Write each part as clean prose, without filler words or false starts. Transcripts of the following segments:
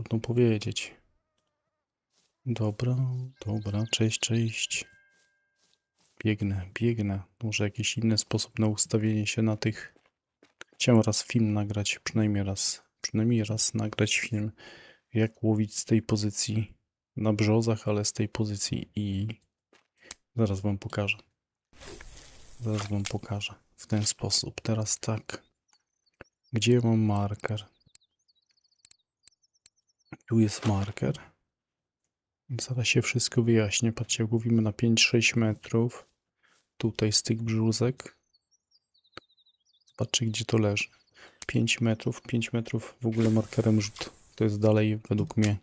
Trudno powiedzieć. Dobra, dobra, cześć, cześć. Biegnę. Może jakiś inny sposób na ustawienie się na tych... Chciałem raz film nagrać, przynajmniej raz nagrać film, jak łowić z tej pozycji na brzozach, ale z tej pozycji i zaraz wam pokażę. W ten sposób. Teraz tak. Gdzie mam marker? Tu jest marker. Zaraz się wszystko wyjaśnię. Patrzcie, jak łowimy na 5-6 metrów. Tutaj z tych brzózek. Patrzcie, gdzie to leży. 5 metrów w ogóle markerem rzut. To jest dalej według mnie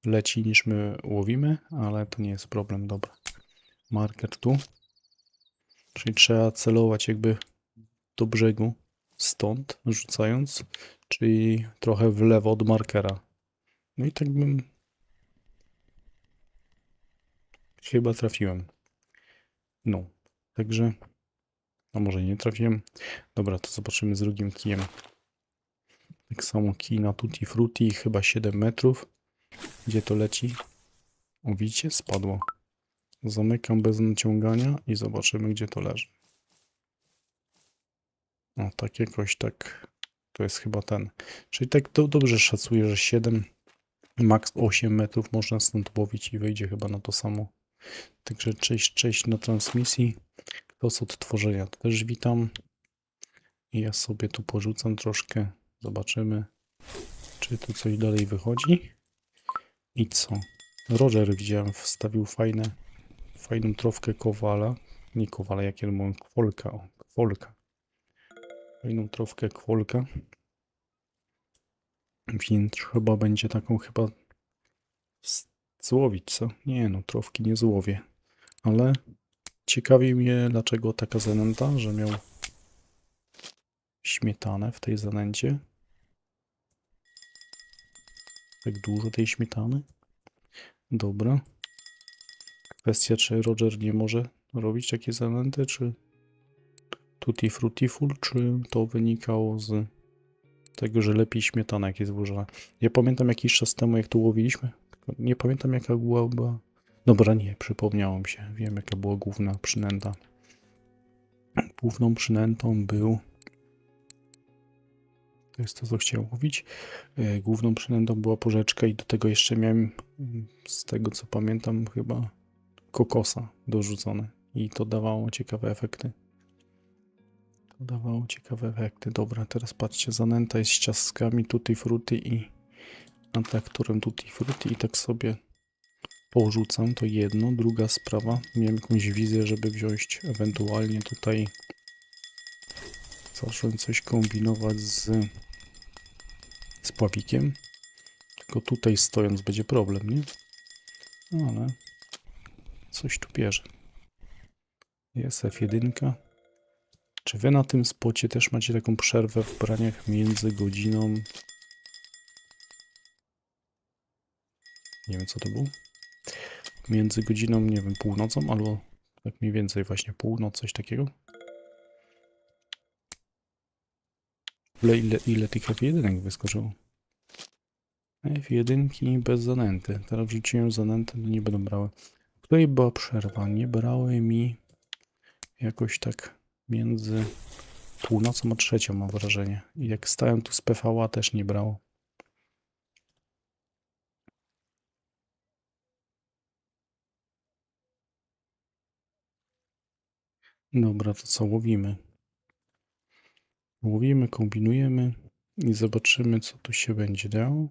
leci niż my łowimy, ale to nie jest problem. Dobra. Marker tu. Czyli trzeba celować jakby do brzegu stąd rzucając, czyli trochę w lewo od markera. No i tak bym chyba trafiłem. No, także a może nie trafiłem. Dobra, to zobaczymy z drugim kijem. Tak samo kij na Tutti Frutti, chyba 7 metrów. Gdzie to leci? O, widzicie? Spadło. Zamykam bez naciągania i zobaczymy, gdzie to leży. O, tak jakoś tak. To jest chyba ten. Czyli tak to dobrze szacuję, że 7, max 8 metrów można stąd łowić i wyjdzie chyba na to samo. Także cześć na transmisji. Kto z odtworzenia, to też witam. I ja sobie tu porzucam troszkę. Zobaczymy, czy tu coś dalej wychodzi. I co? Roger widziałem, wstawił fajną trofkę kowala. Nie kowala, jak ja mówię, kwolka. O, kwolka. Fajną trofkę kwolka. Więc chyba będzie taką złowić, co? Nie no, trofki nie złowię. Ale ciekawi mnie, dlaczego taka zanęta, że miał śmietanę w tej zanęcie. Tak dużo tej śmietany. Dobra. Kwestia, czy Roger nie może robić takie zanęty, czy Tutti Frutti Full, czy to wynikało z tego, że lepiej śmietana jak jest włożona. Ja pamiętam jakiś czas temu, jak tu łowiliśmy. Nie pamiętam, jaka była... Dobra, nie, przypomniało mi się. Wiem, jaka była główna przynęta. Główną przynętą był... To jest to, co chciałem mówić. Główną przynętą była porzeczka i do tego jeszcze miałem, z tego co pamiętam, chyba kokosa dorzucone. I to dawało ciekawe efekty. Dobra, teraz patrzcie, zanęta jest z ciastkami Tutti Frutti i atraktorem Tutti Frutti i tak sobie porzucam to jedno. Druga sprawa, miałem jakąś wizję, żeby wziąć ewentualnie tutaj zacząć coś kombinować z pławikiem. Tylko tutaj stojąc będzie problem, nie? No ale coś tu bierze. Jest F1. Czy wy na tym spocie też macie taką przerwę w braniach między godziną... Nie wiem, co to było. Między godziną, nie wiem, północą, albo tak mniej więcej właśnie północ, coś takiego. Ile tych F1 wyskoczyło? F1 bez zanęty. Teraz wrzuciłem zanętę, to nie będą brały. Tutaj była przerwa. Nie brały mi jakoś tak między północą a trzecią, mam wrażenie. I jak stałem tu z PVA, też nie brało. Dobra, to co łowimy? Łowimy, kombinujemy i zobaczymy, co tu się będzie działo.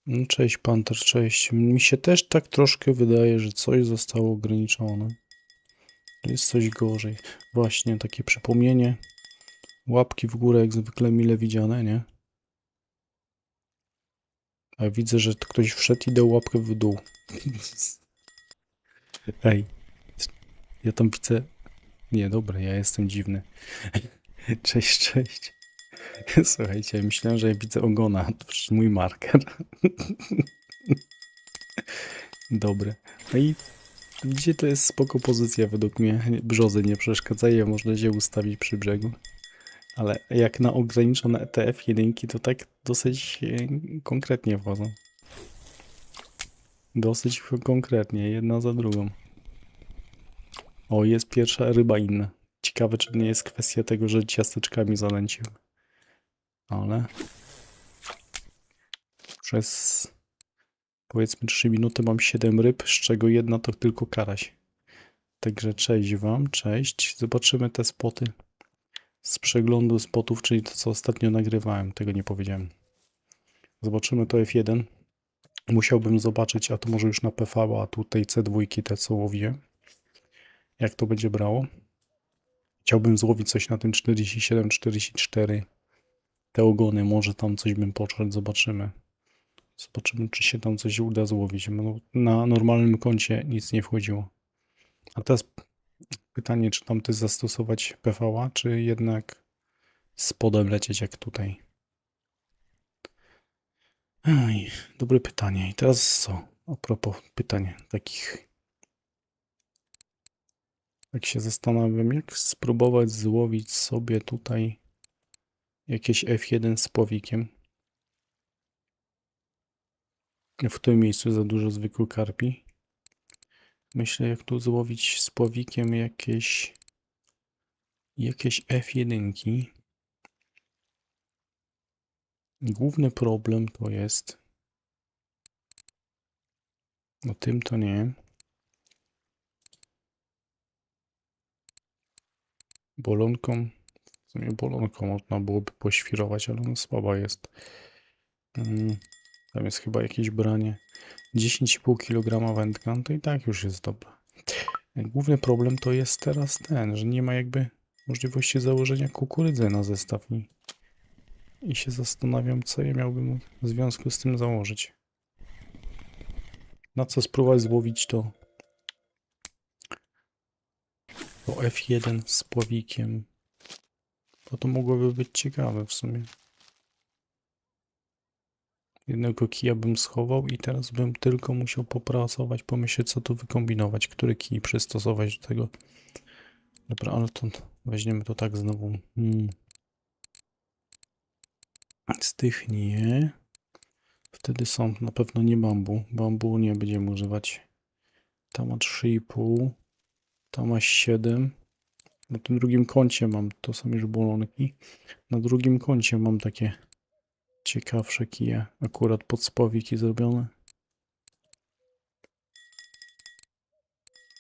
No, cześć Panther, cześć. Mi się też tak troszkę wydaje, że coś zostało ograniczone. Jest coś gorzej. Właśnie, takie przypomnienie. Łapki w górę jak zwykle mile widziane, nie? A widzę, że ktoś wszedł i dał łapkę w dół. Ej, ja tam widzę... Nie, dobra, ja jestem dziwny. Cześć. Słuchajcie, myślałem, że ja widzę ogona. To przecież mój marker. Dobry. No i gdzie to jest spoko pozycja według mnie? Brzozy nie przeszkadzają, można się ustawić przy brzegu. Ale jak na ograniczone ETF jedynki, to tak dosyć konkretnie wchodzą. Dosyć konkretnie, jedna za drugą. O, jest pierwsza ryba inna. Ciekawe, czy nie jest kwestia tego, że ciasteczkami zalęcił. Ale przez powiedzmy 3 minuty mam 7 ryb, z czego jedna to tylko karaś. Także cześć wam, cześć. Zobaczymy te spoty z przeglądu spotów, czyli to, co ostatnio nagrywałem. Tego nie powiedziałem. Zobaczymy to F1. Musiałbym zobaczyć, a to może już na PV, a tutaj C2 te co łowiłem. Jak to będzie brało. Chciałbym złowić coś na tym 47, 44. Te ogony, może tam coś bym poszedł, zobaczymy. Zobaczymy, czy się tam coś uda złowić. No, na normalnym koncie nic nie wchodziło. A teraz pytanie, czy tam też zastosować PVA, czy jednak z podem lecieć jak tutaj. Ej, dobre pytanie. I teraz co? A propos pytań takich. Tak się zastanawiam, jak spróbować złowić sobie tutaj jakieś F1 z powikiem. W tym miejscu za dużo zwykłych karpi. Myślę, jak tu złowić z powikiem jakieś F1. Główny problem to jest, no tym to nie. Bolonką, w sumie bolonką można byłoby poświrować, ale ona słaba jest. Tam jest chyba jakieś branie. 10,5 kg wędka, no to i tak już jest dobra. Główny problem to jest teraz ten, że nie ma jakby możliwości założenia kukurydzy na zestaw i się zastanawiam, co ja miałbym w związku z tym założyć. Na co spróbować złowić to F1 z pławikiem. Bo to mogłoby być ciekawe w sumie. Jednego kija bym schował i teraz bym tylko musiał popracować, pomyśleć co tu wykombinować, który kij przystosować do tego. Dobra, ale to weźmiemy to tak znowu. Z tych nie. Wtedy są na pewno nie bambu. Bambu nie będziemy używać. Ta ma 3,5. Ta ma 7. Na tym drugim kącie mam, to są już bolonki. Na drugim kącie mam takie ciekawsze kije. Akurat pod spowiki zrobione.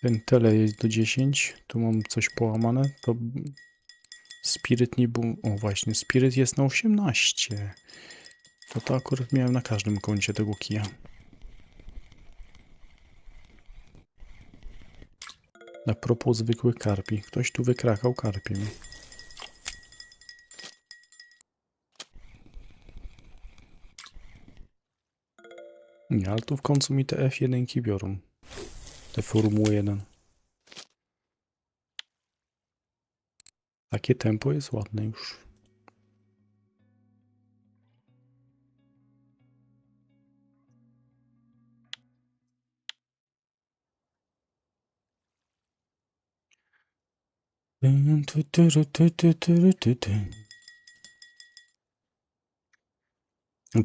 Ten tele jest do 10. Tu mam coś połamane. To Spirit nie był... O właśnie, Spirit jest na 18. To akurat miałem na każdym kącie tego kija. A propos zwykłych karpi. Ktoś tu wykrakał karpiem. Nie, ale tu w końcu mi te F1 biorą. Te Formuły 1. Takie tempo jest ładne już.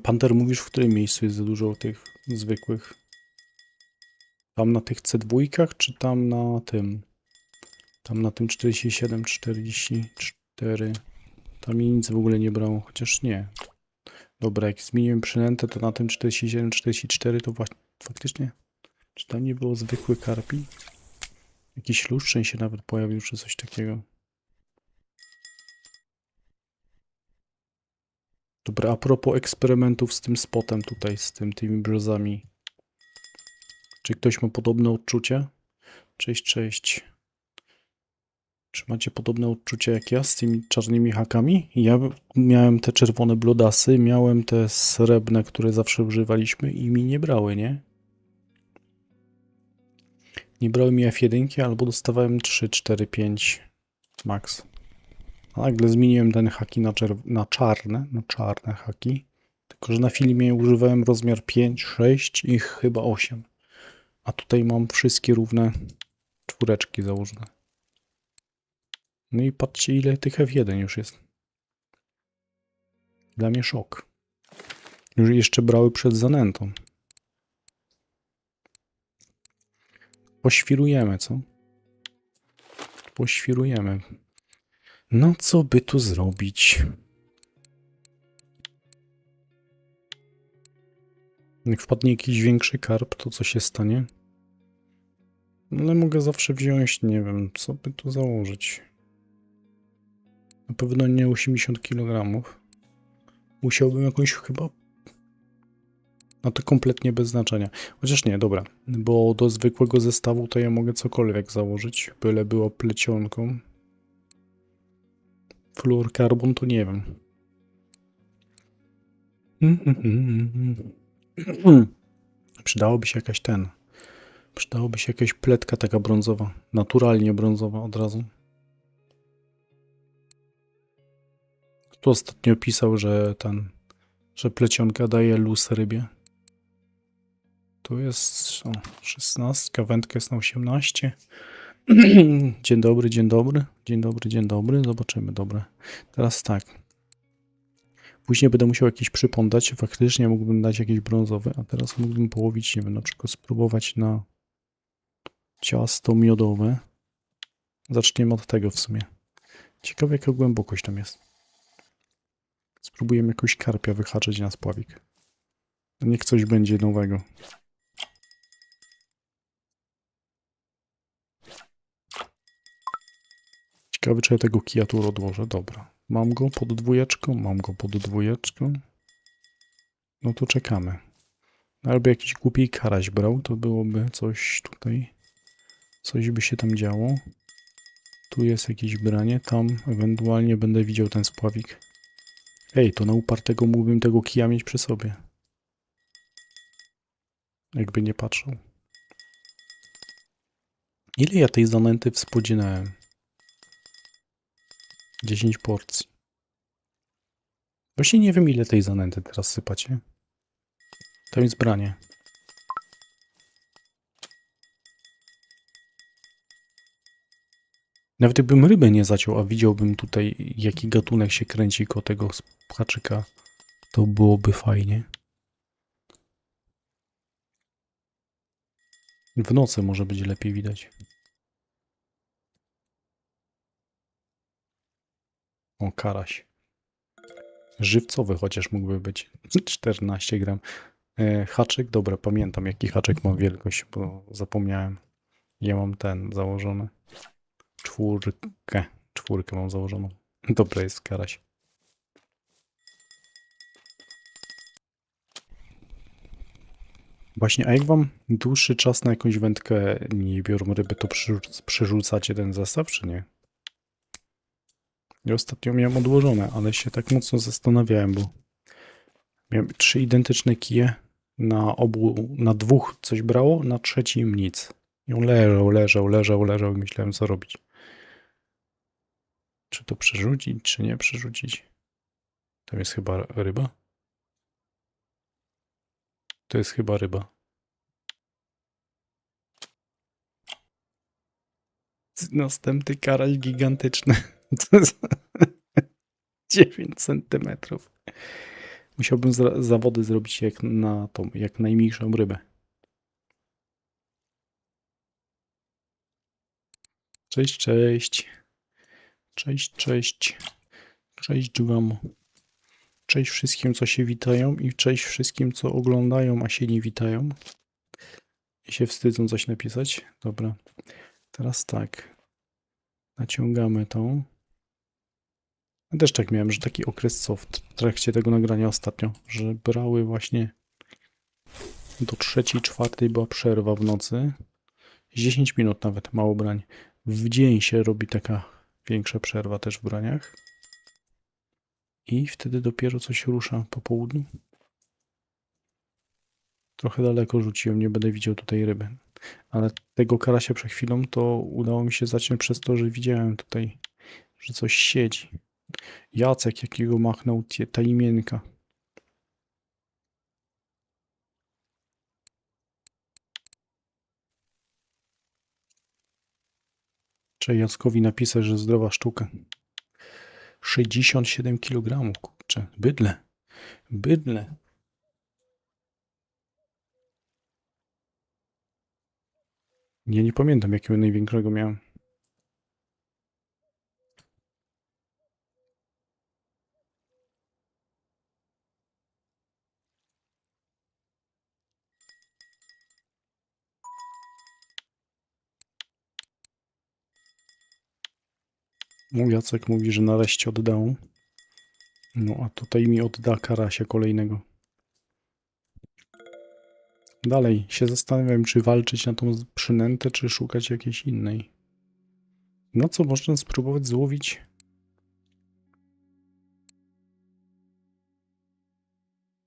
Panter, mówisz, w którym miejscu jest za dużo tych zwykłych? Tam na tych C2, czy tam na tym? Tam na tym 47, 44. Tam mi nic w ogóle nie brało, chociaż nie. Dobra, jak zmieniłem przynętę, to na tym 47, 44 to faktycznie. Czy tam nie było zwykły karpi? Jakiś luszczeń się nawet pojawił, czy coś takiego. Dobra, a propos eksperymentów z tym spotem tutaj, z tymi brzozami. Czy ktoś ma podobne odczucie? Cześć, cześć. Czy macie podobne odczucie jak ja z tymi czarnymi hakami? Ja miałem te czerwone blodasy, miałem te srebrne, które zawsze używaliśmy i mi nie brały, nie? Nie brały mi F1 albo dostawałem 3, 4, 5 max. A nagle zmieniłem ten haki na czarne haki. Tylko że na filmie używałem rozmiar 5, 6 i chyba 8. A tutaj mam wszystkie równe czwóreczki założone. No i patrzcie, ile tych F1 już jest. Dla mnie szok. Już jeszcze brały przed zanętą. Poświrujemy, co? Poświrujemy. No co by tu zrobić? Jak wpadnie jakiś większy karp, to co się stanie? Ale mogę zawsze wziąć, nie wiem, co by tu założyć. Na pewno nie 80 kg. Musiałbym jakąś chyba... No to kompletnie bez znaczenia. Chociaż nie, dobra. Bo do zwykłego zestawu to ja mogę cokolwiek założyć. Byle było plecionką. Fluorokarbon to nie wiem. Przydałoby się Przydałoby się jakaś pletka taka brązowa. Naturalnie brązowa od razu. Kto ostatnio pisał, że że plecionka daje luz rybie. Tu jest 16, wędka jest na 18. Dzień dobry, dzień dobry. Dzień dobry, dzień dobry. Zobaczymy, dobra. Teraz tak. Później będę musiał jakiś przypon dać. Faktycznie mógłbym dać jakiś brązowy, a teraz mógłbym połowić, nie wiem, na przykład spróbować na ciasto miodowe. Zaczniemy od tego w sumie. Ciekawe, jaka głębokość tam jest. Spróbujemy jakąś karpia wyhaczyć na spławik. Niech coś będzie nowego. Ciekawe, czy ja tego kija tu odłożę. Dobra. Mam go pod dwójeczką, mam go pod dwójeczką. No to czekamy. Albo jakiś głupi karaś brał, to byłoby coś tutaj. Coś by się tam działo. Tu jest jakieś branie, tam ewentualnie będę widział ten spławik. Ej, to na upartego mógłbym tego kija mieć przy sobie. Jakby nie patrzył. Ile ja tej zanęty wspodziewnałem? 10 porcji. Właśnie nie wiem, ile tej zanęty teraz sypacie. Tam jest branie. Nawet gdybym rybę nie zaciął, a widziałbym tutaj, jaki gatunek się kręci koło tego haczyka, to byłoby fajnie. W nocy może być lepiej widać. O, karaś. Żywcowy chociaż mógłby być. 14 gram. Haczyk, dobra, pamiętam jaki haczyk ma wielkość, bo zapomniałem. Ja mam ten założony. Czwórkę mam założoną. Dobra, jest karaś. Właśnie, a jak wam dłuższy czas na jakąś wędkę nie biorą ryby, to przerzucacie ten zestaw, czy nie? Ja ostatnio miałem odłożone, ale się tak mocno zastanawiałem, bo miałem 3 identyczne kije. Na dwóch coś brało, na trzecim nic. I on leżał i myślałem, co robić. Czy to przerzucić, czy nie przerzucić? Tam jest chyba ryba. To jest chyba ryba. Następny karaś gigantyczny. To jest 9 centymetrów. Musiałbym zawody zrobić jak na tą, jak najmniejszą rybę. Cześć, cześć. Cześć, cześć. Cześć wam. Cześć wszystkim, co się witają i cześć wszystkim, co oglądają, a się nie witają. I się wstydzą coś napisać. Dobra. Teraz tak. Naciągamy tą. Ja też tak miałem, że taki okres co w trakcie tego nagrania ostatnio, że brały właśnie do 3, 4 była przerwa w nocy. 10 minut nawet, mało brań. W dzień się robi taka większa przerwa też w braniach. I wtedy dopiero coś rusza po południu. Trochę daleko rzuciłem, nie będę widział tutaj ryby. Ale tego karasia przed chwilą to udało mi się zacząć przez to, że widziałem tutaj że coś siedzi. Jacek jakiego machnął ta imienka. Trzeba Jackowi napisać, że zdrowa sztuka. 67 kg, kurczę. Bydle. Bydle. Ja nie pamiętam, jakiego największego miałem. Mój Jacek mówi, że nareszcie oddał. No a tutaj mi odda karasia kolejnego. Dalej się zastanawiam, czy walczyć na tą przynętę, czy szukać jakiejś innej. No co, można spróbować złowić?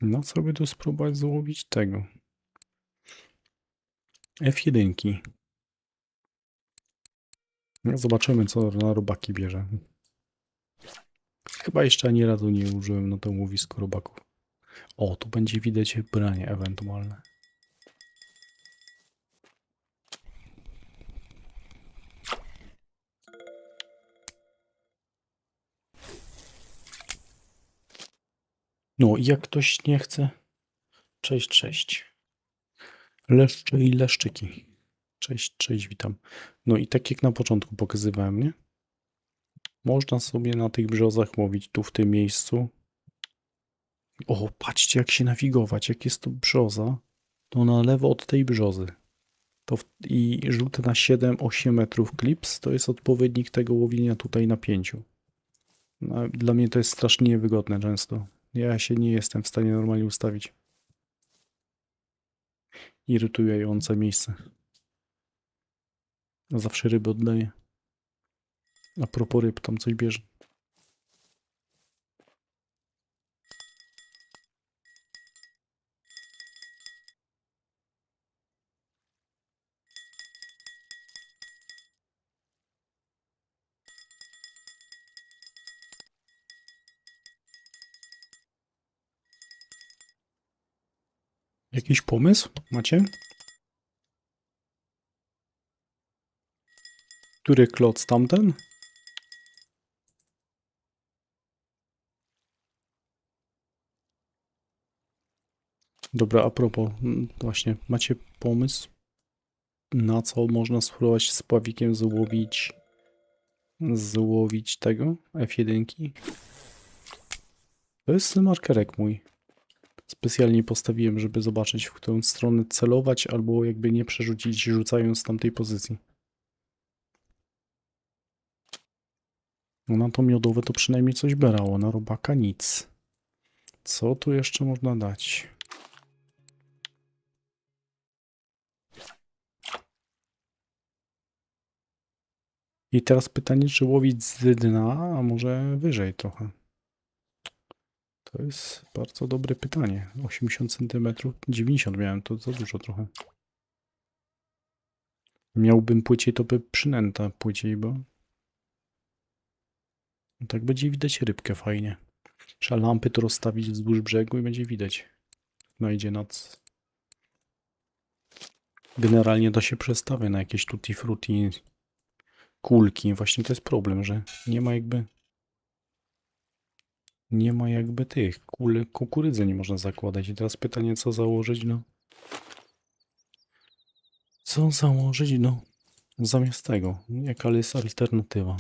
No co by tu spróbować złowić tego? F1. No zobaczymy, co na robaki bierze. Chyba jeszcze ani razu nie użyłem na to łowisko robaków. O, tu będzie widać branie ewentualne. No i jak ktoś nie chce... Cześć, cześć. Leszcze i leszczyki. Cześć, cześć, witam. No i tak jak na początku pokazywałem, nie? Można sobie na tych brzozach łowić tu w tym miejscu. O, patrzcie jak się nawigować, jak jest to brzoza. To na lewo od tej brzozy. I rzut na 7-8 metrów klips to jest odpowiednik tego łowienia tutaj na 5. No, dla mnie to jest strasznie niewygodne często. Ja się nie jestem w stanie normalnie ustawić. Irytujące miejsce. Zawsze ryby oddaję. A propos ryb, tam coś bierze. Jakiś pomysł macie? Który kloc tamten? Dobra, a propos, właśnie, macie pomysł, na co można spróbować z pławikiem złowić tego F1? To jest markerek mój. Specjalnie postawiłem, żeby zobaczyć, w którą stronę celować, albo jakby nie przerzucić, rzucając z tamtej pozycji. No na to miodowe to przynajmniej coś berało, na robaka nic. Co tu jeszcze można dać? I teraz pytanie, czy łowić z dna, a może wyżej trochę? To jest bardzo dobre pytanie. 80 cm, 90 miałem, to za dużo trochę. Miałbym płyciej, to by przynęta płyciej, bo... No tak będzie widać rybkę fajnie. Trzeba lampy tu rozstawić wzdłuż brzegu i będzie widać. No idzie nad... Generalnie to się przestawia na jakieś tutti frutti, kulki. Właśnie to jest problem, że nie ma jakby... Nie ma jakby tych kukurydzy nie można zakładać. I teraz pytanie, co założyć, no. Co założyć, no. Zamiast tego. Jaka jest alternatywa?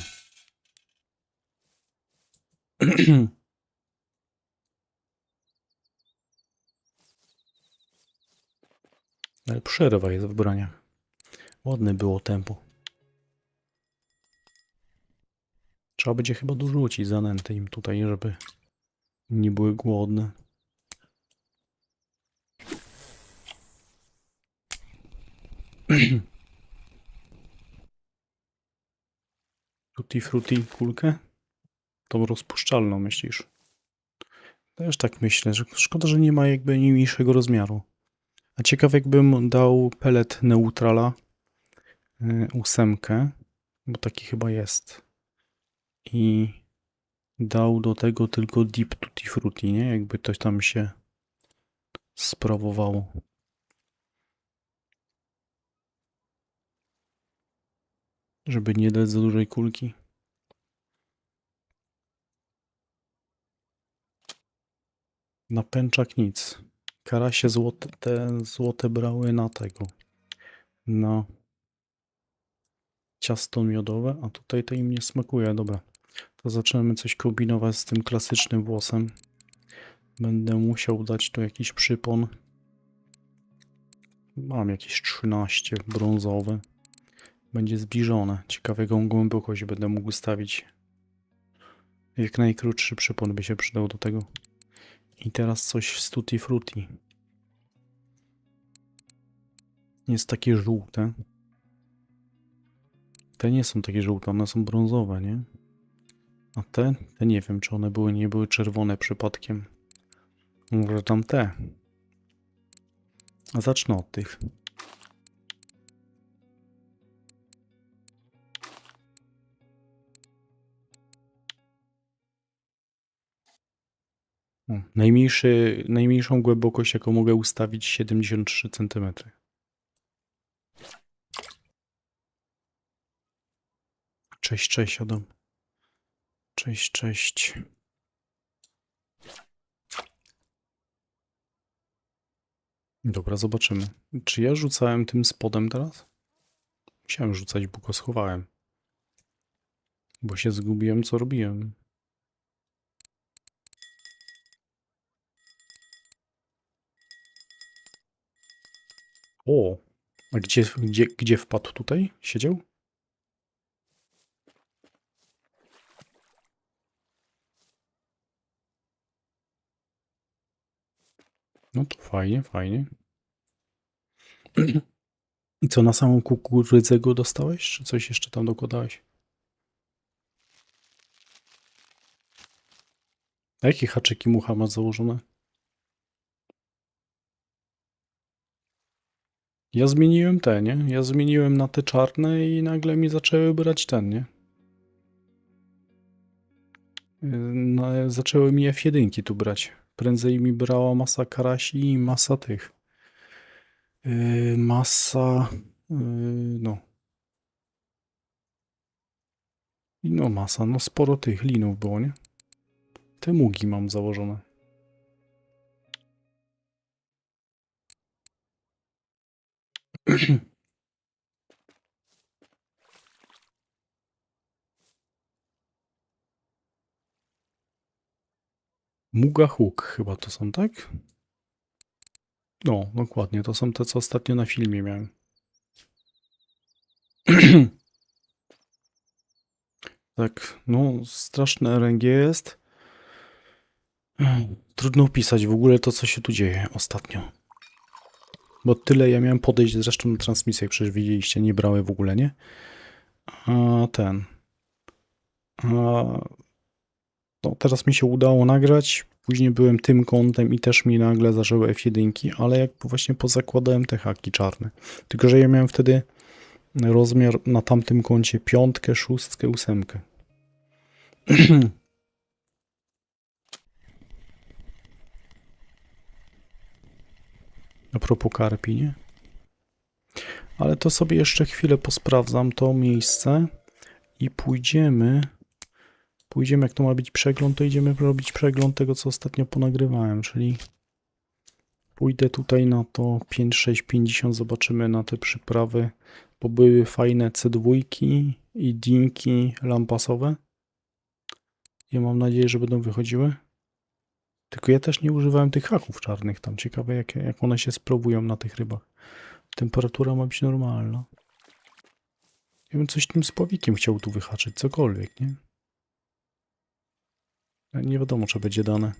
Ale przerwa jest w braniach. Ładne było tempo. Trzeba będzie chyba dorzucić zanęty im tutaj, żeby nie były głodne. Tutti frutti kulkę? Tą rozpuszczalną myślisz? Też tak myślę, że szkoda, że nie ma jakby mniejszego rozmiaru. A ciekaw jakbym dał pelet neutrala 8, bo taki chyba jest. i dał do tego tylko Deep Tutti Frutti, nie? Jakby coś tam się sprawowało. Żeby nie dać za dużej kulki. Na pęczak nic. Karasie złote, te złote brały na tego. Na ciasto miodowe, a tutaj to im nie smakuje. Dobra, to zaczynamy coś kombinować z tym klasycznym włosem. Będę musiał dać tu jakiś przypon. Mam jakieś 13 brązowe. Będzie zbliżone. Ciekawe, jaką głębokość będę mógł ustawić. Jak najkrótszy przypon by się przydał do tego. I teraz coś z Tutti Frutti. Jest takie żółte. Te nie są takie żółte, one są brązowe, nie? A te nie wiem, czy one nie były czerwone przypadkiem. Może tam te. A zacznę od tych. O, najmniejszą głębokość, jaką mogę ustawić, 73 cm. Cześć, cześć, Adam. Cześć, cześć. Dobra, zobaczymy. Czy ja rzucałem tym spodem teraz? Musiałem rzucać, bo go schowałem. Bo się zgubiłem, co robiłem. O! A gdzie wpadł tutaj? Siedział? No to fajnie, fajnie. I co, na samą kukurydzę go dostałeś? Czy coś jeszcze tam dokładałeś? A jakie haczyki mucha ma założone? Ja zmieniłem te, nie? Ja zmieniłem na te czarne i nagle mi zaczęły brać ten, nie? No, zaczęły mi F1 tu brać. Prędzej mi brała masa karasi i masa tych. Masa... no. No masa, no sporo tych linów było, nie? Te mugi mam założone. Muga Hook chyba to są, tak? No, dokładnie. To są te, co ostatnio na filmie miałem. Tak, no straszne RNG jest. Trudno opisać w ogóle to, co się tu dzieje ostatnio. Bo tyle ja miałem podejść zresztą na transmisję, przecież widzieliście, nie brały w ogóle, nie? A ten... A, no, teraz mi się udało nagrać. Później byłem tym kątem i też mi nagle zaczęły F1, ale jak właśnie pozakładałem te haki czarne. Tylko że ja miałem wtedy rozmiar na tamtym kącie 5, 6, 8. A propos karpi, nie? Ale to sobie jeszcze chwilę posprawdzam to miejsce i pójdziemy, jak to ma być przegląd, to idziemy robić przegląd tego, co ostatnio ponagrywałem, czyli pójdę tutaj na to 5, 6, 50, zobaczymy na te przyprawy, bo były fajne C2 i dinki lampasowe. Ja mam nadzieję, że będą wychodziły. Tylko ja też nie używałem tych haków czarnych tam. Ciekawe, jak one się sprawują na tych rybach. Temperatura ma być normalna. Ja bym coś tym spławikiem chciał tu wyhaczyć, cokolwiek, nie? Nie wiadomo, czy będzie dane.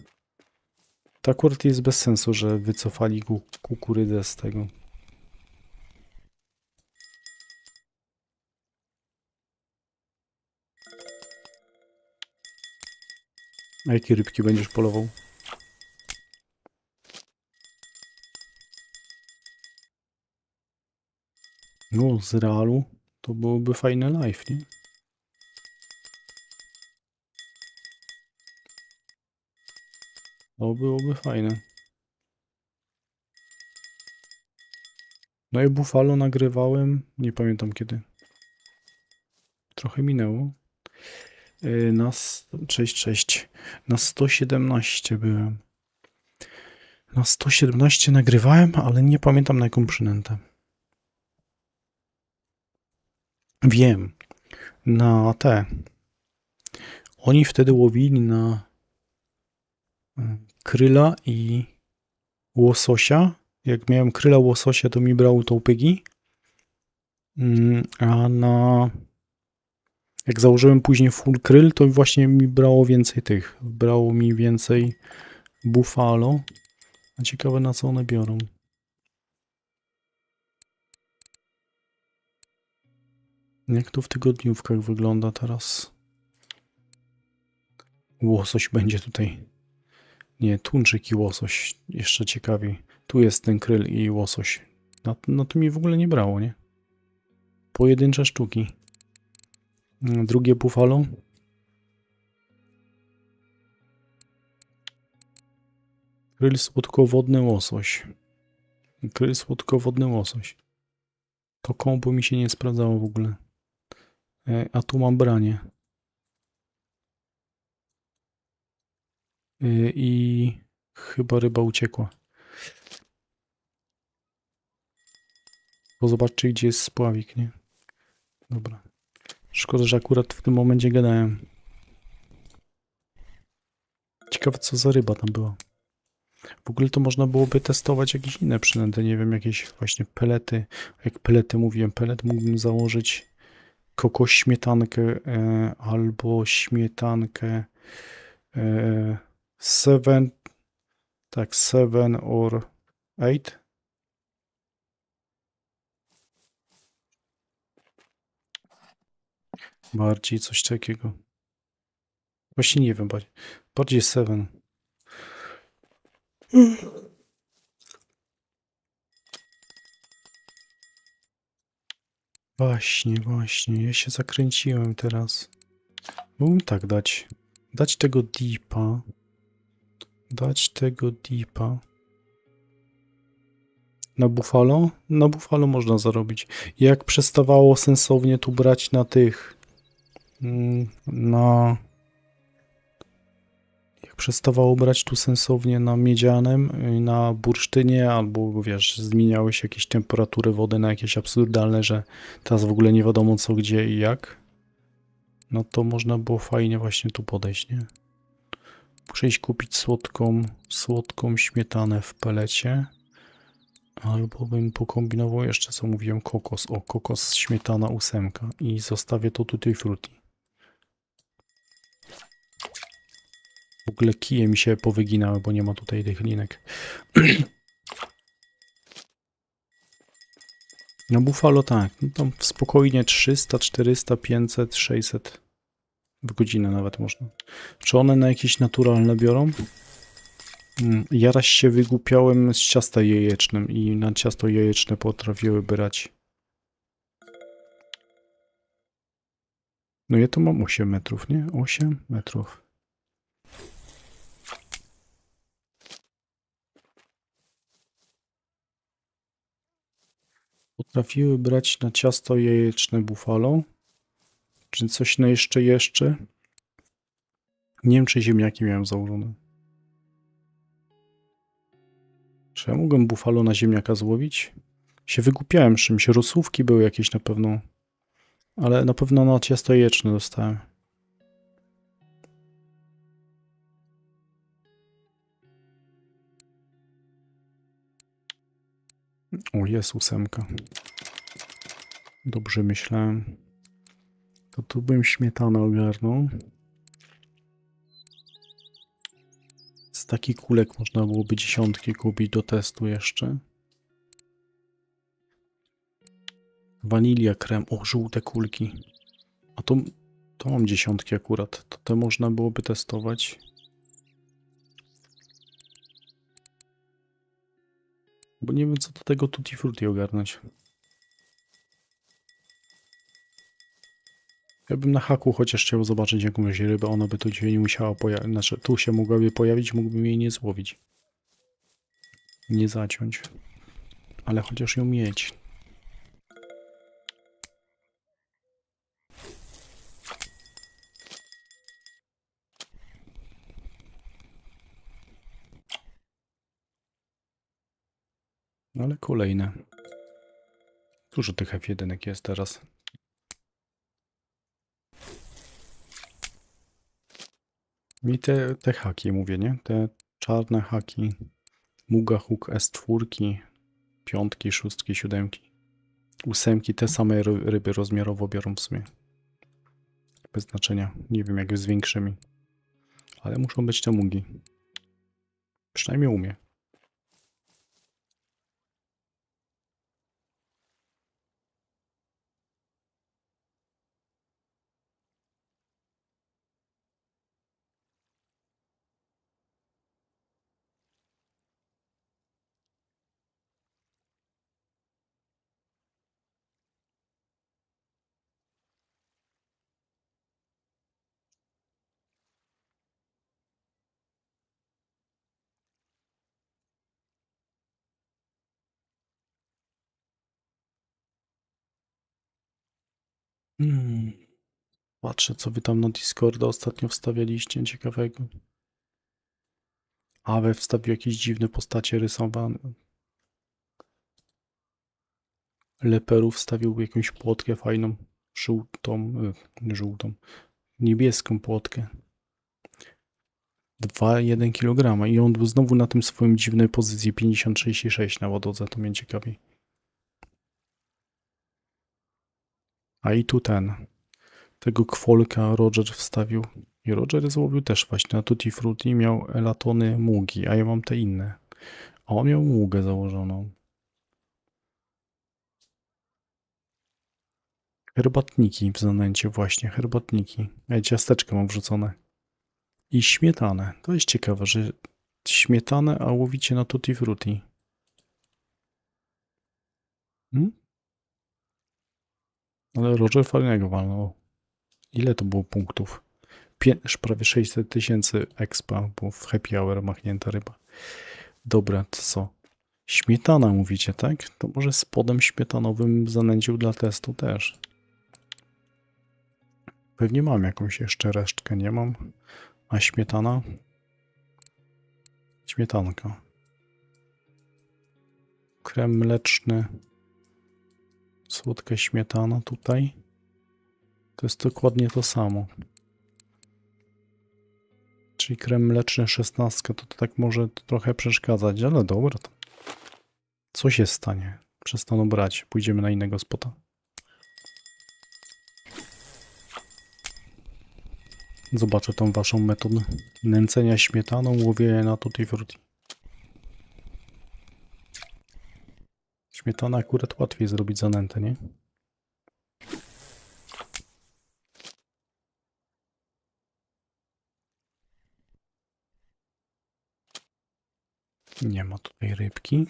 To akurat jest bez sensu, że wycofali kukurydzę z tego. A jakie rybki będziesz polował? No, z realu to byłoby fajne live, nie? To byłoby fajne. No i Buffalo nagrywałem, nie pamiętam kiedy. Trochę minęło. Cześć. Na 117 byłem. Na 117 nagrywałem, ale nie pamiętam na jaką przynętę. Wiem. Na te. Oni wtedy łowili na kryla i łososia. Jak miałem kryla łososia, to mi brało tą pygi. A jak założyłem później full kryl, to właśnie mi brało więcej tych. Brało mi więcej buffalo. A ciekawe, na co one biorą. Jak to w tygodniówkach wygląda teraz? Łosoś będzie tutaj. Nie, tuńczyk i łosoś. Jeszcze ciekawiej. Tu jest ten kryl i łosoś. No to mi w ogóle nie brało, nie? Pojedyncze sztuki. Drugie buffalo. Kryl słodkowodny łosoś. Kryl słodkowodny łosoś. To kombo mi się nie sprawdzało w ogóle. A tu mam branie. I chyba ryba uciekła. Bo zobaczcie, gdzie jest spławik, nie? Dobra. Szkoda, że akurat w tym momencie gadałem. Ciekawe, co za ryba tam była. W ogóle to można byłoby testować jakieś inne przynęty, nie wiem, jakieś właśnie pelety. Jak pelety mówiłem, pelet mógłbym założyć kokos śmietankę albo śmietankę 7, tak, 7 or 8. Bardziej coś takiego. Właśnie nie wiem, bardziej 7. Właśnie, ja się zakręciłem teraz. Mógłbym tak dać. Dać tego deepa. Na Buffalo? Na Buffalo można zarobić. Jak przestawało sensownie tu brać na tych... Jak przestawało brać tu sensownie na miedzianem, na bursztynie, albo wiesz, zmieniały się jakieś temperatury wody na jakieś absurdalne, że teraz w ogóle nie wiadomo co, gdzie i jak, no to można było fajnie właśnie tu podejść, nie? Muszę iść kupić słodką śmietanę w pelecie. Albo bym pokombinował jeszcze, co mówiłem, kokos. O, kokos, śmietana 8 i zostawię to tutaj frutti. W ogóle kije mi się powyginały, bo nie ma tutaj tych linek. No Buffalo tak, no tam spokojnie 300, 400, 500, 600 w godzinę nawet można. Czy one na jakieś naturalne biorą? Ja raz się wygłupiałem z ciasta jajecznym i na ciasto jajeczne potrafiły brać. No ja tu mam 8 metrów, nie? 8 metrów. Potrafiły brać na ciasto jajeczne Buffalo. Czy coś na jeszcze? Nie wiem, czy ziemniaki miałem założone. Czy ja mogłem Buffalo na ziemniaka złowić? Się wygłupiałem z czymś. Rosówki były jakieś na pewno. Ale na pewno na ciasto jajeczne dostałem. O, jest 8. Dobrze myślałem. To tu bym śmietanę ogarnął. Z takich kulek można byłoby 10 kupić do testu jeszcze. Wanilia, krem. O, żółte kulki. A to mam 10 akurat. To te można byłoby testować. Bo nie wiem, co do tego Tutti Frutti ogarnąć. Ja bym na haku chociaż chciał zobaczyć jakąś rybę, ona by tu się nie musiała pojawić, znaczy tu się mogłaby pojawić, mógłbym jej nie złowić. Nie zaciąć. Ale chociaż ją mieć. Ale kolejne. Dużo tych F1 jest teraz. I te haki mówię, nie? Te czarne haki. Muga Hook S4, piątki, szóstki, siódemki. Ósemki te same ryby rozmiarowo biorą w sumie. Bez znaczenia. Nie wiem jak z większymi. Ale muszą być te mugi. Przynajmniej u mnie. Patrzę, co wy tam na Discorda ostatnio wstawialiście ciekawego. Awe wstawił jakieś dziwne postacie rysowane. Leperów wstawił jakąś płotkę fajną. Żółtą, żółtą. Niebieską płotkę. 2,1 kg i on był znowu na tym swoim dziwnej pozycji 50-36 na łododze, to mnie ciekawi. A i tu tego kwolka Roger wstawił. I Roger złowił też właśnie na Tutti Frutti, miał elatony mugi, a ja mam te inne. A on miał mugę założoną. Herbatniki w zanęcie właśnie, herbatniki. Ja ciasteczka mam wrzucone. I śmietanę. To jest ciekawe, że śmietanę, a łowicie na Tutti Frutti. Ale Roger fajnego walnął. Ile to było punktów? Prawie 600 000 expa, bo w happy hour machnięta ryba. Dobra, to co? Śmietana mówicie, tak? To może z podem śmietanowym zanęcił dla testu też. Pewnie mam jakąś jeszcze resztkę, nie mam. A śmietana? Śmietanka. Krem mleczny. Słodka śmietana tutaj. To jest dokładnie to samo. Czyli krem mleczny 16, to tak może trochę przeszkadzać, ale dobra. To co się stanie? Przestaną brać. Pójdziemy na innego spota. Zobaczę tą waszą metodę nęcenia śmietaną, łowienia na Tutti Frutti. Śmietana akurat łatwiej zrobić zanętę, nie? Nie ma tutaj rybki.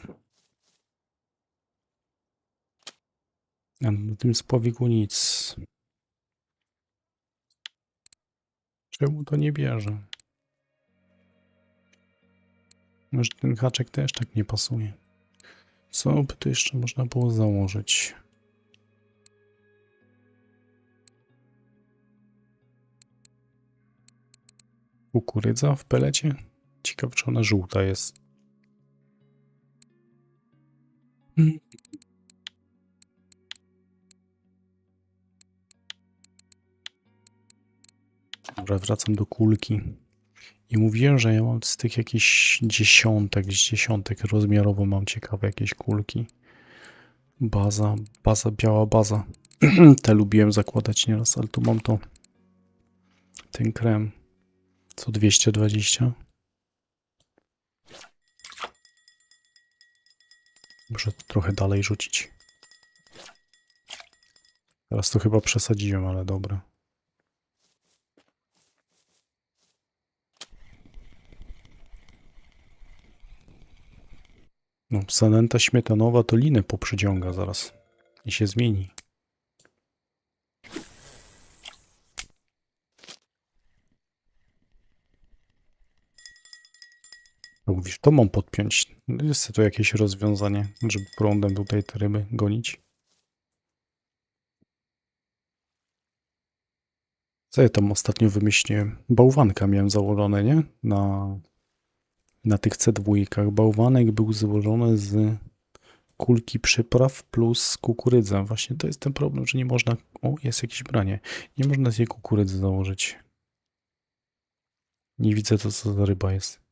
A na tym spławiku nic. Czemu to nie bierze? Może ten haczek też tak nie pasuje. Co by tu jeszcze można było założyć? Kukurydza w pelecie? Ciekawe, czy ona żółta jest. Dobra, wracam do kulki. I mówiłem, że ja mam z tych jakichś dziesiątek rozmiarowo mam ciekawe jakieś kulki. Baza, biała baza. Te lubiłem zakładać nieraz, ale tu mam ten krem. Co 220. Muszę to trochę dalej rzucić. Teraz to chyba przesadziłem, ale dobra. No, zanęta śmietanowa to linę poprzyciąga zaraz. I się zmieni. No mówisz, to mam podpiąć. No jest to jakieś rozwiązanie, żeby prądem tutaj te ryby gonić. Co ja tam ostatnio wymyśliłem? Bałwanka miałem założone, nie? Na tych C2. Bałwanek był złożony z kulki przypraw plus kukurydza. Właśnie to jest ten problem, że nie można... O, jest jakieś branie. Nie można tej kukurydzy założyć. Nie widzę to, co za ryba jest.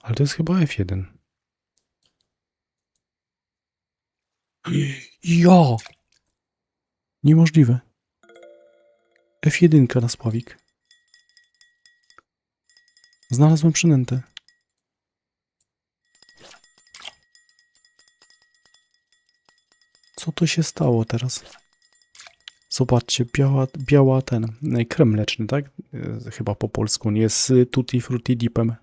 Ale to jest chyba F1. Ja! Niemożliwe. F1 na spławik. Znalazłem przynętę. Co to się stało teraz? Zobaczcie, biała krem mleczny, tak? Chyba po polsku, nie z Tutti Frutti Dipem.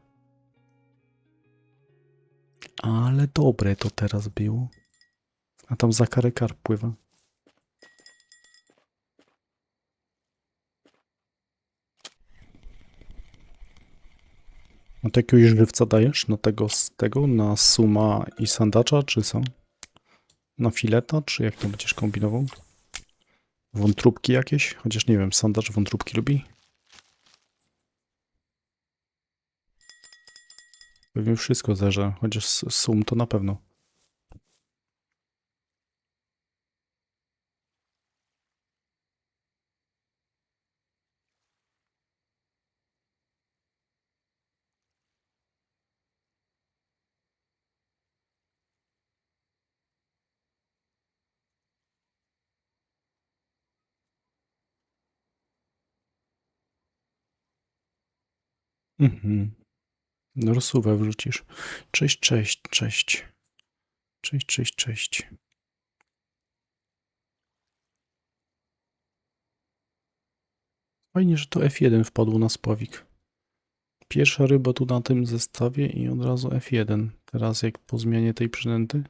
Ale dobre to teraz było. A tam za karę karp pływa. A to jakiegoś żywca dajesz? Na suma i sandacza, czy co? Na fileta, czy jak to będziesz kombinował? Wątróbki jakieś? Chociaż nie wiem, sandacz wątróbki lubi? Pewnie wszystko zerze, chociaż sum to na pewno. Mhm. No rozsuwę wrzucisz. Cześć, cześć, cześć. Cześć, cześć, cześć. Fajnie, że to F1 wpadło na spławik. Pierwsza ryba tu na tym zestawie i od razu F1. Teraz jak po zmianie tej przynęty.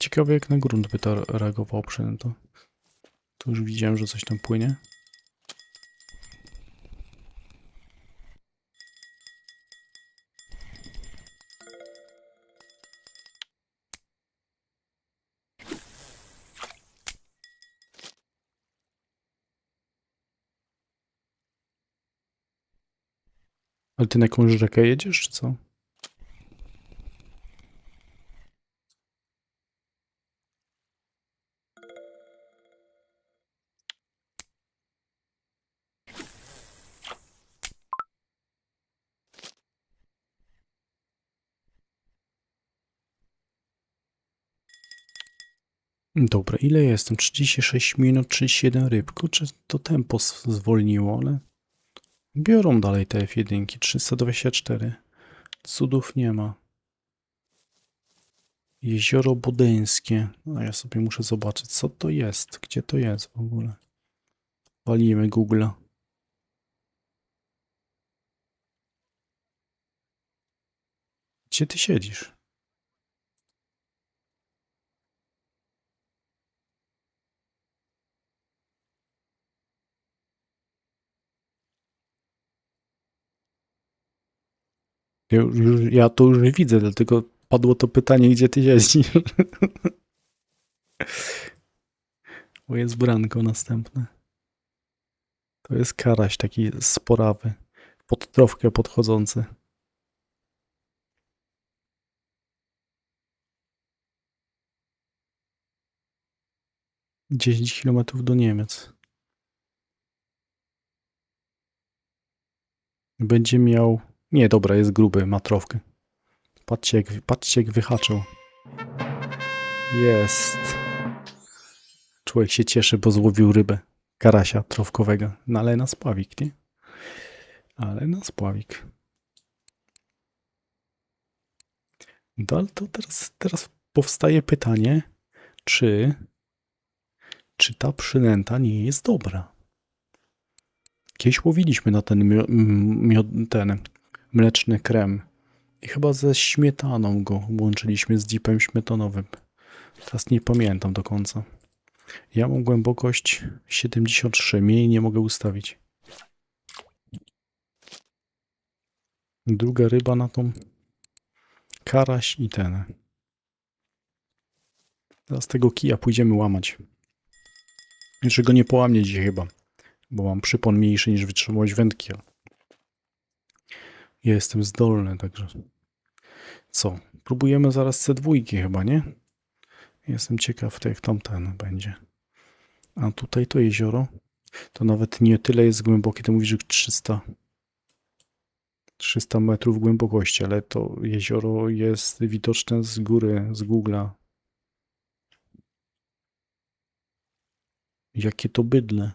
Ciekawe jak na grunt by to reagowało przynęta. Tu już widziałem, że coś tam płynie. Ale ty na jakąś rzekę jedziesz, czy co? Dobra, ile jestem? 36 minut, 37 ryb. Kurczę, to tempo zwolniło, ale biorą dalej te F1, 324. Cudów nie ma. Jezioro Bodeńskie. A ja sobie muszę zobaczyć, co to jest. Gdzie to jest w ogóle? Walimy Google'a. Gdzie ty siedzisz? Ja to już widzę, dlatego padło to pytanie, gdzie ty siedzisz. Bo jest branko następne. To jest karaś taki sporawy. Pod trofkę podchodzący. 10 kilometrów do Niemiec. Będzie miał... Nie, dobra, jest gruby, ma trofkę. Patrzcie jak wyhaczył. Jest. Człowiek się cieszy, bo złowił rybę. Karasia trofkowego. No ale na spławik, nie? Ale na spławik. No ale to teraz powstaje pytanie, czy ta przynęta nie jest dobra? Kiedyś łowiliśmy na ten mleczny krem i chyba ze śmietaną go łączyliśmy z dipem śmietanowym. Teraz nie pamiętam do końca. Ja mam głębokość 73, mniej nie mogę ustawić. Druga ryba na tą. Karaś i ten. Teraz tego kija pójdziemy łamać. Jeszcze go nie połamie dzisiaj chyba, bo mam przypon mniejszy niż wytrzymałość wędki. Ja jestem zdolny, także... Co? Próbujemy zaraz C2 chyba, nie? Jestem ciekaw, jak tamten będzie. A tutaj to jezioro, to nawet nie tyle jest głębokie, to mówisz, że 300 metrów głębokości, ale to jezioro jest widoczne z góry, z Google'a. Jakie to bydle.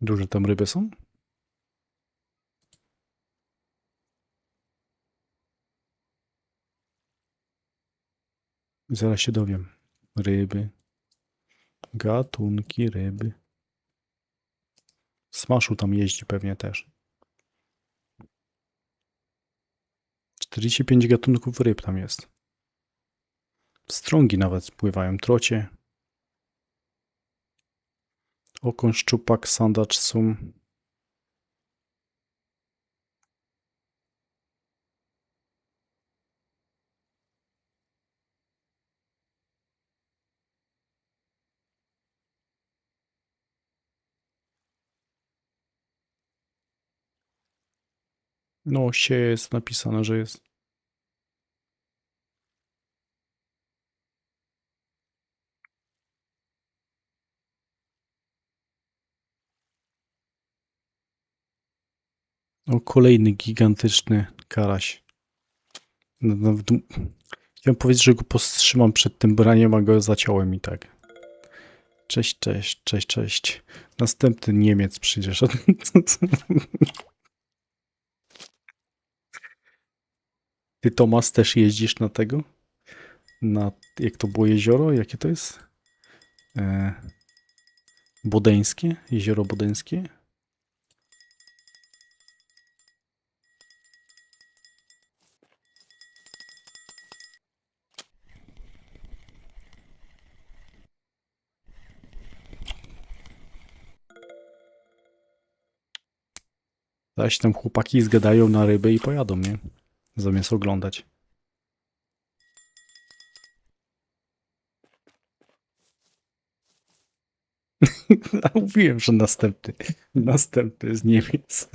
Duże tam ryby są? Zaraz się dowiem. Ryby. Gatunki ryby. Smaszu tam jeździ pewnie też. 45 gatunków ryb tam jest. Strągi nawet pływają, trocie. Okoń, szczupak, sandacz, sum. No, się jest napisane, że jest. O, kolejny gigantyczny karaś. Chciałem powiedzieć, że go powstrzymam przed tym braniem, a go zaciąłem i tak. Cześć, cześć, cześć, cześć. Następny Niemiec przyjdziesz. Ty, Tomas, też jeździsz na tego? Na, jak to było jezioro? Jakie to jest? Bodeńskie? Jezioro Bodeńskie? Zaś tam chłopaki zgadają na ryby i pojadą, nie? Zamiast oglądać. A mówiłem, że następny. Następny z Niemiec.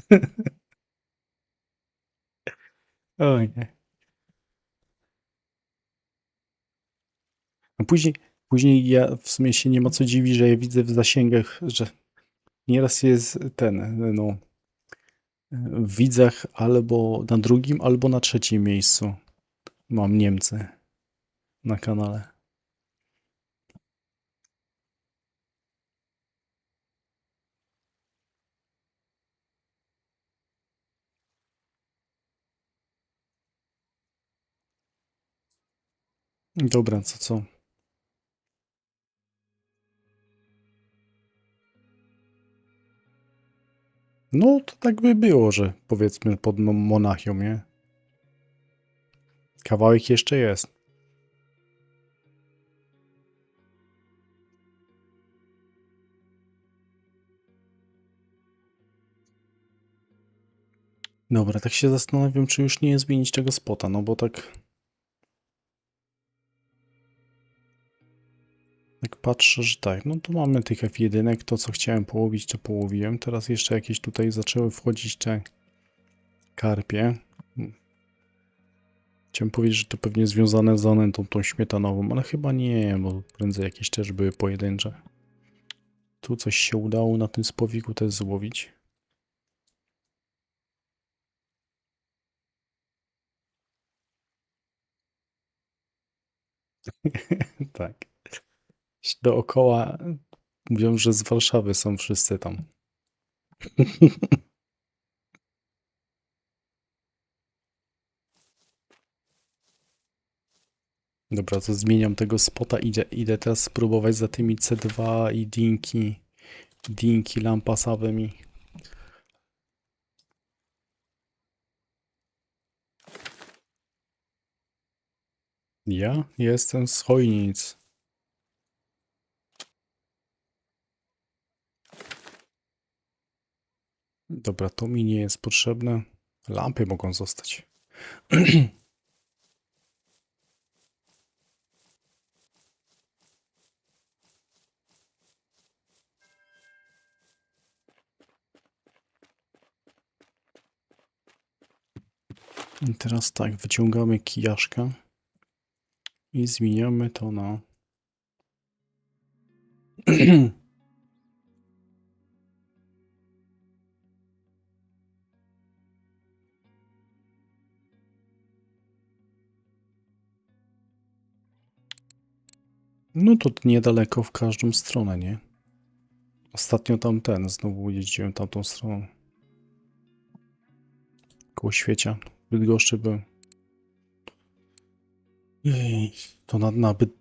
O nie. A później ja w sumie się nie ma co dziwić, że ja widzę w zasięgach, że nieraz jest ten, no, w widzach albo na drugim, albo na trzecim miejscu. Mam Niemcy na kanale. Dobra, co? No, to tak by było, że powiedzmy pod Monachium, nie? Kawałek jeszcze jest. Dobra, tak się zastanawiam, czy już nie zmienić tego spota, no bo tak patrzę, że tak, no tu mamy tych F1, to co chciałem połowić, to połowiłem. Teraz jeszcze jakieś tutaj zaczęły wchodzić te karpie. Chciałem powiedzieć, że to pewnie związane z zanętą tą śmietanową, ale chyba nie, bo prędzej jakieś też były pojedyncze. Tu coś się udało na tym spowiku też złowić. Tak. Dookoła mówią, że z Warszawy są wszyscy tam. Dobra, to zmieniam tego spota. Idę teraz spróbować za tymi C2 i dinki lampasowymi. Ja jestem z Chojnic. Dobra, to mi nie jest potrzebne. Lampy mogą zostać. I teraz tak, wyciągamy kijaszka i zmieniamy to na... No to niedaleko w każdą stronę, nie? Ostatnio znowu jeździłem tamtą stroną. Koło Świecia. W Bydgoszczy był. To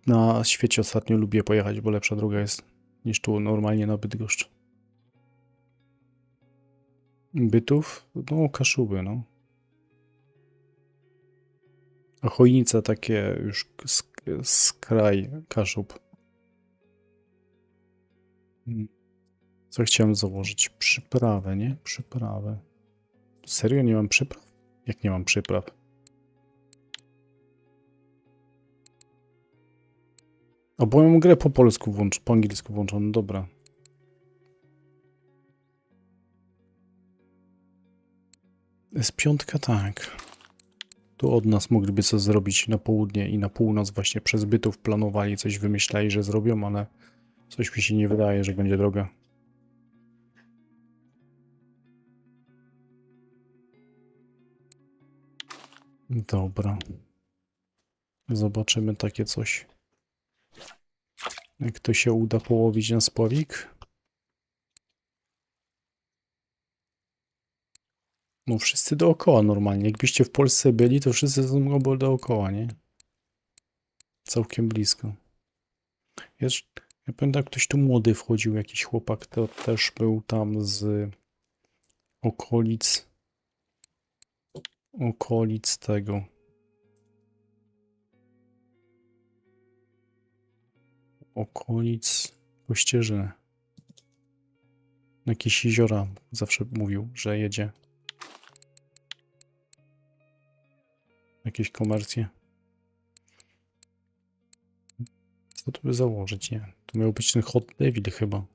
na Świecie ostatnio lubię pojechać, bo lepsza droga jest niż tu normalnie na Bydgoszcz. Bytów? No, Kaszuby, no. A Chojnice takie już skraj Kaszub. Co chciałem założyć? Przyprawę, nie? Przyprawę. Serio nie mam przypraw? Jak nie mam przypraw? A bo mam grę po polsku po angielsku włączoną, dobra. Jest piątka, tak. Tu od nas mogliby coś zrobić na południe i na północ właśnie przez bytów planowali, coś wymyślali, że zrobią, ale coś mi się nie wydaje, że będzie droga. Dobra. Zobaczymy takie coś. Jak to się uda połowić na spławik? No wszyscy dookoła normalnie. Jakbyście w Polsce byli, to wszyscy są obok dookoła, nie? Całkiem blisko. Ja pamiętam, ktoś tu młody wchodził, jakiś chłopak, to też był tam z okolic tego. Okolic Kościerzyny. Jakieś jeziora zawsze mówił, że jedzie. Jakieś komercje. Co tu by założyć, nie? To miał być ten Hot David chyba.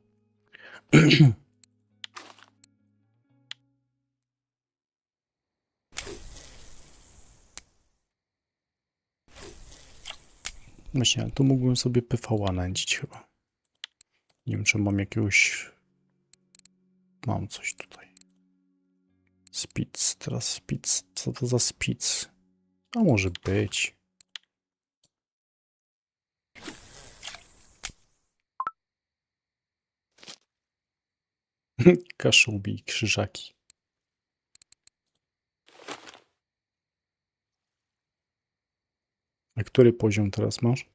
Właśnie, tu mógłbym sobie PV nęcić chyba. Nie wiem, czy mam jakiegoś... Mam coś tutaj. Spitz, teraz Spitz. Co to za Spitz? A może być. Kaszubi, krzyżaki. A który poziom teraz masz?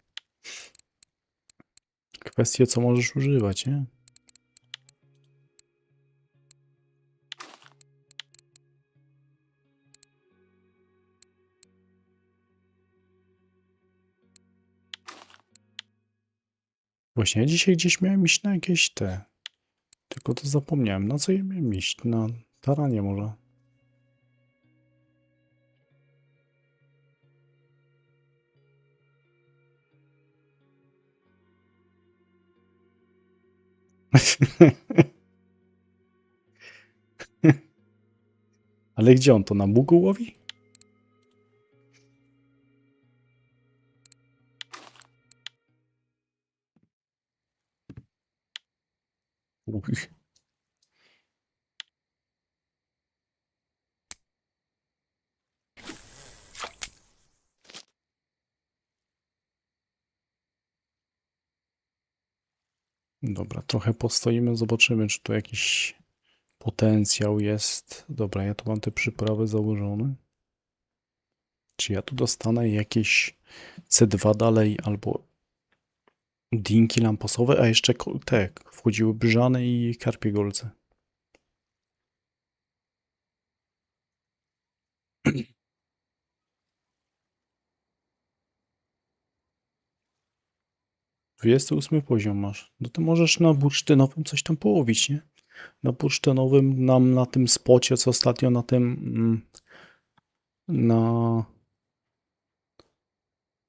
Kwestie, co możesz używać, nie? Właśnie, ja dzisiaj gdzieś miałem iść na jakieś te. Tylko to zapomniałem. Na co ja miałem iść? Na taranie może. Ale gdzie on to? Na Bugu łowi? Uch. Dobra, trochę postoimy, zobaczymy, czy tu jakiś potencjał jest. Dobra, ja tu mam te przyprawy założone. Czy ja tu dostanę jakieś C2 dalej, albo dinki lamposowe, a jeszcze te wchodziły brzane i karpie golce. Dwudziesty 28 poziom masz. No to możesz na bursztynowym coś tam połowić, nie? Na bursztynowym nam na tym spocie, co ostatnio na tym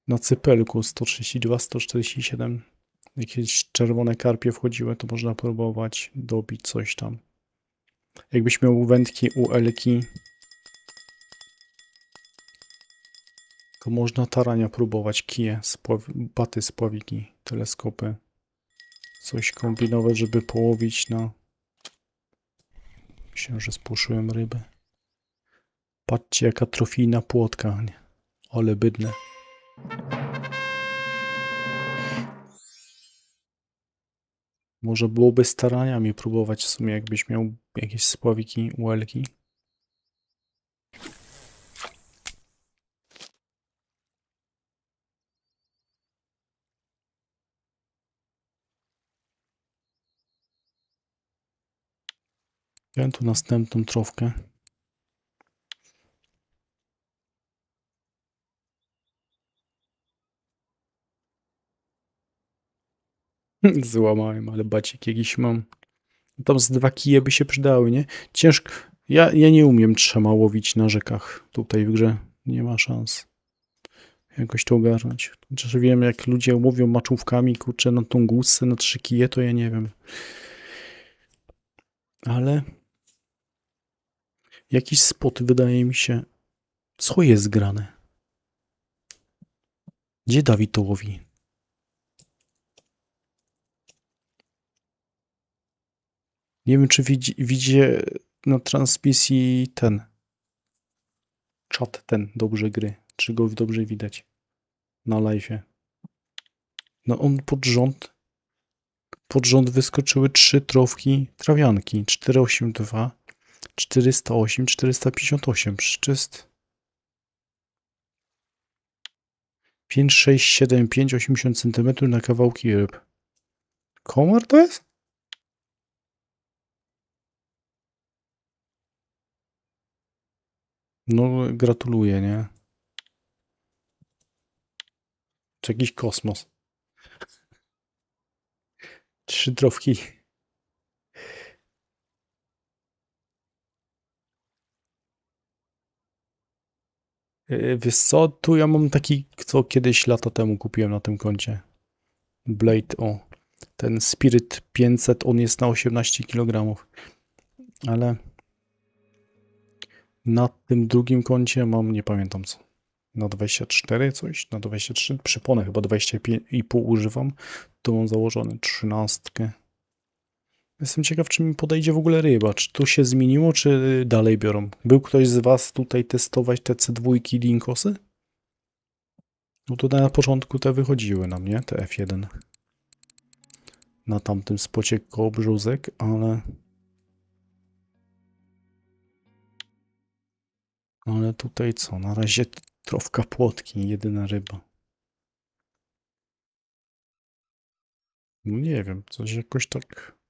na cypelku 132, 147 jakieś czerwone karpie wchodziły, to można próbować dobić coś tam. Jakbyś miał wędki UL-ki, to można tarania próbować, kije, baty, spławiki, teleskopy. Coś kombinować, żeby połowić na... Myślę, że spłoszyłem rybę. Patrzcie, jaka trofijna płotka. Ale bydne. Może byłoby staraniami próbować w sumie, jakbyś miał jakieś spławiki, UL-ki. Wziąłem tu następną trofkę. Złamałem, ale bacik jakiś mam. Tam z 2 kije by się przydały, nie? Ciężko. Ja nie umiem 3 łowić na rzekach tutaj w grze. Nie ma szans. Jakoś to ogarnąć. Chociaż wiem, jak ludzie łowią maczówkami, kurczę, na tą głusę, na 3 kije, to ja nie wiem. Ale jakiś spot wydaje mi się... Co jest grane? Gdzie Dawid to łowi? Nie wiem, czy widzi na transmisji ten czat dobrze gry. Czy go dobrze widać na live'ie. No on pod rząd wyskoczyły 3 trofki trawianki. 482, 408, 458. Przecież jest 5, 6, 7, 5, 80 cm na kawałki ryb. Komar to jest? No, gratuluję, nie? Czy jakiś kosmos. 3 trofki. Wiesz co, tu ja mam taki, co kiedyś lata temu kupiłem na tym koncie. Blade, o. Ten Spirit 500, on jest na 18 kg. Ale na tym drugim koncie mam, nie pamiętam co. Na 24 coś? Na 23? Przypomnę, chyba 25,5 używam. Tu mam założone 13. Jestem ciekaw, czy mi podejdzie w ogóle ryba. Czy tu się zmieniło, czy dalej biorą? Był ktoś z was tutaj testować te C2 Linkosy? No tutaj na początku te wychodziły na mnie, te F1. Na tamtym spocie koło brzózek, ale... Ale tutaj co? Na razie trofka płotki, jedyna ryba. No nie wiem, coś jakoś tak...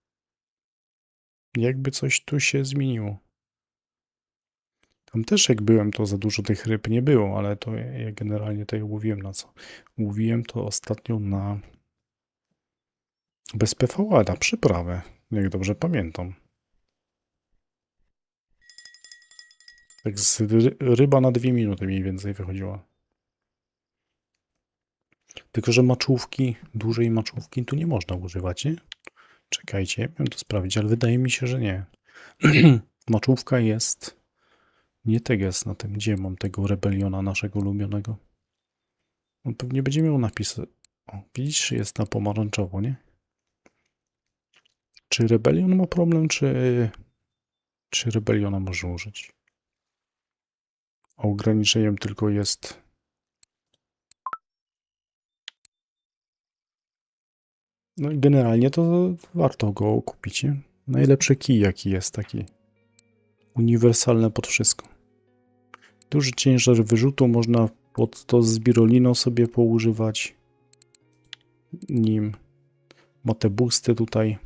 Jakby coś tu się zmieniło. Tam też jak byłem, to za dużo tych ryb nie było, ale to ja generalnie tutaj łowiłem na co? Łowiłem to ostatnio na... Bez PVA, na przyprawę, jak dobrze pamiętam. Tak z ryba na 2 minuty mniej więcej wychodziła. Tylko, że maczówki, dużej maczówki tu nie można używać, nie? Czekajcie, miałem to sprawdzić, ale wydaje mi się, że nie. Maczówka jest... Nie teges na tym, gdzie mam tego rebeliona naszego ulubionego. On pewnie będzie miał napisy. O, widzisz, jest na pomarańczowo, nie? Czy rebelion ma problem, czy rebeliona może użyć? A ograniczeniem tylko jest... No i generalnie to warto go kupić, nie? Najlepszy kij jaki jest, taki uniwersalny pod wszystko. Duży ciężar wyrzutu, można pod to z biroliną sobie poużywać nim. Ma te boosty tutaj.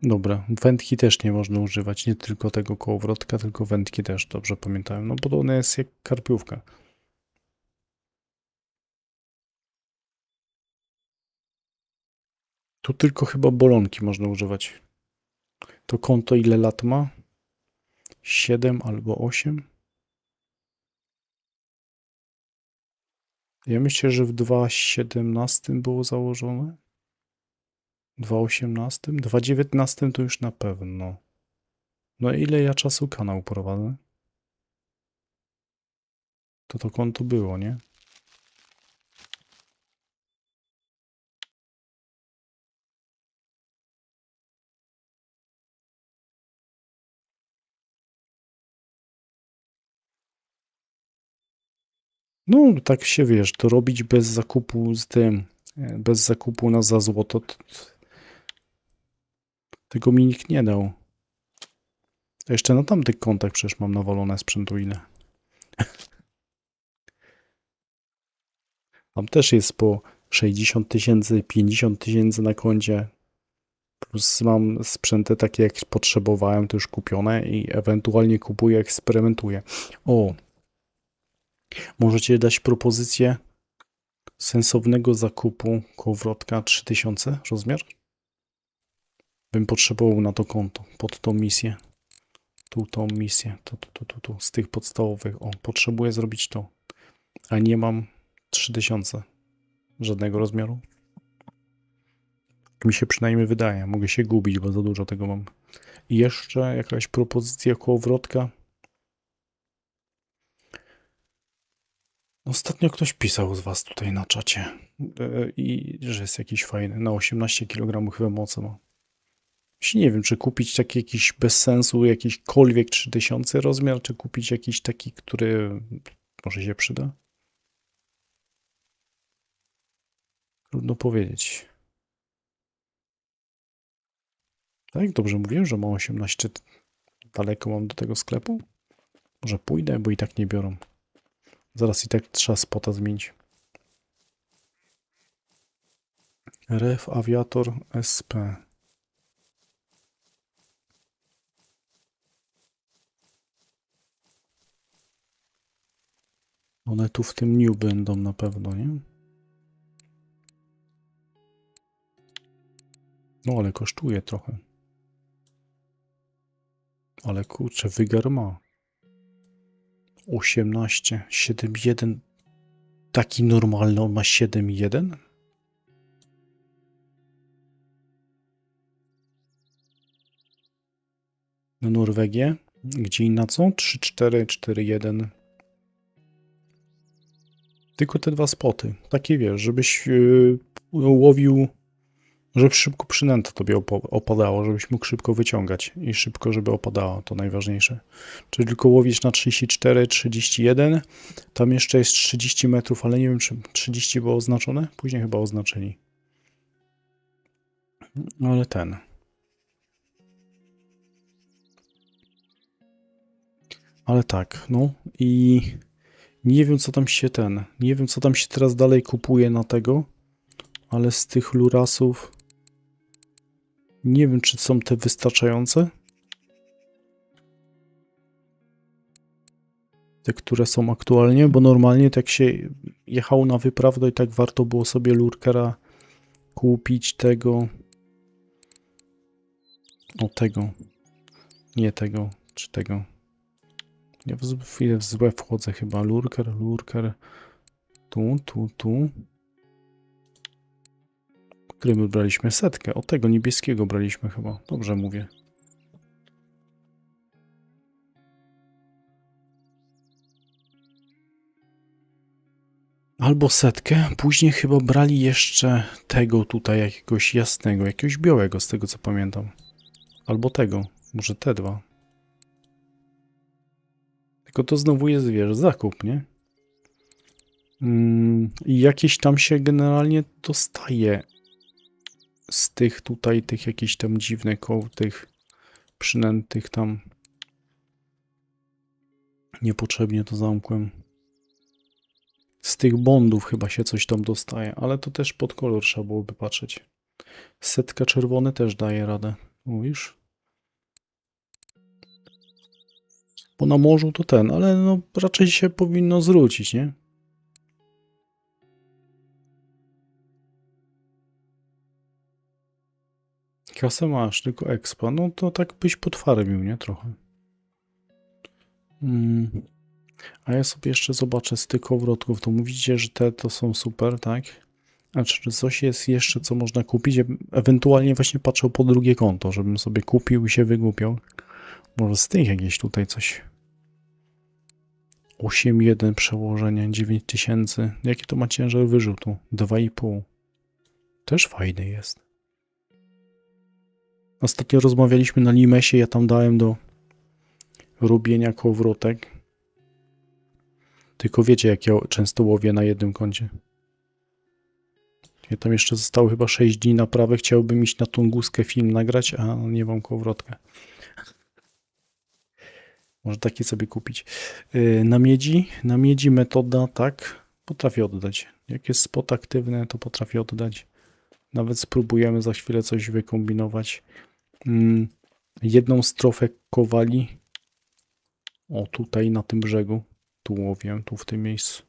Dobra, wędki też nie można używać, nie tylko tego kołowrotka, tylko wędki też, dobrze pamiętałem, no bo ona jest jak karpiówka. Tu tylko chyba bolonki można używać. To konto ile lat ma? 7 albo 8? Ja myślę, że w 2017 było założone. 2018? 2019 to już na pewno. No ile ja czasu kanał prowadzę? To konto było, nie? No, tak się wiesz, to robić bez zakupu z tym, bez zakupu na za złoto, tego mi nikt nie dał. To jeszcze na tamtych kontach przecież mam nawalone sprzętu ile. Tam też jest po 60 tysięcy, 50 tysięcy na koncie. Plus mam sprzęty takie, jak potrzebowałem, to już kupione i ewentualnie kupuję, eksperymentuję. O, możecie dać propozycję sensownego zakupu kołowrotka 3000 rozmiar? Bym potrzebował na to konto, pod tą misję. Tu tą misję, tu, z tych podstawowych. O, potrzebuję zrobić to, a nie mam 3000 żadnego rozmiaru. Mi się przynajmniej wydaje, mogę się gubić, bo za dużo tego mam. I jeszcze jakaś propozycja kołowrotka. Ostatnio ktoś pisał z was tutaj na czacie, i że jest jakiś fajny, na 18 kg chyba mocy ma. Nie wiem, czy kupić taki jakiś bez sensu, jakiśkolwiek 3000 rozmiar, czy kupić jakiś taki, który może się przyda. Trudno powiedzieć. Tak, dobrze mówiłem, że ma 18. Daleko mam do tego sklepu? Może pójdę, bo i tak nie biorą. Zaraz i tak trzeba spota zmienić. Ref Aviator SP. One tu w tym new będą na pewno, nie? No ale kosztuje trochę. Ale kurczę, wygar ma. 18, 7,1. Taki normalny, on ma 7,1? Na Norwegię? Gdzie inna co? 3,4, 4,1. Tylko te dwa spoty. Takie wiesz, żebyś łowił, żeby szybko przynęta tobie opadało, żebyś mógł szybko wyciągać i szybko, żeby opadało, to najważniejsze. Czyli tylko łowisz na 34, 31, tam jeszcze jest 30 metrów, ale nie wiem, czy 30 było oznaczone? Później chyba oznaczyli. Ale ten. Ale tak, no i nie wiem, co tam się nie wiem, co tam się teraz dalej kupuje na tego, ale z tych lurasów nie wiem, czy są te wystarczające. Te, które są aktualnie, bo normalnie tak się jechało na wyprawę, to i tak warto było sobie lurkera kupić tego. O tego. Nie tego, czy tego. Ja w złe wchodzę chyba. Lurker. Tu. Który my braliśmy? Setkę. O tego niebieskiego braliśmy chyba. Dobrze mówię. Albo setkę. Później chyba brali jeszcze tego tutaj, jakiegoś jasnego, jakiegoś białego, z tego co pamiętam. Albo tego. Może te dwa. Tylko to znowu jest, wiesz, zakup, nie? I jakieś tam się generalnie dostaje z tych tutaj, tych jakichś tam dziwnych koł, tych przynętych tam. Niepotrzebnie to zamkłem. Z tych bondów chyba się coś tam dostaje, ale to też pod kolor trzeba byłoby patrzeć. Setka czerwony też daje radę. Mówisz? Bo na morzu to ten, ale no raczej się powinno zwrócić, nie? Kasę masz, tylko expa. No to tak byś podfarmił, nie? Trochę. A ja sobie jeszcze zobaczę z tych kołowrotków. To mówicie, że te to są super, tak? A czy coś jest jeszcze, co można kupić? Ewentualnie właśnie patrzę po drugie konto, żebym sobie kupił i się wygłupiał. Może z tych jakieś tutaj coś. 8,1 przełożenie, 9000. Jaki to ma ciężar wyrzutu? 2,5. Też fajny jest. Ostatnio rozmawialiśmy na Limesie, ja tam dałem do robienia kołowrotek. Tylko wiecie, jak ja często łowię na jednym koncie. Ja tam jeszcze zostało chyba 6 dni naprawy. Chciałbym iść na Tunguskę film nagrać, a nie mam kołowrotkę. Może taki sobie kupić. Na miedzi metoda, tak, potrafię oddać. Jak jest spot aktywny, to potrafię oddać. Nawet spróbujemy za chwilę coś wykombinować. Jedną strofę kowali. O, tutaj na tym brzegu. Tu łowię, tu w tym miejscu.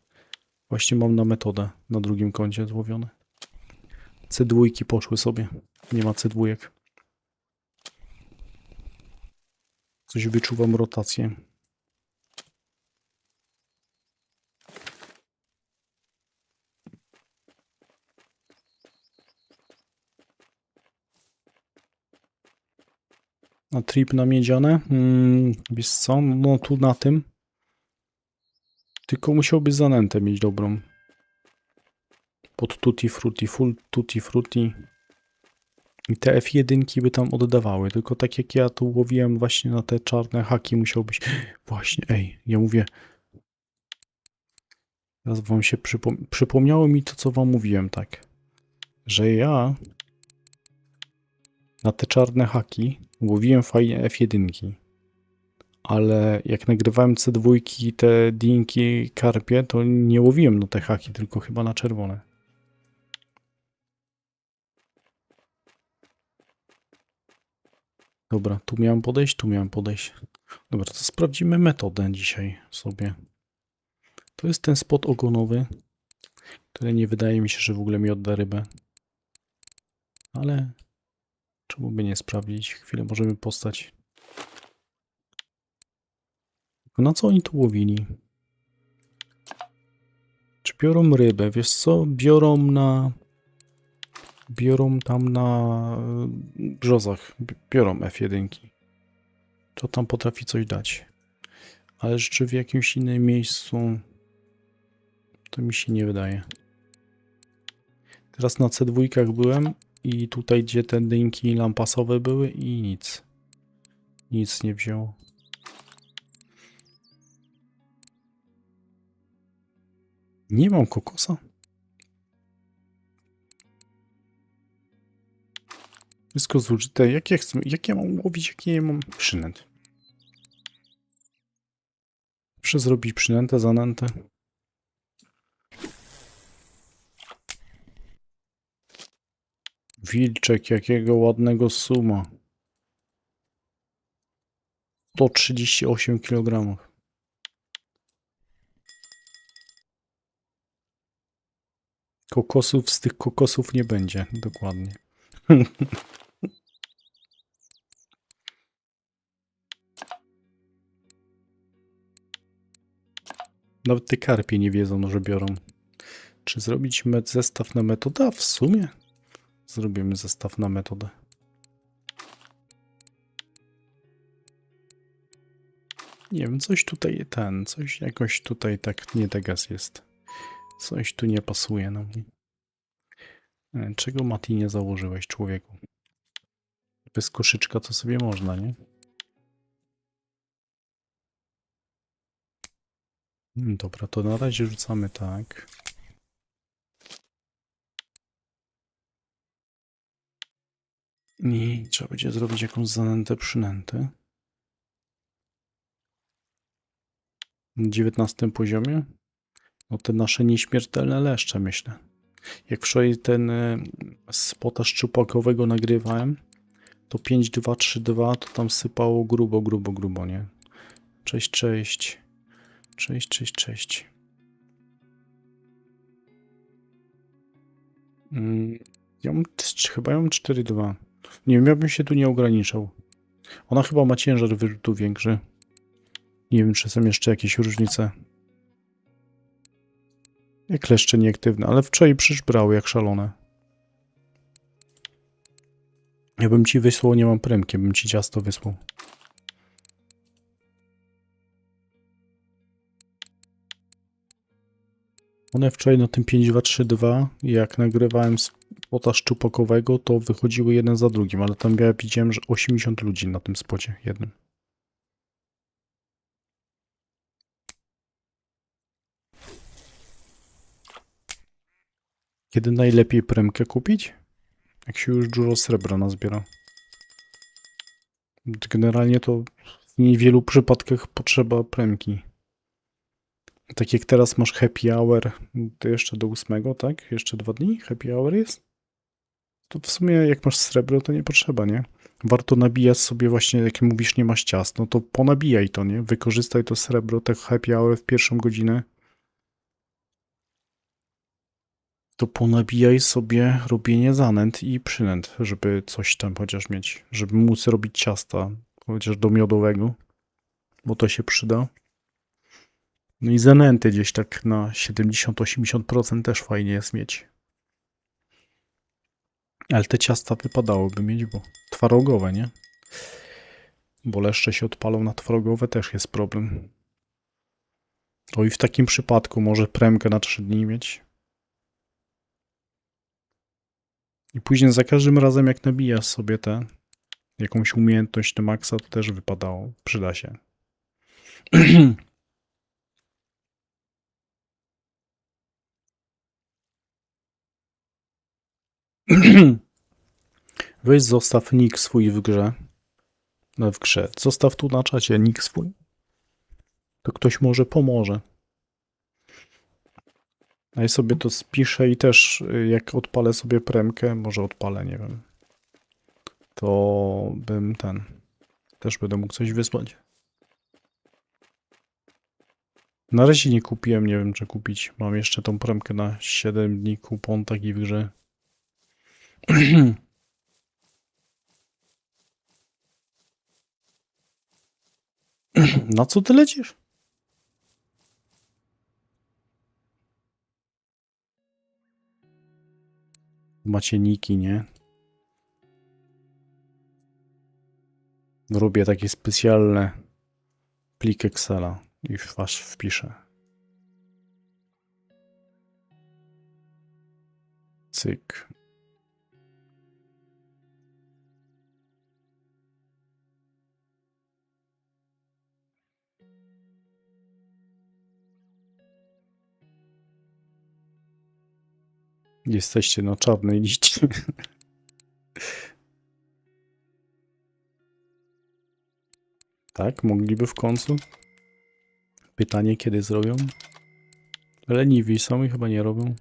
Właśnie mam na metodę na drugim koncie złowione. C2 poszły sobie. Nie ma C2. Coś wyczuwam rotację. Na trip na miedziane? Wiesz co? No tu na tym. Tylko musiałby zanętę mieć dobrą. Pod tutti frutti, full tutti frutti. I te F1 by tam oddawały. Tylko tak jak ja tu łowiłem właśnie na te czarne haki, musiałbyś... Właśnie, ej, ja mówię... Teraz wam się przypomniało mi to, co wam mówiłem, tak. Że ja na te czarne haki łowiłem fajnie F1. Ale jak nagrywałem C2 i te dinki karpie, to nie łowiłem na te haki, tylko chyba na czerwone. Dobra, tu miałem podejść, tu miałem podejść. Dobra, to sprawdzimy metodę dzisiaj sobie. To jest ten spot ogonowy, który nie wydaje mi się, że w ogóle mi odda rybę. Ale czemu by nie sprawdzić? Chwilę możemy postać. Na co oni tu łowili? Czy biorą rybę? Wiesz co? Biorą tam na brzozach. Biorą F1. To tam potrafi coś dać. Ale czy w jakimś innym miejscu to mi się nie wydaje. Teraz na C2 byłem i tutaj, gdzie te dynki lampasowe były i nic. Nic nie wzięło. Nie mam kokosa. Wszystko zużyte. Jak ja mam łowić, jakie ja mam przynęt? Muszę zrobić przynętę, zanętę. Wilczek, jakiego ładnego suma. 138 kg. Kokosów z tych kokosów nie będzie, dokładnie. Nawet te karpie nie wiedzą, że biorą. Czy zrobić zestaw na metodę? A w sumie zrobimy zestaw na metodę. Nie wiem, coś tutaj coś jakoś tutaj tak nie tegas jest. Coś tu nie pasuje na mnie. Czego Mati nie założyłeś, człowieku? Bez koszyczka to sobie można, nie? Dobra, to na razie rzucamy tak. I trzeba będzie zrobić jakąś zanętę, przynętę. Na 19 poziomie. No te nasze nieśmiertelne leszcze, myślę. Jak wczoraj ten spota szczupakowego nagrywałem, To 5, 2, 3, 2 to tam sypało grubo, grubo, grubo, nie? Cześć, cześć. Cześć, cześć, cześć. Chyba ja mam 4-2. Nie wiem, ja bym się tu nie ograniczał. Ona chyba ma ciężar wyrzutu większy. Nie wiem, czy są jeszcze jakieś różnice. Jak kleszcze nieaktywne, ale wczoraj przecież brały jak szalone. Ja bym ci wysłał, nie mam premki, bym ci ciasto wysłał. One wczoraj na tym 5-2-3-2, jak nagrywałem spota szczupakowego, to wychodziły jeden za drugim, ale tam ja widziałem, że 80 ludzi na tym spocie jednym. Kiedy najlepiej premkę kupić? Jak się już dużo srebra nazbiera. Generalnie to w niewielu przypadkach potrzeba premki. Tak jak teraz masz happy hour, to jeszcze do 8, tak? Jeszcze 2 dni happy hour jest? To w sumie jak masz srebro, to nie potrzeba, nie? Warto nabijać sobie właśnie, jak mówisz, nie masz ciast, no to ponabijaj to, nie? Wykorzystaj to srebro, te happy hour w pierwszą godzinę. To ponabijaj sobie robienie zanęt i przynęt, żeby coś tam chociaż mieć. Żeby móc robić ciasta, chociaż do miodowego, bo to się przyda. No i zanęty gdzieś tak na 70-80% też fajnie jest mieć. Ale te ciasta wypadałoby mieć, bo twarogowe, nie? Bo leszcze się odpalą na twarogowe, też jest problem. O i w takim przypadku może premkę na 3 dni mieć. I później za każdym razem jak nabijasz sobie tę jakąś umiejętność na maksa, to też wypadało. Przyda się. Weź zostaw nick swój w grze. No w grze. Zostaw tu na czacie nick swój. To ktoś może pomoże. A ja sobie to spiszę i też jak odpalę sobie premkę, może odpalę, nie wiem. To bym też będę mógł coś wysłać. Na razie nie kupiłem, nie wiem czy kupić. Mam jeszcze tą premkę na 7 dni kupon taki w grze. Na co ty lecisz? Macie niki, nie? Robię takie specjalne plik Excela i was wpiszę. Cyk. Jesteście na czarnej liście. Tak, mogliby w końcu. Pytanie, kiedy zrobią? Leniwi są i chyba nie robią.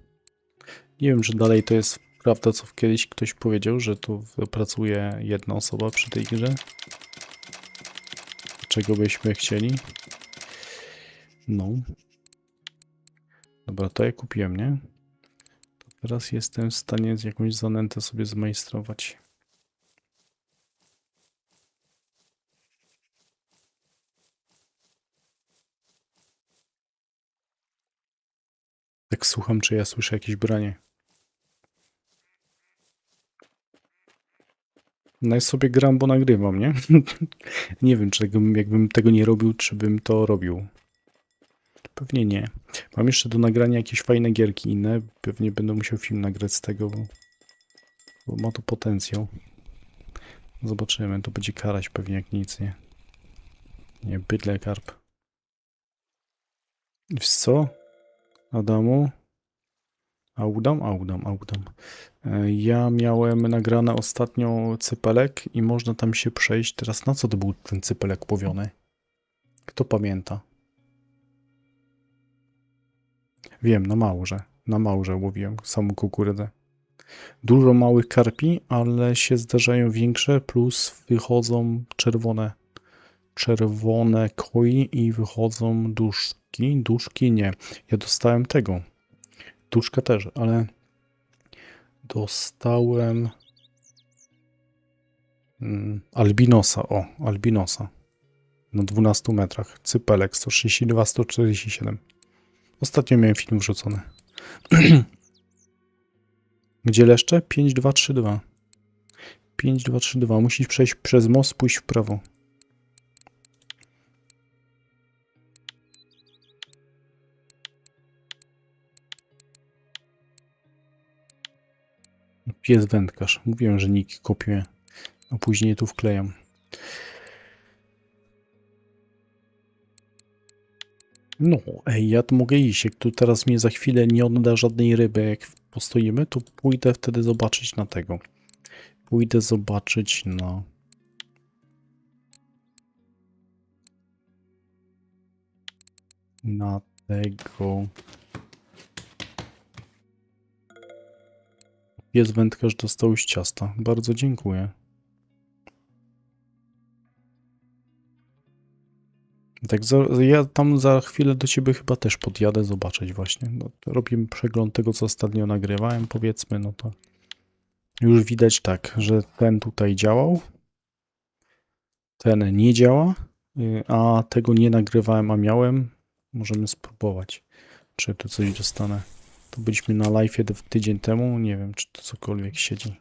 Nie wiem, czy dalej to jest prawda, co kiedyś ktoś powiedział, że tu pracuje jedna osoba przy tej grze. Czego byśmy chcieli? No. Dobra, to ja kupiłem, nie? To teraz jestem w stanie z jakąś zanętę sobie zmajstrować. Tak słucham, czy ja słyszę jakieś branie. No i sobie gram, bo nagrywam, nie? Nie wiem, czy jakbym tego nie robił, czy bym to robił. Pewnie nie. Mam jeszcze do nagrania jakieś fajne gierki inne. Pewnie będę musiał film nagrać z tego, bo ma to potencjał. Zobaczymy, to będzie karać pewnie jak nic, nie? Nie, bydle karp. Wiesz co? Adamu? Audam. Ja miałem nagrane ostatnio cypelek i można tam się przejść. Teraz na co to był ten cypelek łowiony? Kto pamięta? Wiem, na małże. Na małże łowiłem samą kukurydzę. Dużo małych karpi, ale się zdarzają większe, plus wychodzą czerwone koi i wychodzą duszki. Duszki nie. Ja dostałem tego. Duszka też, ale dostałem albinosa. O, albinosa. Na 12 metrach. Cypelek 132, 147. Ostatnio miałem film wrzucony. Gdzie leszcze? 5, 2, 3, 2. 5, 2, 3, 2. Musisz przejść przez most, pójść w prawo. Pies wędkarz. Mówiłem, że nikt kopiuje, a później tu wklejam. No, ej, ja tu mogę iść. Jak tu teraz mnie za chwilę nie odda żadnej ryby, jak postoimy, to pójdę wtedy zobaczyć na tego. Pójdę zobaczyć na tego. Pies wędkarz dostał już ciasta. Bardzo dziękuję. Tak, ja tam za chwilę do ciebie chyba też podjadę zobaczyć właśnie. No, robimy przegląd tego, co ostatnio nagrywałem, powiedzmy, no to już widać tak, że ten tutaj działał, ten nie działa, a tego nie nagrywałem, a miałem. Możemy spróbować, czy tu coś dostanę. To byliśmy na live'ie tydzień temu, nie wiem, czy to cokolwiek siedzi.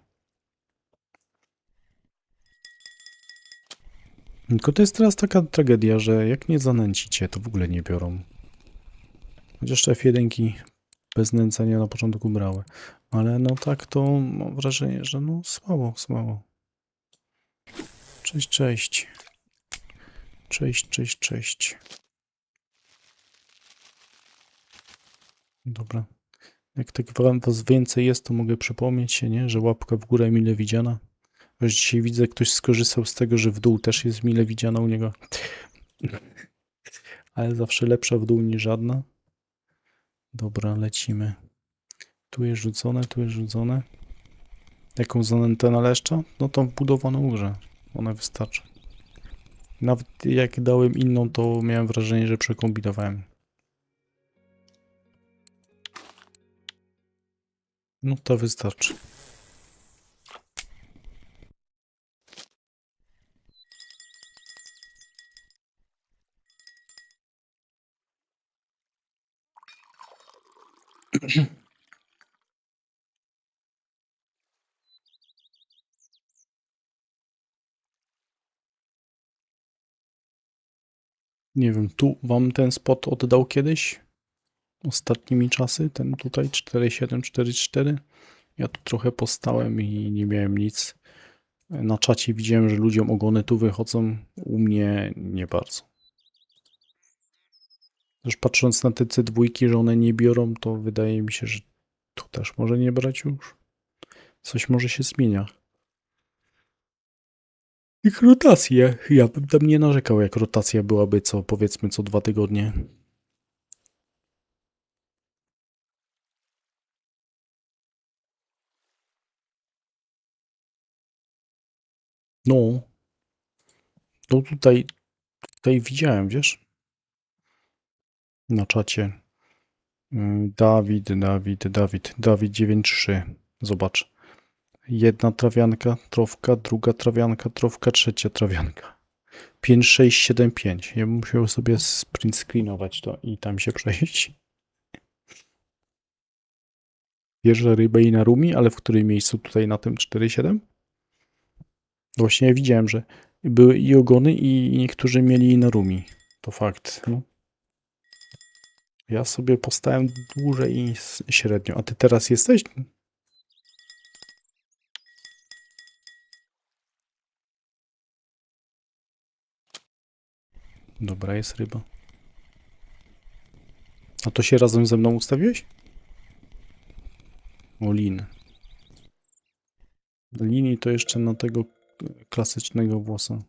Tylko to jest teraz taka tragedia, że jak nie zanęcicie, to w ogóle nie biorą. Chociaż F1 bez nęcenia na początku brały. Ale no tak to mam wrażenie, że no słabo, słabo. Cześć, cześć. Cześć, cześć, cześć. Dobra. Jak tak was więcej jest, to mogę przypomnieć się, nie? Że łapka w górę mile widziana. Już dzisiaj widzę, ktoś skorzystał z tego, że w dół też jest mile widziana u niego. Ale zawsze lepsza w dół niż żadna. Dobra, lecimy. Tu jest rzucone, tu jest rzucone. Jaką zanętę na leszcza? No tą wbudowaną górze. Ona wystarczy. Nawet jak dałem inną, to miałem wrażenie, że przekombinowałem. No to wystarczy. Nie wiem, tu wam ten spot oddał kiedyś? Ostatnimi czasy? Ten tutaj 4,7, 4,4? Ja tu trochę postałem i nie miałem nic. Na czacie widziałem, że ludziom ogony tu wychodzą. U mnie nie bardzo. Też patrząc na te C2, że one nie biorą, to wydaje mi się, że to też może nie brać już. Coś może się zmienia. Ich rotacje. Ja bym tam nie narzekał, jak rotacja byłaby co, powiedzmy, co 2 tygodnie. No, no tutaj widziałem, wiesz? Na czacie. Dawid 93. Zobacz. Jedna trawianka, trofka, druga trawianka, trofka, trzecia trawianka. 5, 6, 7, 5. Ja bym musiał sobie sprint screenować to i tam się przejść. Bierze rybę i na rumi, ale w którym miejscu tutaj na tym 4,7? Właśnie ja widziałem, że były i ogony i niektórzy mieli na rumi. To fakt. No. Ja sobie postałem dłużej i średnio. A ty teraz jesteś? Dobra, jest ryba. A to się razem ze mną ustawiłeś? O, lin. Linii to jeszcze na tego klasycznego włosa.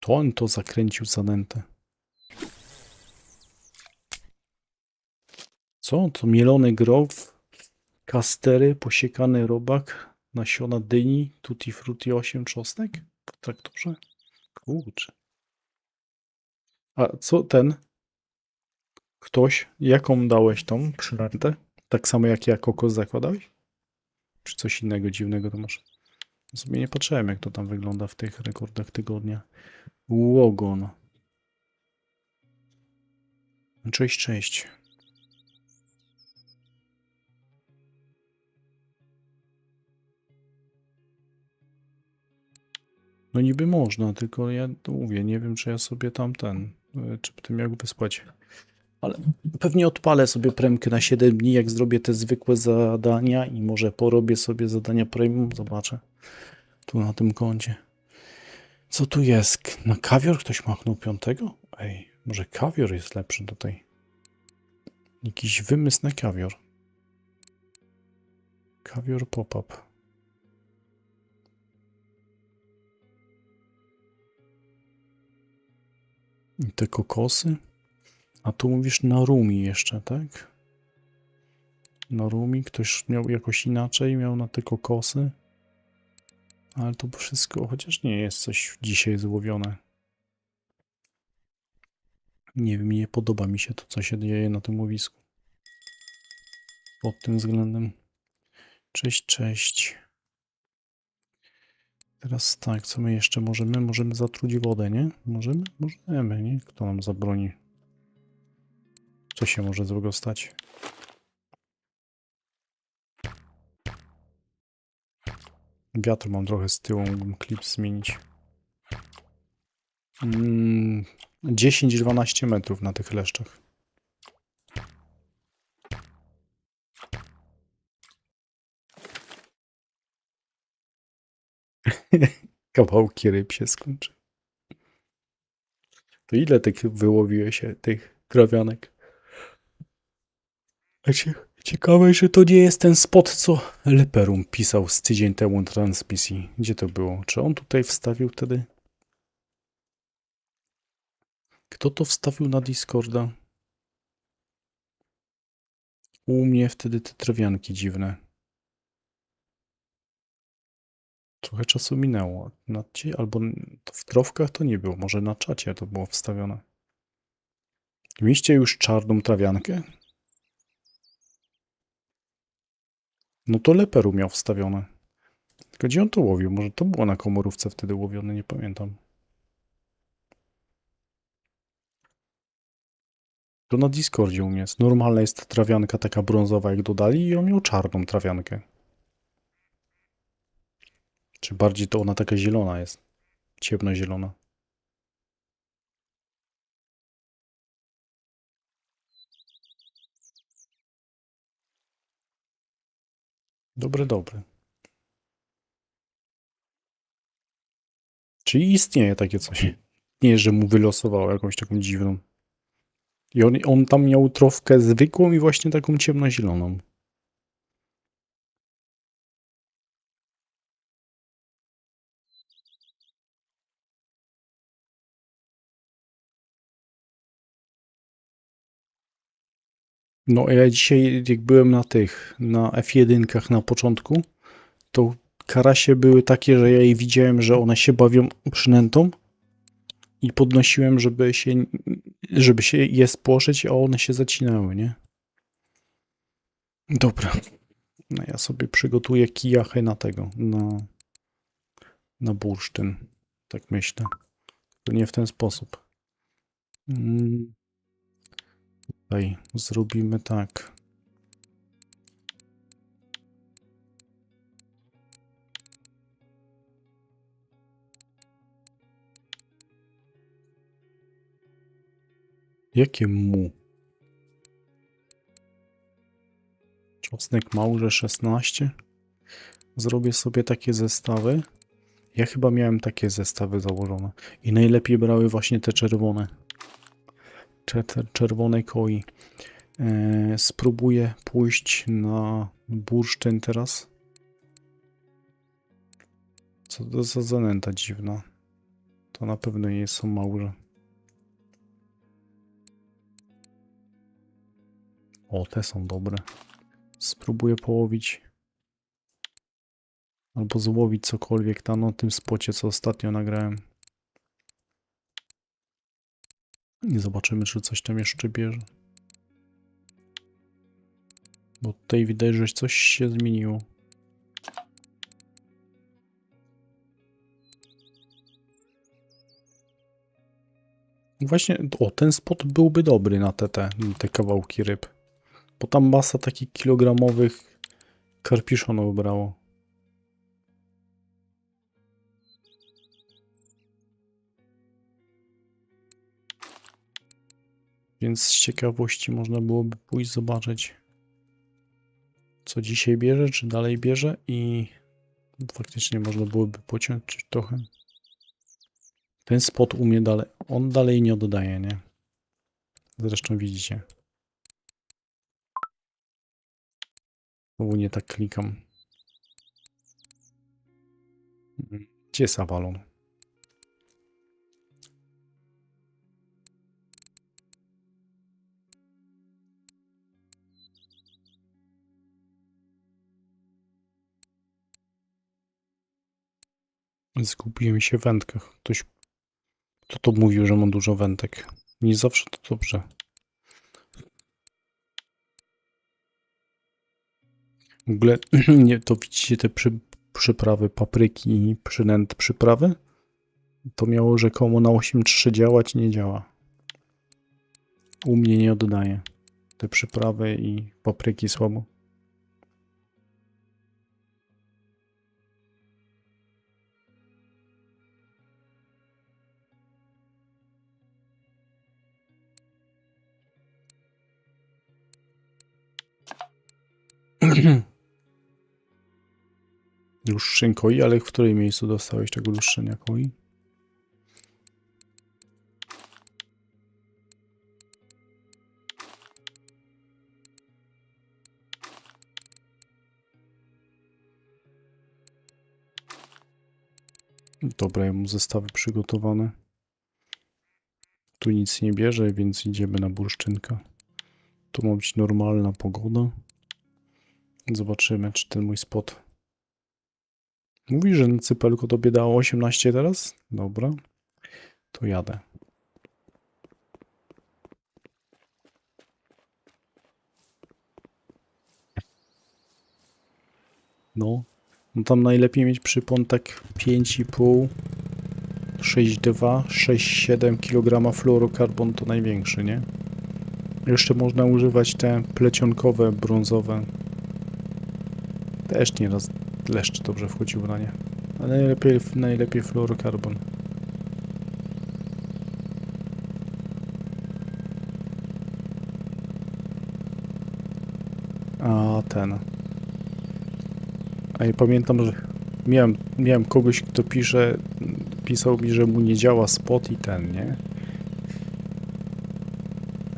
To on to zakręcił zanętę. Co? To mielony groch, kastery, posiekany robak, nasiona dyni, tutti frutti 8, czosnek? W traktorze? Kurczę. A co ten? Ktoś? Jaką dałeś tą przynętę? Tak samo jak ja kokos zakładałeś? Czy coś innego dziwnego to masz? Sobie nie patrzyłem, jak to tam wygląda w tych rekordach tygodnia. Łogon. Cześć, cześć. No niby można, tylko ja to mówię, nie wiem, czy ja sobie czy bym miał wysłać. Ale pewnie odpalę sobie premkę na 7 dni, jak zrobię te zwykłe zadania i może porobię sobie zadania premium, zobaczę. Tu na tym koncie. Co tu jest? Na kawior ktoś machnął 5? Ej, może kawior jest lepszy tutaj. Jakiś wymysł na kawior. Kawior pop-up. I te kokosy? A tu mówisz na Rumi jeszcze, tak? Na Rumi ktoś miał jakoś inaczej, miał na te kokosy. Ale to wszystko, chociaż nie jest coś dzisiaj złowione. Nie wiem, nie podoba mi się to, co się dzieje na tym łowisku. Pod tym względem. Cześć, cześć. Teraz tak, co my jeszcze możemy? Możemy zatruć wodę, nie? Możemy? Możemy, nie? Kto nam zabroni? Co się może złego stać? Wiatr mam trochę z tyłu, mógłbym klip zmienić. 10-12 metrów na tych leszczach. Kawałki ryb się skończy. To ile tych wyłowiłeś, tych krawianek? Ciekawe, że to nie jest ten spot, co Leperum pisał z tydzień temu na transmisji. Gdzie to było? Czy on tutaj wstawił wtedy? Kto to wstawił na Discorda? U mnie wtedy te trawianki dziwne. Trochę czasu minęło. Albo w trofkach to nie było. Może na czacie to było wstawione. Mieliście już czarną trawiankę? No to Leperu miał wstawione. Tylko gdzie on to łowił? Może to było na komorówce wtedy łowione, nie pamiętam. To na Discordzie u mnie jest. Normalna jest trawianka taka brązowa, jak dodali, i on miał czarną trawiankę. Czy bardziej to ona taka zielona jest? Ciemnozielona. Dobry. Czyli istnieje takie coś. Nie, że mu wylosowało jakąś taką dziwną. I on tam miał trofkę zwykłą i właśnie taką ciemnozieloną. No ja dzisiaj, jak byłem na F1 na początku, to karasie były takie, że ja je widziałem, że one się bawią przynętą i podnosiłem, żeby się je spłoszyć, a one się zacinały, nie? Dobra. No ja sobie przygotuję kijachę na tego, na bursztyn. Tak myślę. To nie w ten sposób. Tutaj zrobimy tak. Jakie mu? Czosnek małże 16. Zrobię sobie takie zestawy. Ja chyba miałem takie zestawy założone. I najlepiej brały właśnie te czerwone. Czerwone koi. Spróbuję pójść na bursztyn teraz. Co to za zanęta dziwna. To na pewno nie są małże. O, te są dobre. Spróbuję połowić. Albo złowić cokolwiek tam na tym spocie, co ostatnio nagrałem. I zobaczymy, czy coś tam jeszcze bierze. Bo tutaj widać, że coś się zmieniło. Właśnie, o, ten spot byłby dobry na te kawałki ryb. Bo tam masa takich kilogramowych karpiszonów brało. Więc z ciekawości można byłoby pójść zobaczyć, co dzisiaj bierze, czy dalej bierze i faktycznie można byłoby pociąć trochę. Ten spot u mnie dalej, on dalej nie oddaje, nie? Zresztą widzicie. Znowu nie tak klikam. Gdzie jest Avalon? Zgubiłem się w wędkach. Ktoś, kto to mówił, że mam dużo wędek? Nie zawsze to dobrze. W ogóle, nie, to widzicie te przyprawy, papryki i przynęt przyprawy? To miało rzekomo na 8.3 działać, nie działa. U mnie nie oddaje. Te przyprawy i papryki słabo. Luszczyn koi, ale w którym miejscu dostałeś tego luszczenia koi? Dobra, ja mam zestawy przygotowane. Tu nic nie bierze, więc idziemy na bursztynka. Tu ma być normalna pogoda. Zobaczymy, czy ten mój spot... Mówi, że na cypelku tobie dało 18 teraz? Dobra. To jadę. No. No tam najlepiej mieć przypon tak 5,5, 6,2, 6,7 kg fluorokarbon to największy, nie? Jeszcze można używać te plecionkowe, brązowe. Też nieraz leszcz dobrze wchodził na nie. Ale najlepiej fluorokarbon. A ten. A ja pamiętam, że miałem kogoś, kto pisał mi, że mu nie działa spot i ten, nie?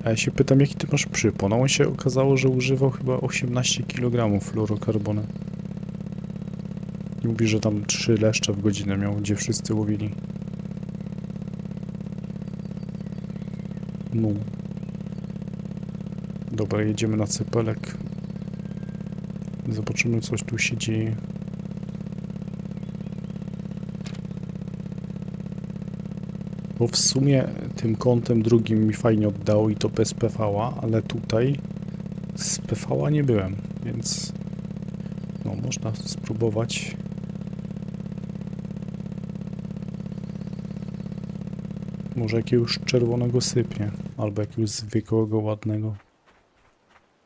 A ja się pytam, jaki ty masz przypon? A on się okazało, że używał chyba 18 kg fluorokarbonu. I mówi, że tam 3 leszcze w godzinę miał, gdzie wszyscy łowili. No. Dobra, jedziemy na cypelek. Zobaczymy, coś tu się dzieje. Bo w sumie tym kątem drugim mi fajnie oddało i to bez PV-a, ale tutaj z PV-a nie byłem, więc no można spróbować. Może jakiegoś czerwonego sypnie, albo jakiegoś zwykłego, ładnego.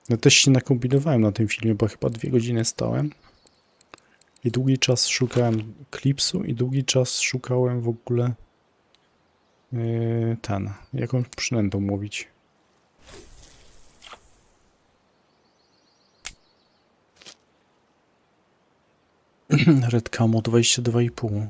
Ja też się nakombinowałem na tym filmie, bo chyba 2 godziny stałem i długi czas szukałem klipsu i długi czas szukałem w ogóle jakąś przynętą mówić. Red Camo 22,5.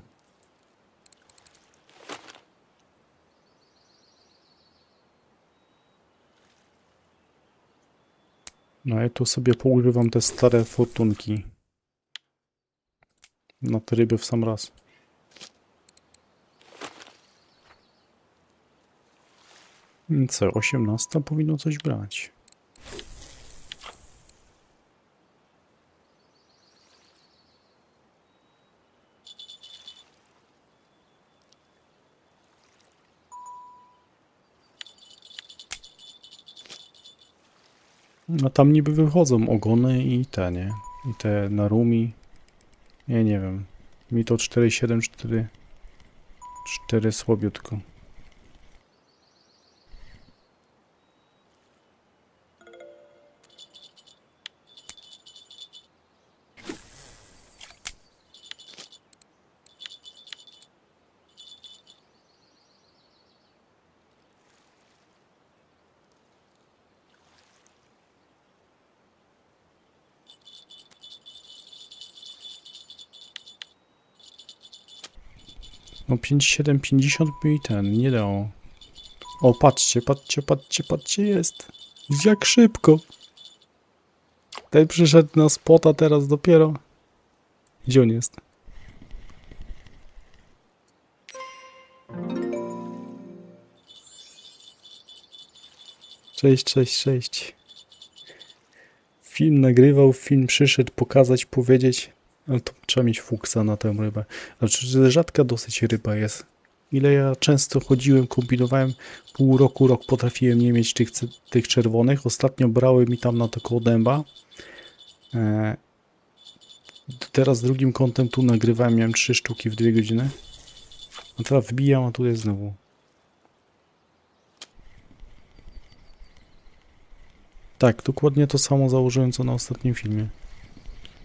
No ja tu sobie poużywam te stare fortunki. Na te ryby w sam raz. Co, 18 powinno coś brać. No tam niby wychodzą ogony i te, nie? I te narumi. Nie wiem. Mi to 4,7, 4 słabiutko. No 5,7, 50 by i ten nie dało. O, patrzcie, patrzcie, patrzcie, patrzcie, jest. Jak szybko. Ten przyszedł na spota teraz dopiero. Gdzie on jest? Cześć, cześć, cześć. Film nagrywał, film przyszedł pokazać, powiedzieć. Ale to trzeba mieć fuksa na tę rybę. Znaczy, że rzadka dosyć ryba jest. Ile ja często chodziłem, kombinowałem, pół roku, rok potrafiłem nie mieć tych czerwonych. Ostatnio brały mi tam na to koło dęba. Teraz drugim kątem tu nagrywałem, miałem 3 sztuki w 2 godziny. A teraz wbijam, a tu jest znowu. Tak, dokładnie to samo założyłem co na ostatnim filmie.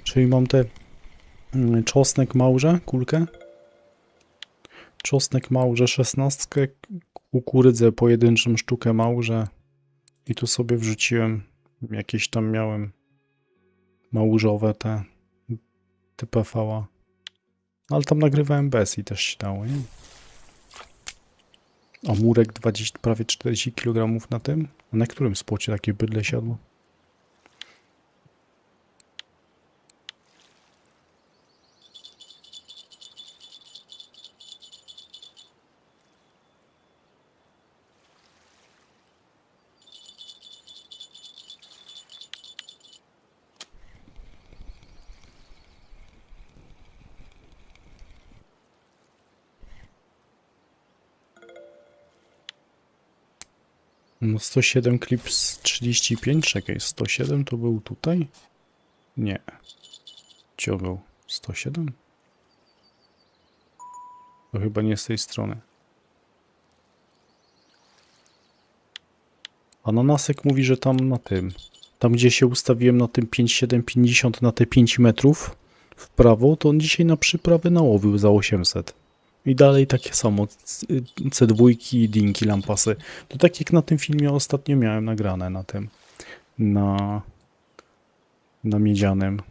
Czyli mam te czosnek małże, kulkę. Czosnek małże 16, kukurydzę pojedynczą sztukę małże. I tu sobie wrzuciłem, jakieś tam miałem małżowe te PV-a. Ale tam nagrywałem bez i też się dało, nie? A murek 20, prawie 40 kg na tym? A na którym spocie takie bydle siadło? No 107 clips 35, czekaj, 107 to był tutaj? Nie. Gdzie był? 107? To chyba nie z tej strony. Ananasek mówi, że tam na tym. Tam gdzie się ustawiłem na tym 5750 na te 5 metrów w prawo, to on dzisiaj na przyprawę nałowił za 800. I dalej takie samo. C2 i dinki lampasy. To tak jak na tym filmie ostatnio miałem nagrane na tym. Na miedzianym.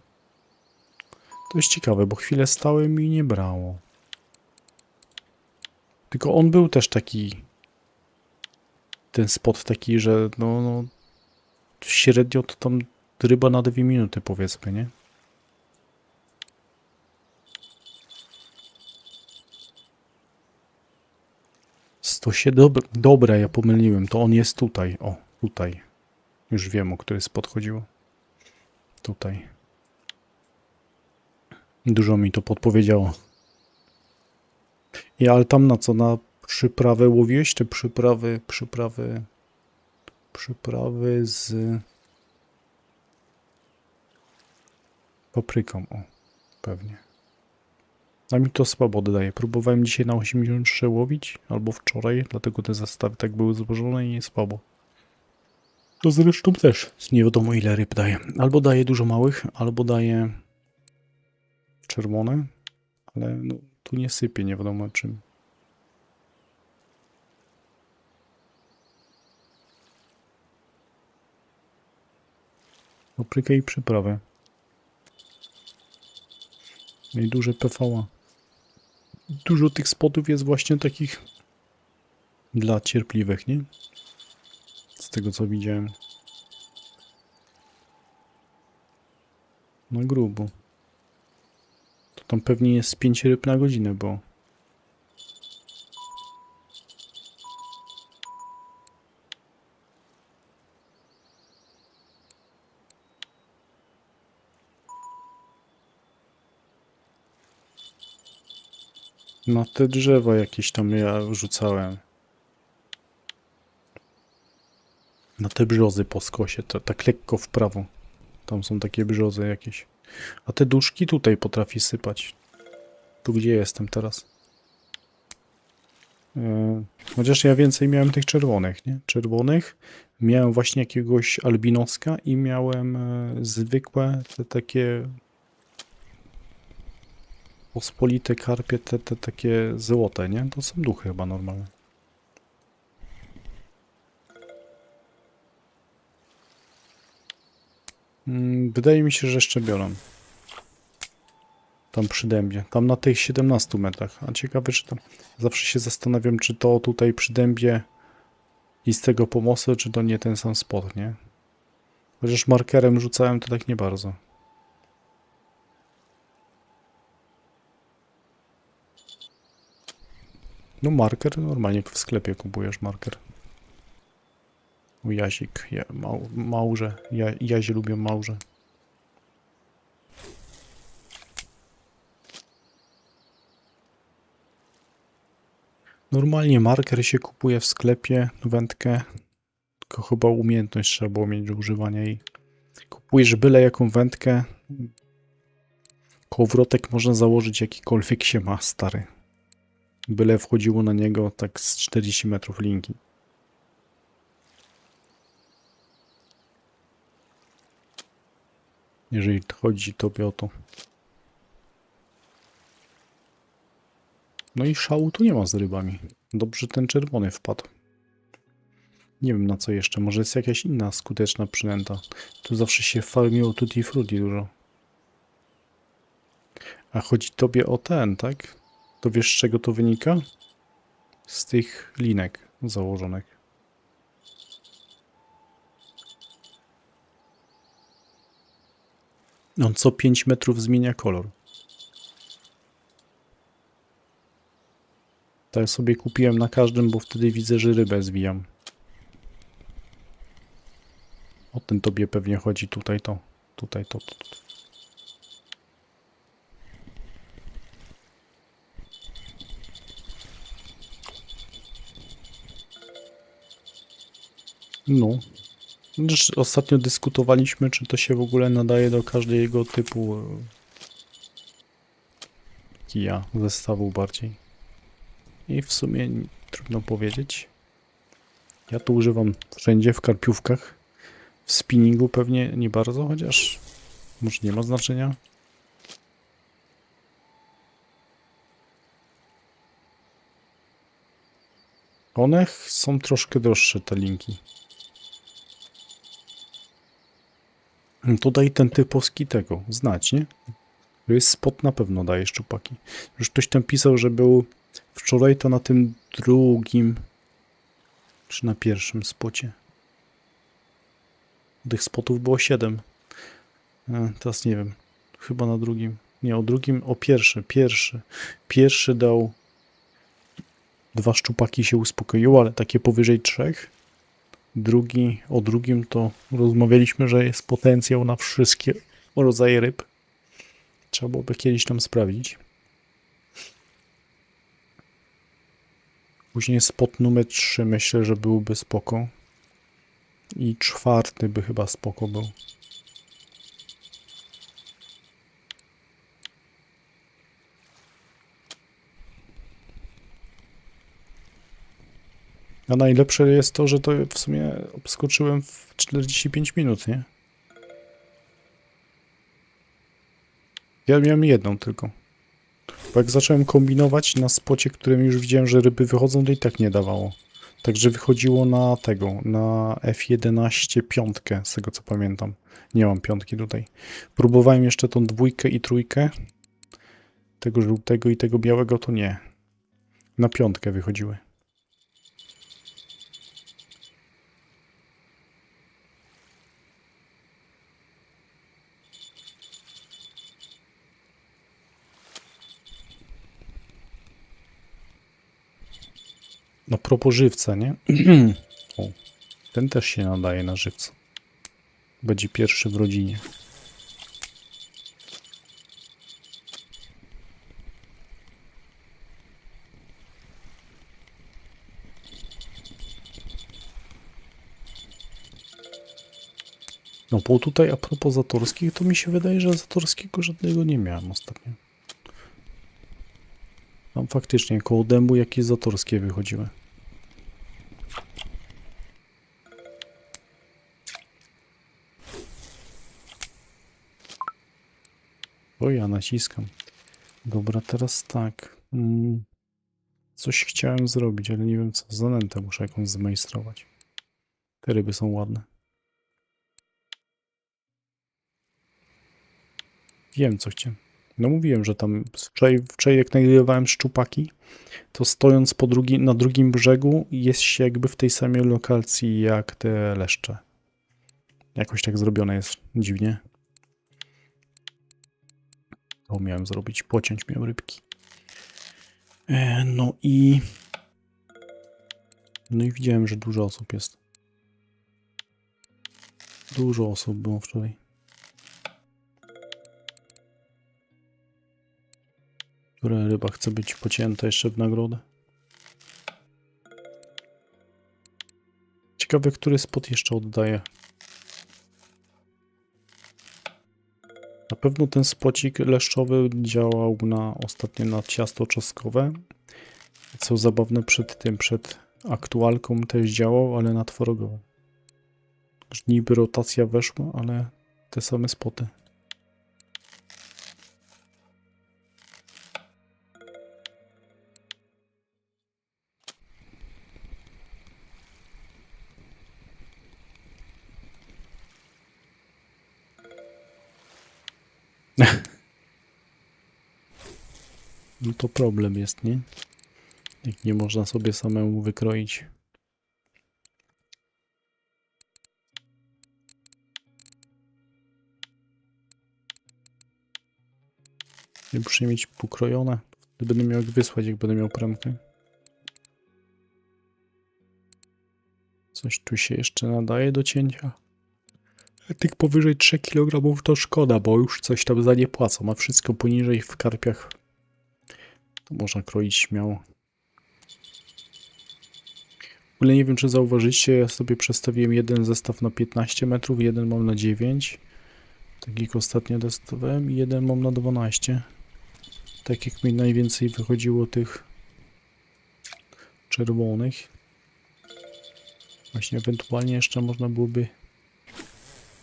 To jest ciekawe, bo chwilę stałem i nie brało. Tylko on był też taki... Ten spot taki, że no średnio to tam ryba na 2 minuty powiedzmy, nie? Dobra, ja pomyliłem. To on jest tutaj. O, tutaj. Już wiem, o który spot chodziło. Tutaj. Dużo mi to podpowiedziało. I ale tam na co? Na przyprawę łowiłeś? Czy przyprawy z papryką? O, pewnie. A mi to słabo oddaje. Próbowałem dzisiaj na 83 łowić, albo wczoraj, dlatego te zestawy tak były złożone i nie słabo. To zresztą też nie wiadomo ile ryb daje. Albo daje dużo małych, albo daje czerwone, ale no, tu nie sypie, nie wiadomo czym. Paprykę i przyprawę. No i duże PV-a. Dużo tych spotów jest właśnie takich dla cierpliwych, nie? Z tego co widziałem. Na grubo. To tam pewnie jest 5 ryb na godzinę, bo... Na te drzewa jakieś tam ja rzucałem. Na te brzozy po skosie, tak lekko w prawo. Tam są takie brzozy jakieś. A te duszki tutaj potrafi sypać. Tu gdzie jestem teraz? Chociaż ja więcej miałem tych czerwonych, nie? Czerwonych. Miałem właśnie jakiegoś albinoska i miałem zwykłe, te takie pospolite karpie, te takie złote, nie? To są duchy chyba normalne. Wydaje mi się, że jeszcze biorą. Tam przy dębie. Tam na tych 17 metrach. A ciekawe, czy to... Zawsze się zastanawiam, czy to tutaj przy dębie i z tego pomostu, czy to nie ten sam spot, nie? Chociaż markerem rzucałem, to tak nie bardzo. No marker, normalnie w sklepie kupujesz marker. O, Jazik, małże. Jazie lubią małże. Normalnie marker się kupuje w sklepie, wędkę. Tylko chyba umiejętność trzeba było mieć do używania jej. Kupujesz byle jaką wędkę. Kołowrotek można założyć jakikolwiek się ma, stary. Byle wchodziło na niego tak z 40 metrów linki. Jeżeli chodzi tobie o to. No i szału tu nie ma z rybami. Dobrze ten czerwony wpadł. Nie wiem na co jeszcze. Może jest jakaś inna skuteczna przynęta. Tu zawsze się farmiło tutti frutti dużo. A chodzi tobie o ten, tak? To wiesz z czego to wynika? Z tych linek założonych. On co 5 metrów zmienia kolor. To ja sobie kupiłem na każdym, bo wtedy widzę, że rybę zwijam. O ten tobie pewnie chodzi tutaj to. Tutaj to. No. Ostatnio dyskutowaliśmy, czy to się w ogóle nadaje do każdego typu kija, zestawu bardziej. I w sumie trudno powiedzieć. Ja to używam wszędzie, w karpiówkach. W spinningu pewnie nie bardzo, chociaż może nie ma znaczenia. One są troszkę droższe, te linki. Tutaj ten typowski tego znać, nie? To jest spot, na pewno daje szczupaki. Już ktoś tam pisał, że był wczoraj, to na tym drugim czy na pierwszym spocie. Tych spotów było 7. Teraz nie wiem. Chyba na drugim. Nie, o drugim, o pierwszy. Pierwszy dał 2 szczupaki, się uspokoiło, ale takie powyżej 3. O drugim to rozmawialiśmy, że jest potencjał na wszystkie rodzaje ryb. Trzeba byłoby kiedyś tam sprawdzić. Później spot numer 3 myślę, że byłby spoko. I 4 by chyba spoko był. A najlepsze jest to, że to w sumie obskoczyłem w 45 minut, nie? Ja miałem jedną tylko. Bo jak zacząłem kombinować na spocie, którym już widziałem, że ryby wychodzą, to i tak nie dawało. Także wychodziło na tego, na F11 piątkę, z tego co pamiętam. Nie mam piątki tutaj. Próbowałem jeszcze tą 2 i 3. Tego żółtego i tego białego to nie. Na 5 wychodziły. No propos żywca, nie? O, ten też się nadaje na żywca. Będzie pierwszy w rodzinie. No bo tutaj a propos zatorskich, to mi się wydaje, że zatorskiego żadnego nie miałem ostatnio. Tam faktycznie koło dębu jakieś zatorskie wychodziły. O, ja naciskam. Dobra, teraz tak. Coś chciałem zrobić, ale nie wiem co. Zanętę muszę jakąś zmajstrować. Te ryby są ładne. Wiem co chciałem. No mówiłem, że tam wczoraj jak nagrywałem szczupaki, to stojąc na drugim brzegu jest się jakby w tej samej lokacji jak te leszcze. Jakoś tak zrobione jest dziwnie. To miałem zrobić, pociąć miałem rybki. No i widziałem, że dużo osób jest. Dużo osób było wczoraj. Która ryba chce być pocięta jeszcze w nagrodę? Ciekawe, który spot jeszcze oddaje. Na pewno ten spocik leszczowy działał ostatnio na ciasto czosnkowe. Co zabawne, przed aktualką też działał, ale na tworogową. Niby rotacja weszła, ale te same spoty. No to problem jest, nie? Jak nie można sobie samemu wykroić. Muszę mieć pokrojone. Będę miał jak wysłać, jak będę miał premkę. Coś tu się jeszcze nadaje do cięcia. Tych powyżej 3 kg to szkoda, bo już coś tam za nie płacą, a wszystko poniżej w karpiach to można kroić śmiało. W ogóle nie wiem, czy zauważyliście, ja sobie przestawiłem jeden zestaw na 15 metrów, jeden mam na 9. Tak jak ostatnio testowałem i jeden mam na 12. Tak jak mi najwięcej wychodziło tych czerwonych. Właśnie ewentualnie jeszcze można byłoby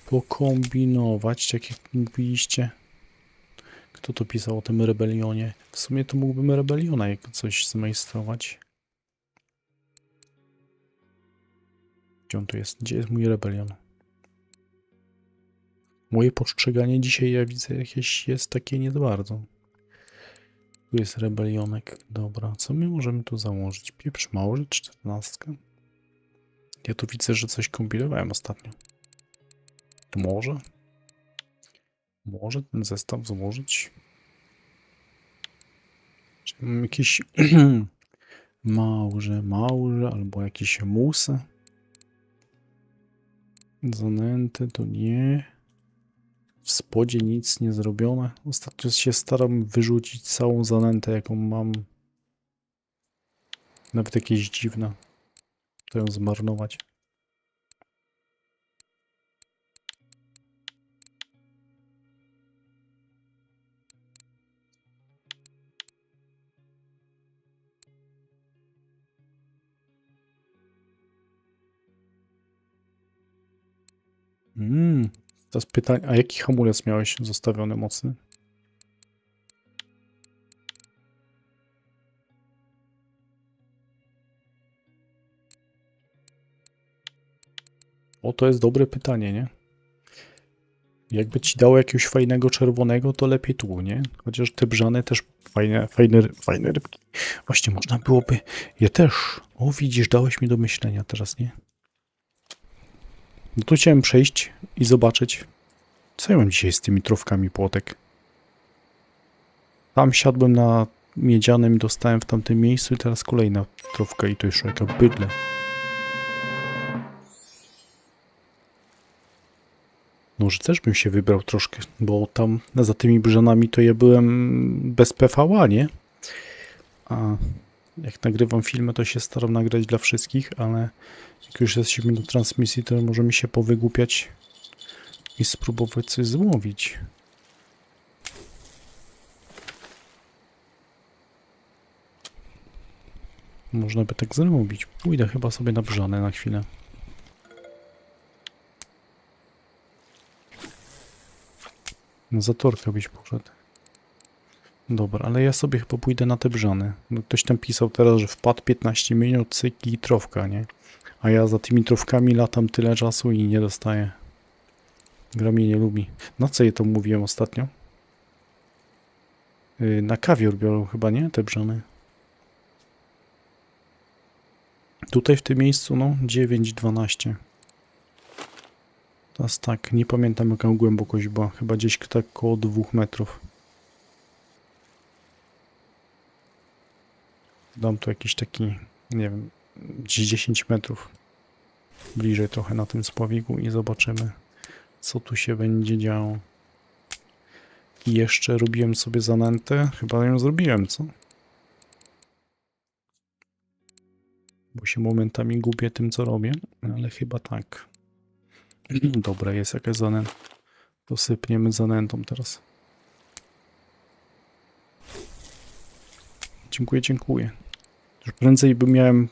pokombinować, tak jak mówiliście. Kto to pisał o tym rebelionie? W sumie to mógłbym rebeliona jako coś zmajstrować. Gdzie on tu jest? Gdzie jest mój rebelion? Moje postrzeganie dzisiaj, ja widzę, jakieś jest takie nie bardzo. Tu jest rebelionek. Dobra, co my możemy tu założyć? Pieprz mały, 14. Ja tu widzę, że coś kombinowałem ostatnio. To może ten zestaw złożyć? Czy mam jakieś małże, albo jakieś musy? Zanęty to nie. W spodzie nic nie zrobione. Ostatnio się staram wyrzucić całą zanętę, jaką mam. Nawet jakieś dziwne. To ją zmarnować. Teraz pytanie, a jaki hamulec miałeś zostawiony mocny? O, to jest dobre pytanie, nie? Jakby ci dało jakiegoś fajnego czerwonego, to lepiej tu, nie? Chociaż te brzane też fajne rybki. Właśnie można byłoby je też. O, widzisz, dałeś mi do myślenia teraz, nie? No tu chciałem przejść i zobaczyć, co ja mam dzisiaj z tymi trofkami płotek. Tam siadłem na miedzianym i dostałem w tamtym miejscu i teraz kolejna trofka i to jeszcze jaka bydle. No, że też bym się wybrał troszkę, bo tam za tymi brzanami to ja byłem bez PVA, nie? A jak nagrywam filmy, to się staram nagrać dla wszystkich, ale jak już jesteśmy do transmisji, to możemy się powygłupiać i spróbować coś złowić. Można by tak zrobić. Pójdę chyba sobie na brzane na chwilę. Na zatorkę byś poszedł. Dobra, ale ja sobie chyba pójdę na te brzany. No ktoś tam pisał teraz, że wpadł 15 minut, cyk i trofka, nie? A ja za tymi trofkami latam tyle czasu i nie dostaję. Gra mnie nie lubi. Na co je to mówiłem ostatnio? Na kawior biorą chyba, nie? Te brzany. Tutaj w tym miejscu, no, 9-12. Teraz tak, nie pamiętam jaka głębokość była. Chyba gdzieś tak koło 2 metrów. Dam tu jakiś taki, nie wiem, gdzieś 10 metrów. Bliżej trochę na tym spławiku i zobaczymy, co tu się będzie działo. I jeszcze robiłem sobie zanętę. Chyba ją zrobiłem, co? Bo się momentami gubię tym, co robię, ale chyba tak. Dobra, jest jakaś zanęta. To sypniemy zanętą teraz. Dziękuję, dziękuję. Już prędzej bym miałem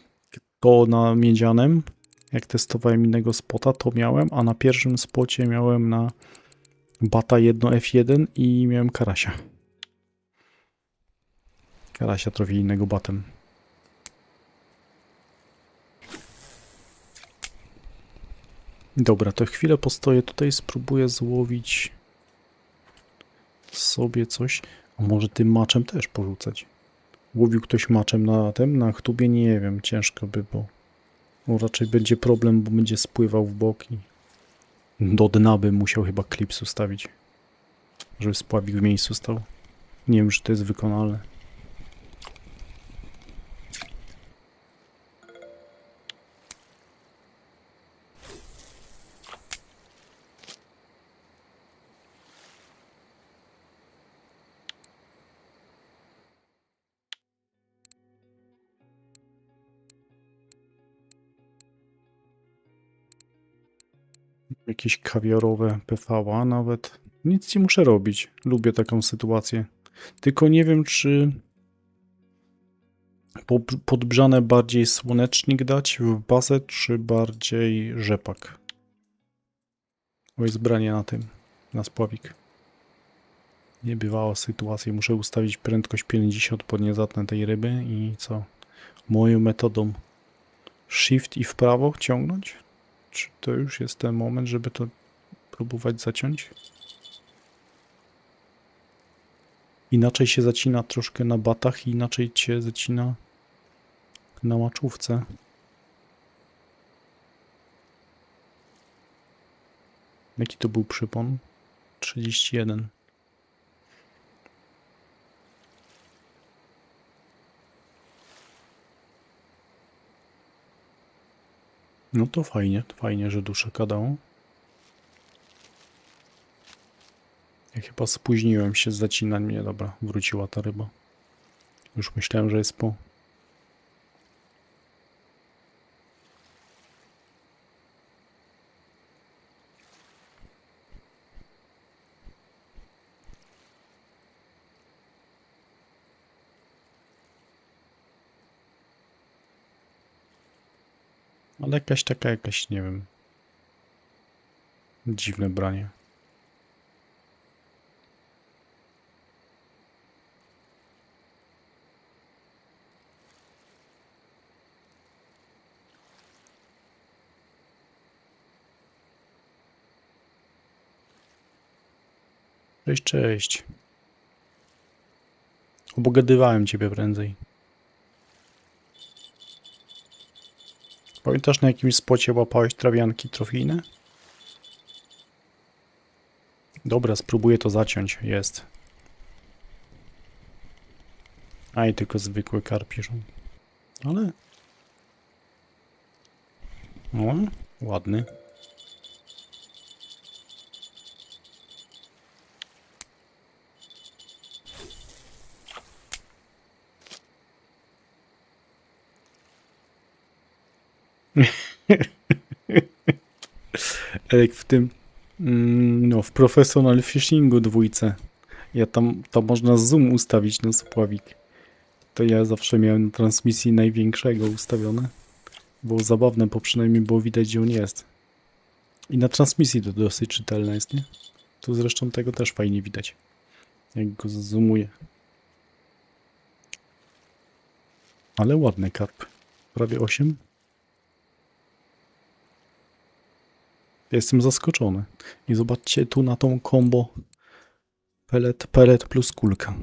to na miedzianem. Jak testowałem innego spota, to miałem, a na pierwszym spocie miałem na bata 1 F1 i miałem karasia. Karasia trochę innego batem. Dobra, to chwilę postoję tutaj, spróbuję złowić sobie coś. A może tym maczem też porzucać? Łowił ktoś maczem na tym, na chtubie? Nie wiem, ciężko by, bo raczej będzie problem, bo będzie spływał w boki. Do dna bym musiał chyba klips ustawić, żeby spławik w miejscu stał. Nie wiem, czy to jest wykonalne. Jakieś kawiarowe PV, nawet. Nic nie muszę robić. Lubię taką sytuację. Tylko nie wiem, czy podbrzane bardziej słonecznik dać w bazę, czy bardziej rzepak. Bo jest branie na tym, na spławik. Niebywała sytuacja. Muszę ustawić prędkość 50, bo nie zatnę tej ryby i co? Moją metodą shift i w prawo ciągnąć? Czy to już jest ten moment, żeby to próbować zaciąć? Inaczej się zacina troszkę na batach, inaczej się zacina na maczówce. Jaki to był przypon? 31. No to fajnie, że duszaka dało. Ja chyba spóźniłem się z zacinaniem. Dobra, wróciła ta ryba. Już myślałem, że jest po. Ale jakaś taka, nie wiem. Dziwne branie. Cześć, cześć. Obogadywałem ciebie prędzej. Pamiętasz, na jakimś spocie łapałeś trawianki trofijne? Dobra, spróbuję to zaciąć. Jest. A i tylko zwykły karpiszon. Ale... O, ładny. Jak w tym No, w Professional Fishingu 2. Tam można zoom ustawić na spławik. To ja zawsze miałem na transmisji największego ustawione. Było zabawne, bo przynajmniej było widać, gdzie on jest. I na transmisji to dosyć czytelne jest, nie? Tu zresztą tego też fajnie widać. Jak go zoomuje. Ale ładny karp. Prawie 8. Jestem zaskoczony. I zobaczcie tu na tą combo pelet plus kulka.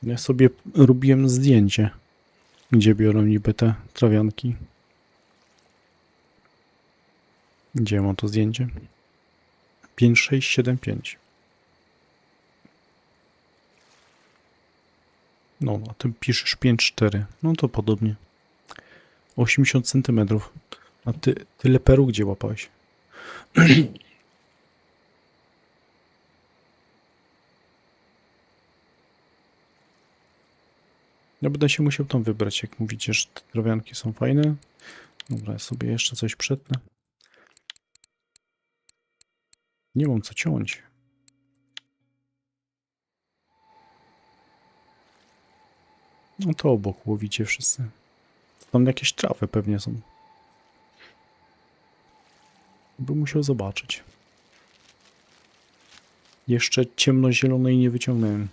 Ja sobie robiłem zdjęcie, gdzie biorą niby te trawianki. Gdzie mam to zdjęcie? 5675. No, a ty piszesz 5,4. No to podobnie. 80 cm. A ty tyle peru gdzie łapałeś? Ja będę się musiał tam wybrać, jak mówicie, że te trawianki są fajne. Dobra, ja sobie jeszcze coś przetnę. Nie mam co ciąć. No to obok łowicie wszyscy. Tam jakieś trawy pewnie są. Bym musiał zobaczyć. Jeszcze ciemnozielonej nie wyciągnąłem.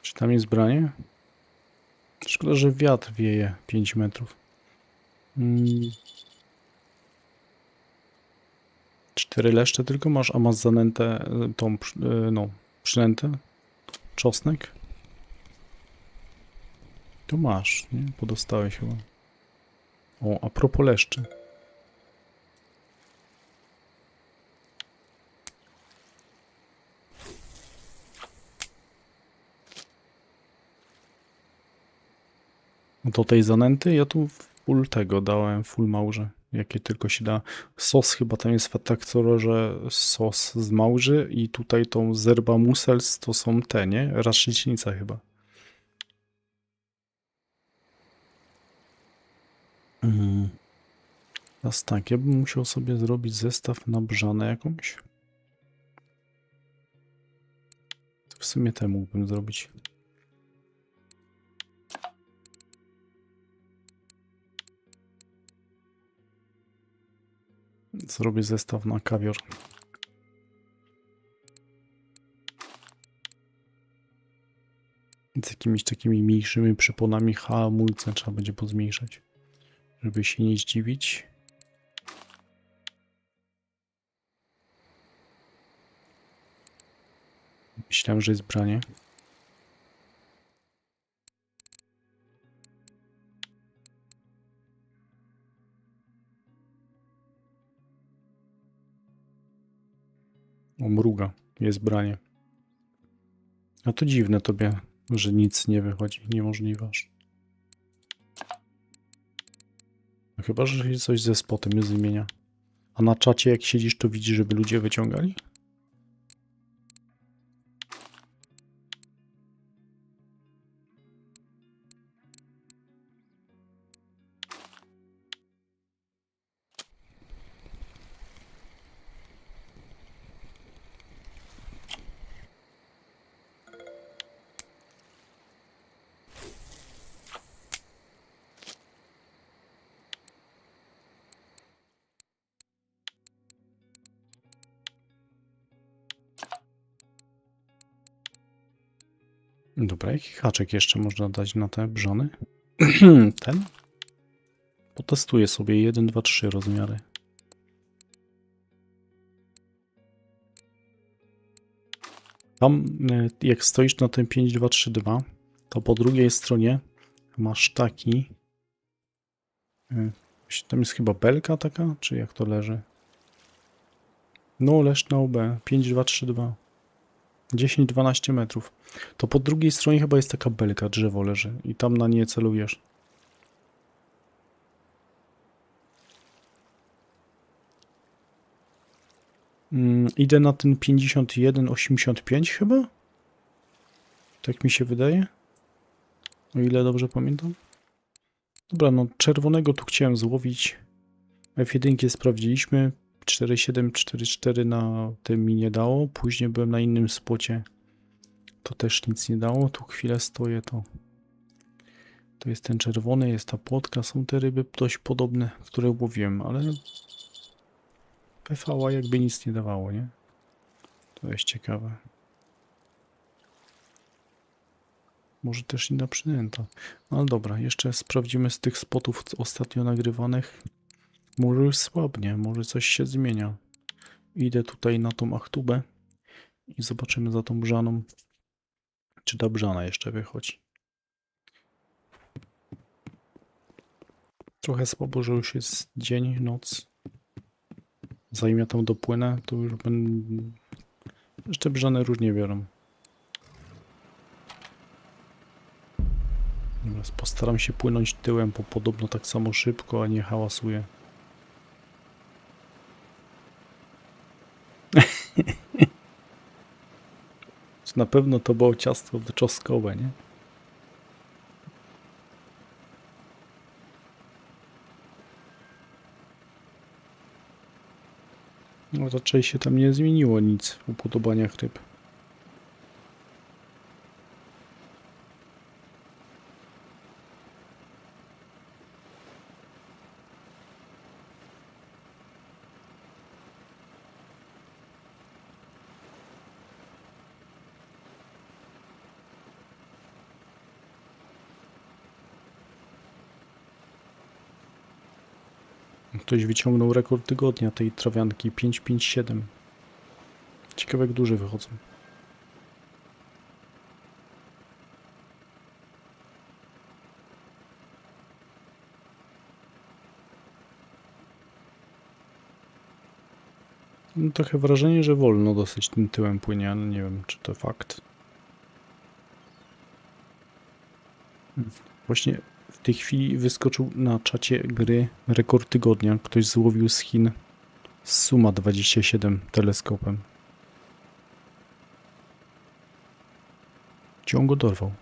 Czy tam jest branie? Szkoda, że wiatr wieje 5 metrów. 4 leszcze tylko masz, a masz zanętę tą, no, przynętę? Czosnek? To masz, nie? Podostałeś chyba. O, a propos leszczy. Do tej zanęty ja tu full tego dałem, full małże. Jakie tylko się da. Sos chyba tam jest w Ataktorze, sos z małży i tutaj tą zerba musels to są te, nie? Raszyćnica chyba. Teraz tak, ja bym musiał sobie zrobić zestaw na brzanę jakąś. W sumie te mógłbym zrobić. Zrobię zestaw na kawior. Z jakimiś takimi mniejszymi przyponami hamulce trzeba będzie pozmniejszać, żeby się nie zdziwić. Myślałem, że jest branie. O, mruga. Jest branie. A to dziwne tobie, że nic nie wychodzi. Niemożliwe aż. No chyba, że się coś ze spotem nie zmienia. A na czacie jak siedzisz, to widzisz, żeby ludzie wyciągali? Dobra, jaki haczyk jeszcze można dać na te brzony? Ten? Potestuję sobie 1, 2, 3 rozmiary. Tam jak stoisz na tym 5, 2, 3, 2, to po drugiej stronie masz taki. Tam jest chyba belka taka, czy jak to leży? No, leż na OB. 5, 2, 3, 2. 10-12 metrów. To po drugiej stronie chyba jest taka belka, drzewo leży i tam na nie celujesz. Idę na ten 51-85 chyba? Tak mi się wydaje. O ile dobrze pamiętam. Dobra, no czerwonego tu chciałem złowić. F1 sprawdziliśmy. 4,7, 4,4 na tym mi nie dało. Później byłem na innym spocie. To też nic nie dało. Tu chwilę stoję, to jest ten czerwony, jest ta płotka. Są te ryby dość podobne, które łowiłem, ale PV jakby nic nie dawało, nie? To jest ciekawe. Może też inna przynęta. No ale dobra, jeszcze sprawdzimy z tych spotów ostatnio nagrywanych. Może już słabnie, może coś się zmienia. Idę tutaj na tą achtubę i zobaczymy za tą brzaną, czy ta brzana jeszcze wychodzi. Trochę słabo, że już jest dzień, noc. Zanim ja tam dopłynę, to już będę... Jeszcze brzane różnie biorą. Teraz postaram się płynąć tyłem, bo podobno tak samo szybko, a nie hałasuje. Na pewno to było ciasto czosnkowe, nie? No raczej się tam nie zmieniło nic w upodobaniach ryb. Ktoś wyciągnął rekord tygodnia tej trawianki 557. Ciekawe jak duże wychodzą. Mam trochę wrażenie, że wolno dosyć tym tyłem płynie, ale nie wiem czy to fakt. Właśnie w tej chwili wyskoczył na czacie gry rekord tygodnia. Ktoś złowił z Chin Suma 27 teleskopem. Gdzie on go dorwał?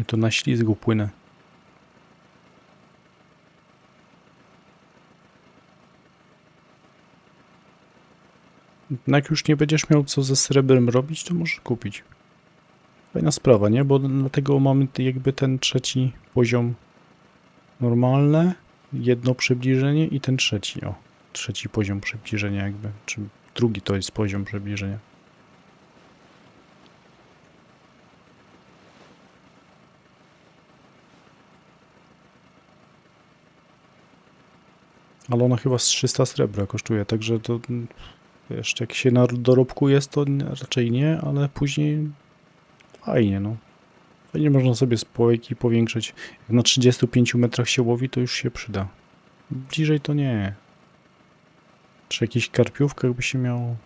I to na ślizgu płynę. No jak już nie będziesz miał co ze srebrem robić, to możesz kupić. Fajna sprawa, nie? Bo dlatego mamy jakby ten trzeci poziom normalne, jedno przybliżenie i ten trzeci, o. Trzeci poziom przybliżenia jakby, czy drugi to jest poziom przybliżenia. Ale ona chyba z 300 srebra kosztuje, także to wiesz, jak się na dorobku jest, to raczej nie, ale później fajnie, no. Fajnie można sobie spojki powiększyć. Jak na 35 metrach się łowi, to już się przyda. Bliżej to nie. Przy jakichś karpiówkach by się miało.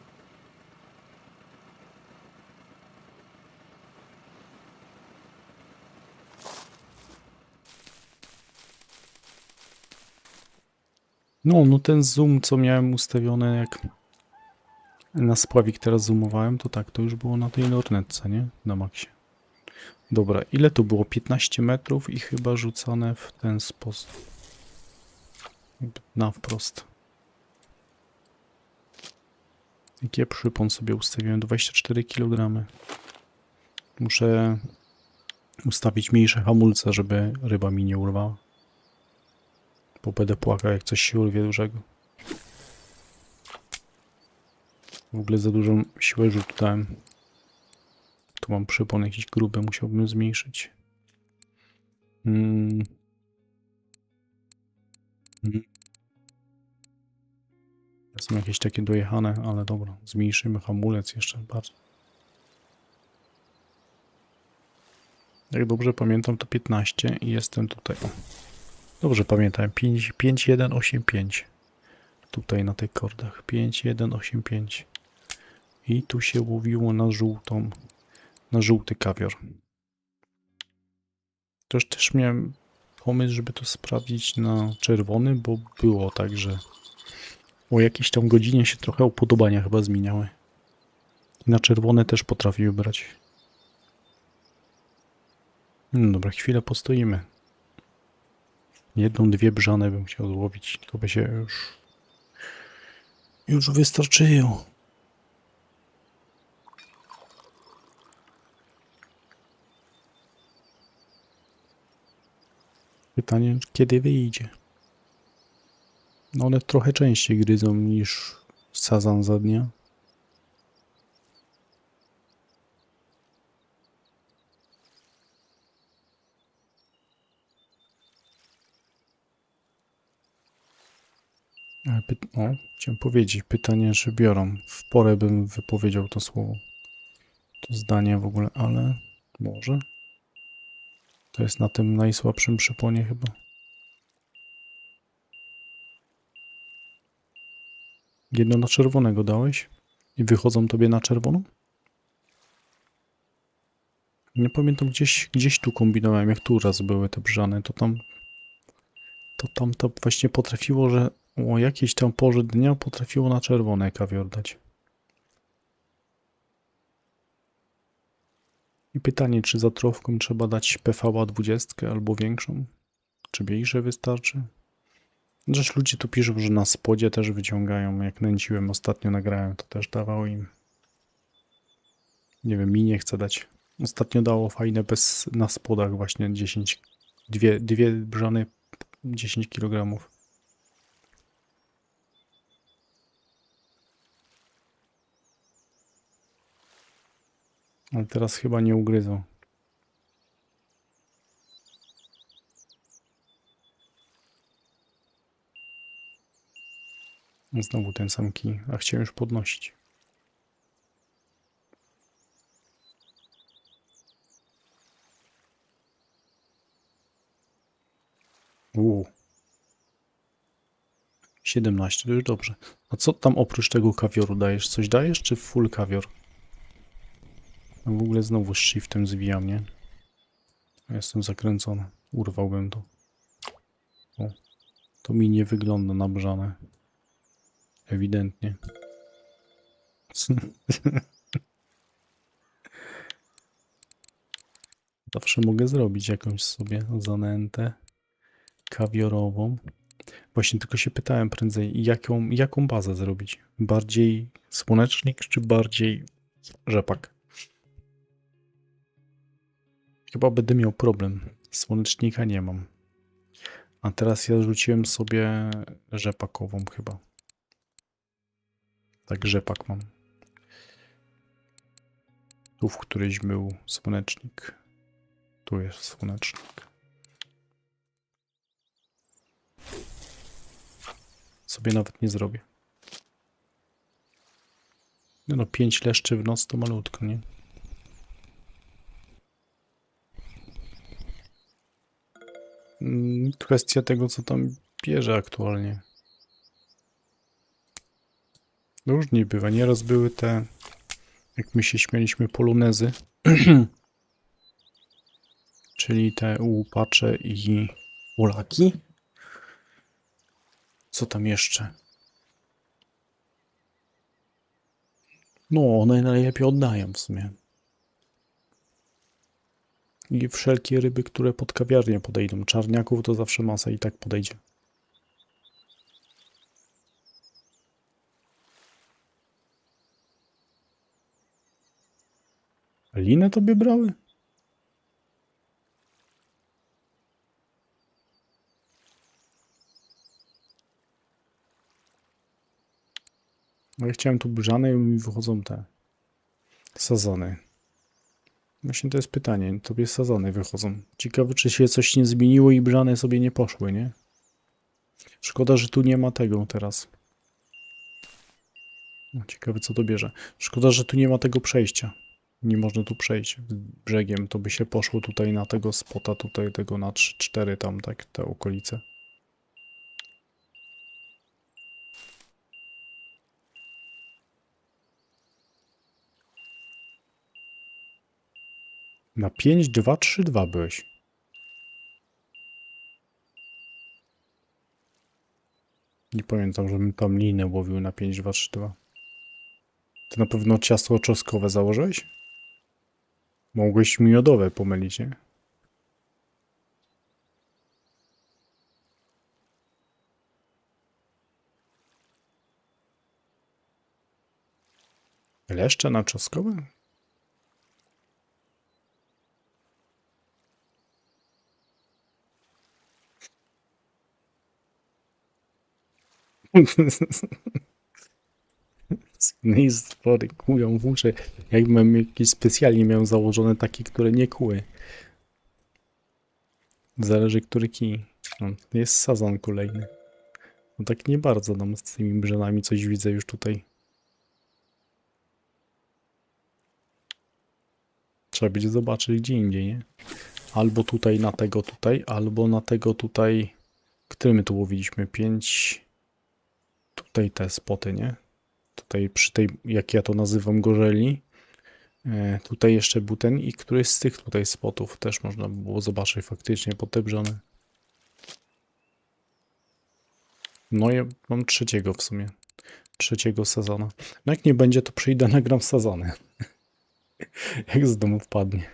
No ten zoom, co miałem ustawione, jak na spławik teraz zoomowałem, to tak, to już było na tej lornetce, nie? Na maksie. Dobra, ile tu było? 15 metrów i chyba rzucane w ten sposób. Na wprost. Jaki przypon sobie ustawiłem? 24 kg. Muszę ustawić mniejsze hamulce, żeby ryba mi nie urwała. Bo będę płakał, jak coś się urwie dużego. W ogóle za dużą siłę rzutu dałem. Tu mam przypon jakiś gruby, musiałbym zmniejszyć. Będę, Są jakieś takie dojechane, ale dobra. Zmniejszymy hamulec jeszcze bardziej. Jak dobrze pamiętam, to 15 i jestem tutaj. O, dobrze pamiętam. 5185. Tutaj na tych kordach. 5185. I tu się łowiło na żółty kawior. Też miałem pomysł, żeby to sprawdzić na czerwony, bo było tak, że o jakiejś tam godzinie się trochę upodobania chyba zmieniały. I na czerwone też potrafiły brać. No dobra, chwilę postoimy. Jedną, dwie brzane bym chciał złowić, to by się już wystarczyło. Pytanie, kiedy wyjdzie. No one trochę częściej gryzą niż sazan za dnia. Ale chciałem powiedzieć, pytanie, czy biorą. W porę bym wypowiedział to słowo. To zdanie w ogóle, ale może. To jest na tym najsłabszym przyponie chyba. Jedno na czerwonego dałeś? I wychodzą tobie na czerwoną? Nie pamiętam, gdzieś tu kombinowałem, jak tu raz były te brzane, to tam to właśnie potrafiło, że o jakiejś tam porze dnia potrafiło na czerwone kawior dać. I pytanie, czy za trofką trzeba dać PVA 20 albo większą? Czy mniejsze wystarczy? Zresztą ludzie tu piszą, że na spodzie też wyciągają. Jak nęciłem, ostatnio nagrałem, to też dawało im. Nie wiem, mi nie chce dać. Ostatnio dało fajne na spodach właśnie 10. Dwie brzany 10 kg. Ale teraz chyba nie ugryzą. Znowu ten sam kij, a chciałem już podnosić. Uuu. 17, to już dobrze. A co tam oprócz tego kawioru dajesz? Coś dajesz, czy full kawior? A w ogóle znowu shiftem zwijam, nie? Ja jestem zakręcony. Urwałbym to. O, to mi nie wygląda na brzane. Ewidentnie. Zawsze mogę zrobić jakąś sobie zanętę kawiorową. Właśnie tylko się pytałem prędzej, jaką bazę zrobić? Bardziej słonecznik, czy bardziej rzepak? Chyba będę miał problem. Słonecznika nie mam. A teraz ja rzuciłem sobie rzepakową chyba. Tak, rzepak mam. Tu w któryś był słonecznik. Tu jest słonecznik. Sobie nawet nie zrobię. No 5 leszczy w noc to malutko, nie? Kwestia tego, co tam bierze aktualnie. Różnie bywa. Nieraz były te, jak my się śmialiśmy, polonezy. Czyli te łupacze i ulaki. Co tam jeszcze? No, one najlepiej oddają w sumie. I wszelkie ryby, które pod kawiarnię podejdą. Czarniaków to zawsze masa i tak podejdzie. Linę tobie brały? No ja chciałem tu brzane i mi wychodzą te sazony. Właśnie to jest pytanie. Tobie sazony wychodzą. Ciekawe, czy się coś nie zmieniło i brzane sobie nie poszły, nie? Szkoda, że tu nie ma tego teraz. No, ciekawe co to bierze. Szkoda, że tu nie ma tego przejścia. Nie można tu przejść brzegiem. To by się poszło tutaj na tego spota, tutaj tego na 3-4 tam, tak, te okolice. Na 5-2-3-2 byłeś. Nie pamiętam, żebym tam linę łowił na 5-2-3-2. Ty na pewno ciasto czosnkowe założyłeś? Mogłeś miodowe pomylić, nie? Leszcze na czosnkowe? Z innej spory kują w uszy. Jakbym jakieś specjalnie miał założone takie, które nie kuły. Zależy który kij. No, jest sazon kolejny. No tak nie bardzo nam z tymi brzegami coś widzę już tutaj. Trzeba będzie zobaczyć gdzie indziej, nie? Albo tutaj na tego tutaj, albo na tego tutaj. Który my tu łowiliśmy? 5. Tutaj te spoty, nie? Tutaj przy tej, jak ja to nazywam, gorzeli. Tutaj jeszcze był ten i któryś z tych tutaj spotów też można było zobaczyć faktycznie pod te brzony. No ja mam trzeciego w sumie. Trzeciego sezonu. No jak nie będzie, to przyjdę, nagram sezony. Jak z domu wpadnie.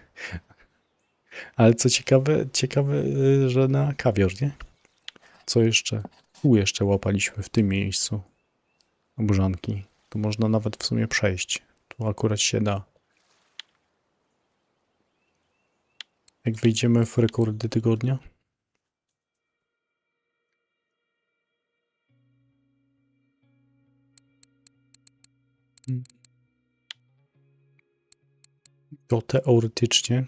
Ale co ciekawe, że na kawior, nie? Co jeszcze? Tu jeszcze łapaliśmy w tym miejscu. Obrzanki. Tu można nawet w sumie przejść. Tu akurat się da. Jak wyjdziemy w rekordy tygodnia? To teoretycznie.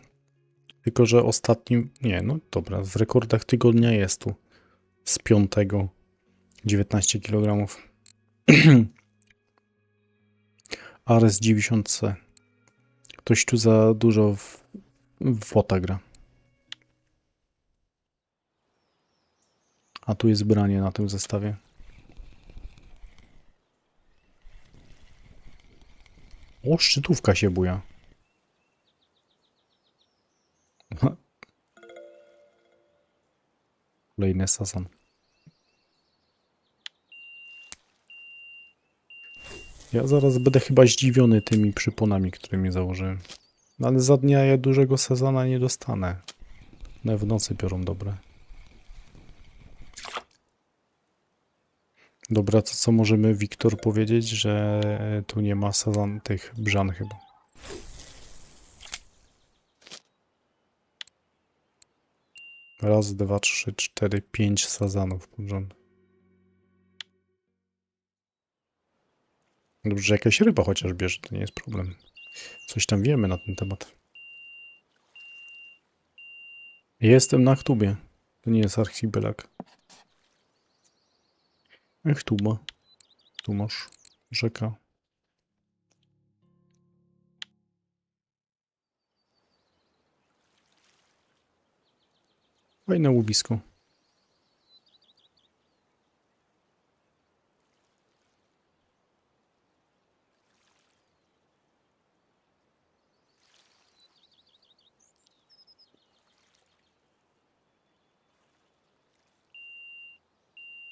Tylko, że ostatnim... Nie, no dobra. W rekordach tygodnia jest tu. Z 5. 19 kg. Ares 90C. Ktoś tu za dużo w WOTA gra. A tu jest branie na tym zestawie. O, szczytówka się buja. Kolejny sazon. Ja zaraz będę chyba zdziwiony tymi przyponami, którymi założyłem. No ale za dnia ja dużego sezona nie dostanę. No w nocy biorą dobre. Dobra, to co możemy, Wiktor, powiedzieć, że tu nie ma sezon tych brzan chyba. Raz, dwa, trzy, cztery, 5 sezonów pod rząd. Dobrze, że jakaś ryba chociaż bierze, to nie jest problem. Coś tam wiemy na ten temat. Jestem na Chtubie. To nie jest archipelak. Chtuba. Tu masz rzeka. Fajne łowisko.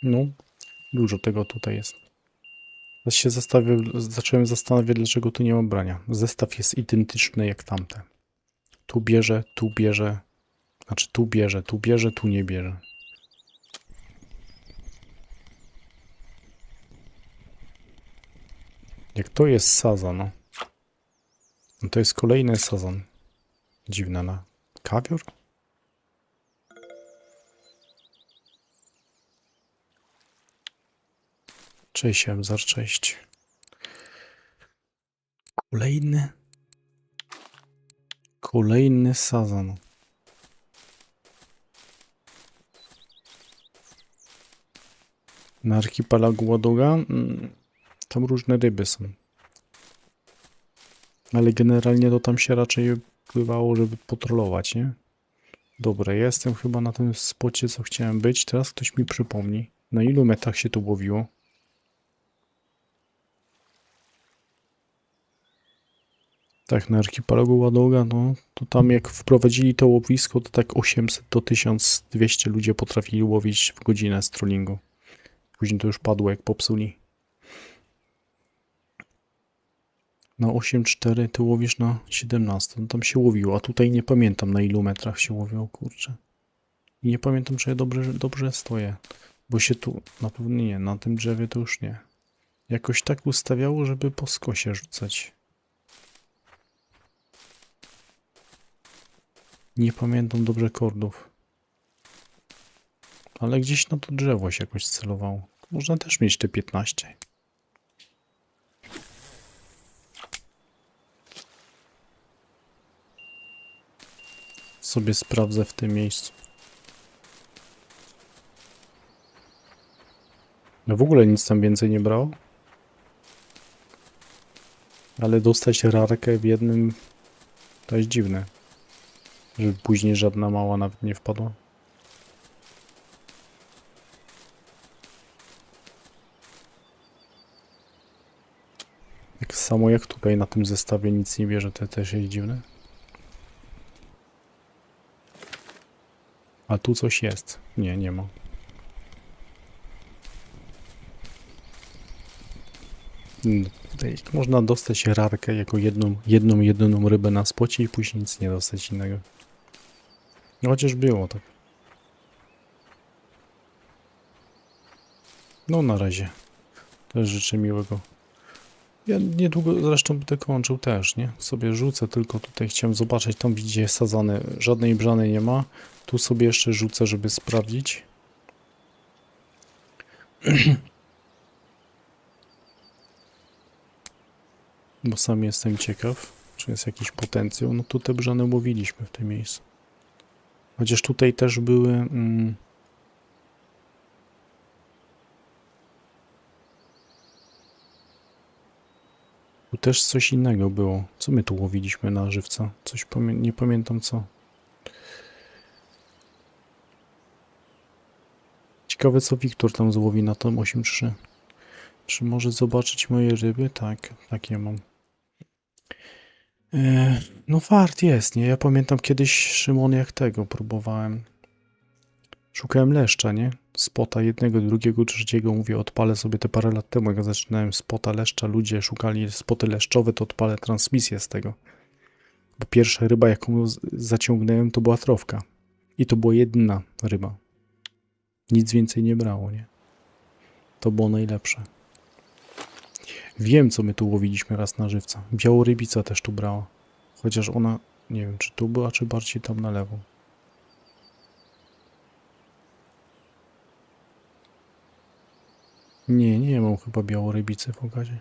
No, dużo tego tutaj jest. Teraz się zacząłem zastanawiać, dlaczego tu nie ma brania. Zestaw jest identyczny jak tamte. Tu bierze, tu bierze. Znaczy tu bierze, tu bierze, tu nie bierze. Jak to jest sazon, no. No to jest kolejny sazon. Dziwne, na kawior? Cześć, Emzar, cześć. Kolejny sazon. Na archipelagu Ładoga? Tam różne ryby są. Ale generalnie to tam się raczej pływało, żeby potrolować, nie? Dobra, jestem chyba na tym spocie, co chciałem być. Teraz ktoś mi przypomni. Na ilu metrach się tu łowiło? Tak, na archipelagu Ładoga, no to tam jak wprowadzili to łowisko, to tak 800 do 1200 ludzie potrafili łowić w godzinę z trollingu. Później to już padło, jak popsuli. Na 8,4 ty łowisz na 17. No tam się łowiło, a tutaj nie pamiętam na ilu metrach się łowiło, kurczę. I nie pamiętam, czy ja dobrze stoję. Bo się tu, na pewno nie, na tym drzewie to już nie. Jakoś tak ustawiało, żeby po skosie rzucać. Nie pamiętam dobrze kordów. Ale gdzieś na to drzewo się jakoś celowało. Można też mieć te 15. Sobie sprawdzę w tym miejscu. No w ogóle nic tam więcej nie brało. Ale dostać rarkę w jednym to jest dziwne. Żeby później żadna mała nawet nie wpadła. Tak samo jak tutaj na tym zestawie nic nie bierze, to też jest dziwne. A tu coś jest. Nie, nie ma. Tutaj można dostać rarkę jako jedyną rybę na spocie i później nic nie dostać innego. No chociaż było tak. No na razie. Też życzę miłego. Ja niedługo zresztą będę kończył też, nie? Sobie rzucę, tylko tutaj chciałem zobaczyć, tam widzicie sadzane, żadnej brzany nie ma. Tu sobie jeszcze rzucę, żeby sprawdzić. Bo sam jestem ciekaw, czy jest jakiś potencjał. No tu te brzany łowiliśmy w tym miejscu. Chociaż tutaj też były... Tu też coś innego było. Co my tu łowiliśmy na żywca? Coś nie pamiętam co. Ciekawe co Wiktor tam złowi na tom 8.3. Czy może zobaczyć moje ryby? Tak, tak je mam. No fart jest, nie? Ja pamiętam kiedyś, Szymon, jak tego próbowałem. Szukałem leszcza, nie? Spota jednego, drugiego, trzeciego. Mówię, odpalę sobie te parę lat temu, jak zaczynałem spota leszcza. Ludzie szukali spoty leszczowe, to odpalę transmisję z tego. Bo pierwsza ryba, jaką zaciągnąłem, to była trofka. I to była jedyna ryba. Nic więcej nie brało, nie? To było najlepsze. Wiem, co my tu łowiliśmy raz na żywca. Białorybica też tu brała. Chociaż ona, nie wiem, czy tu była, czy bardziej tam na lewo. Nie mam chyba białorybicy w okazie.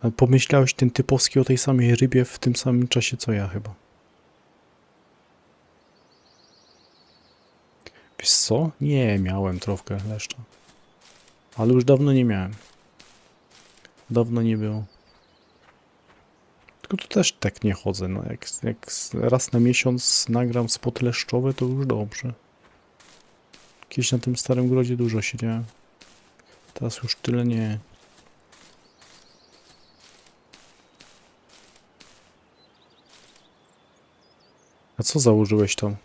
Ale pomyślałeś ten typowski o tej samej rybie w tym samym czasie, co ja chyba. Wiesz co? Nie, miałem trofkę leszcza. Ale już dawno nie miałem. Dawno nie było. Tylko tu też tak nie chodzę. No jak raz na miesiąc nagram spot leszczowy, to już dobrze. Kiedyś na tym starym grodzie dużo siedziałem. Teraz już tyle nie. A co założyłeś tam?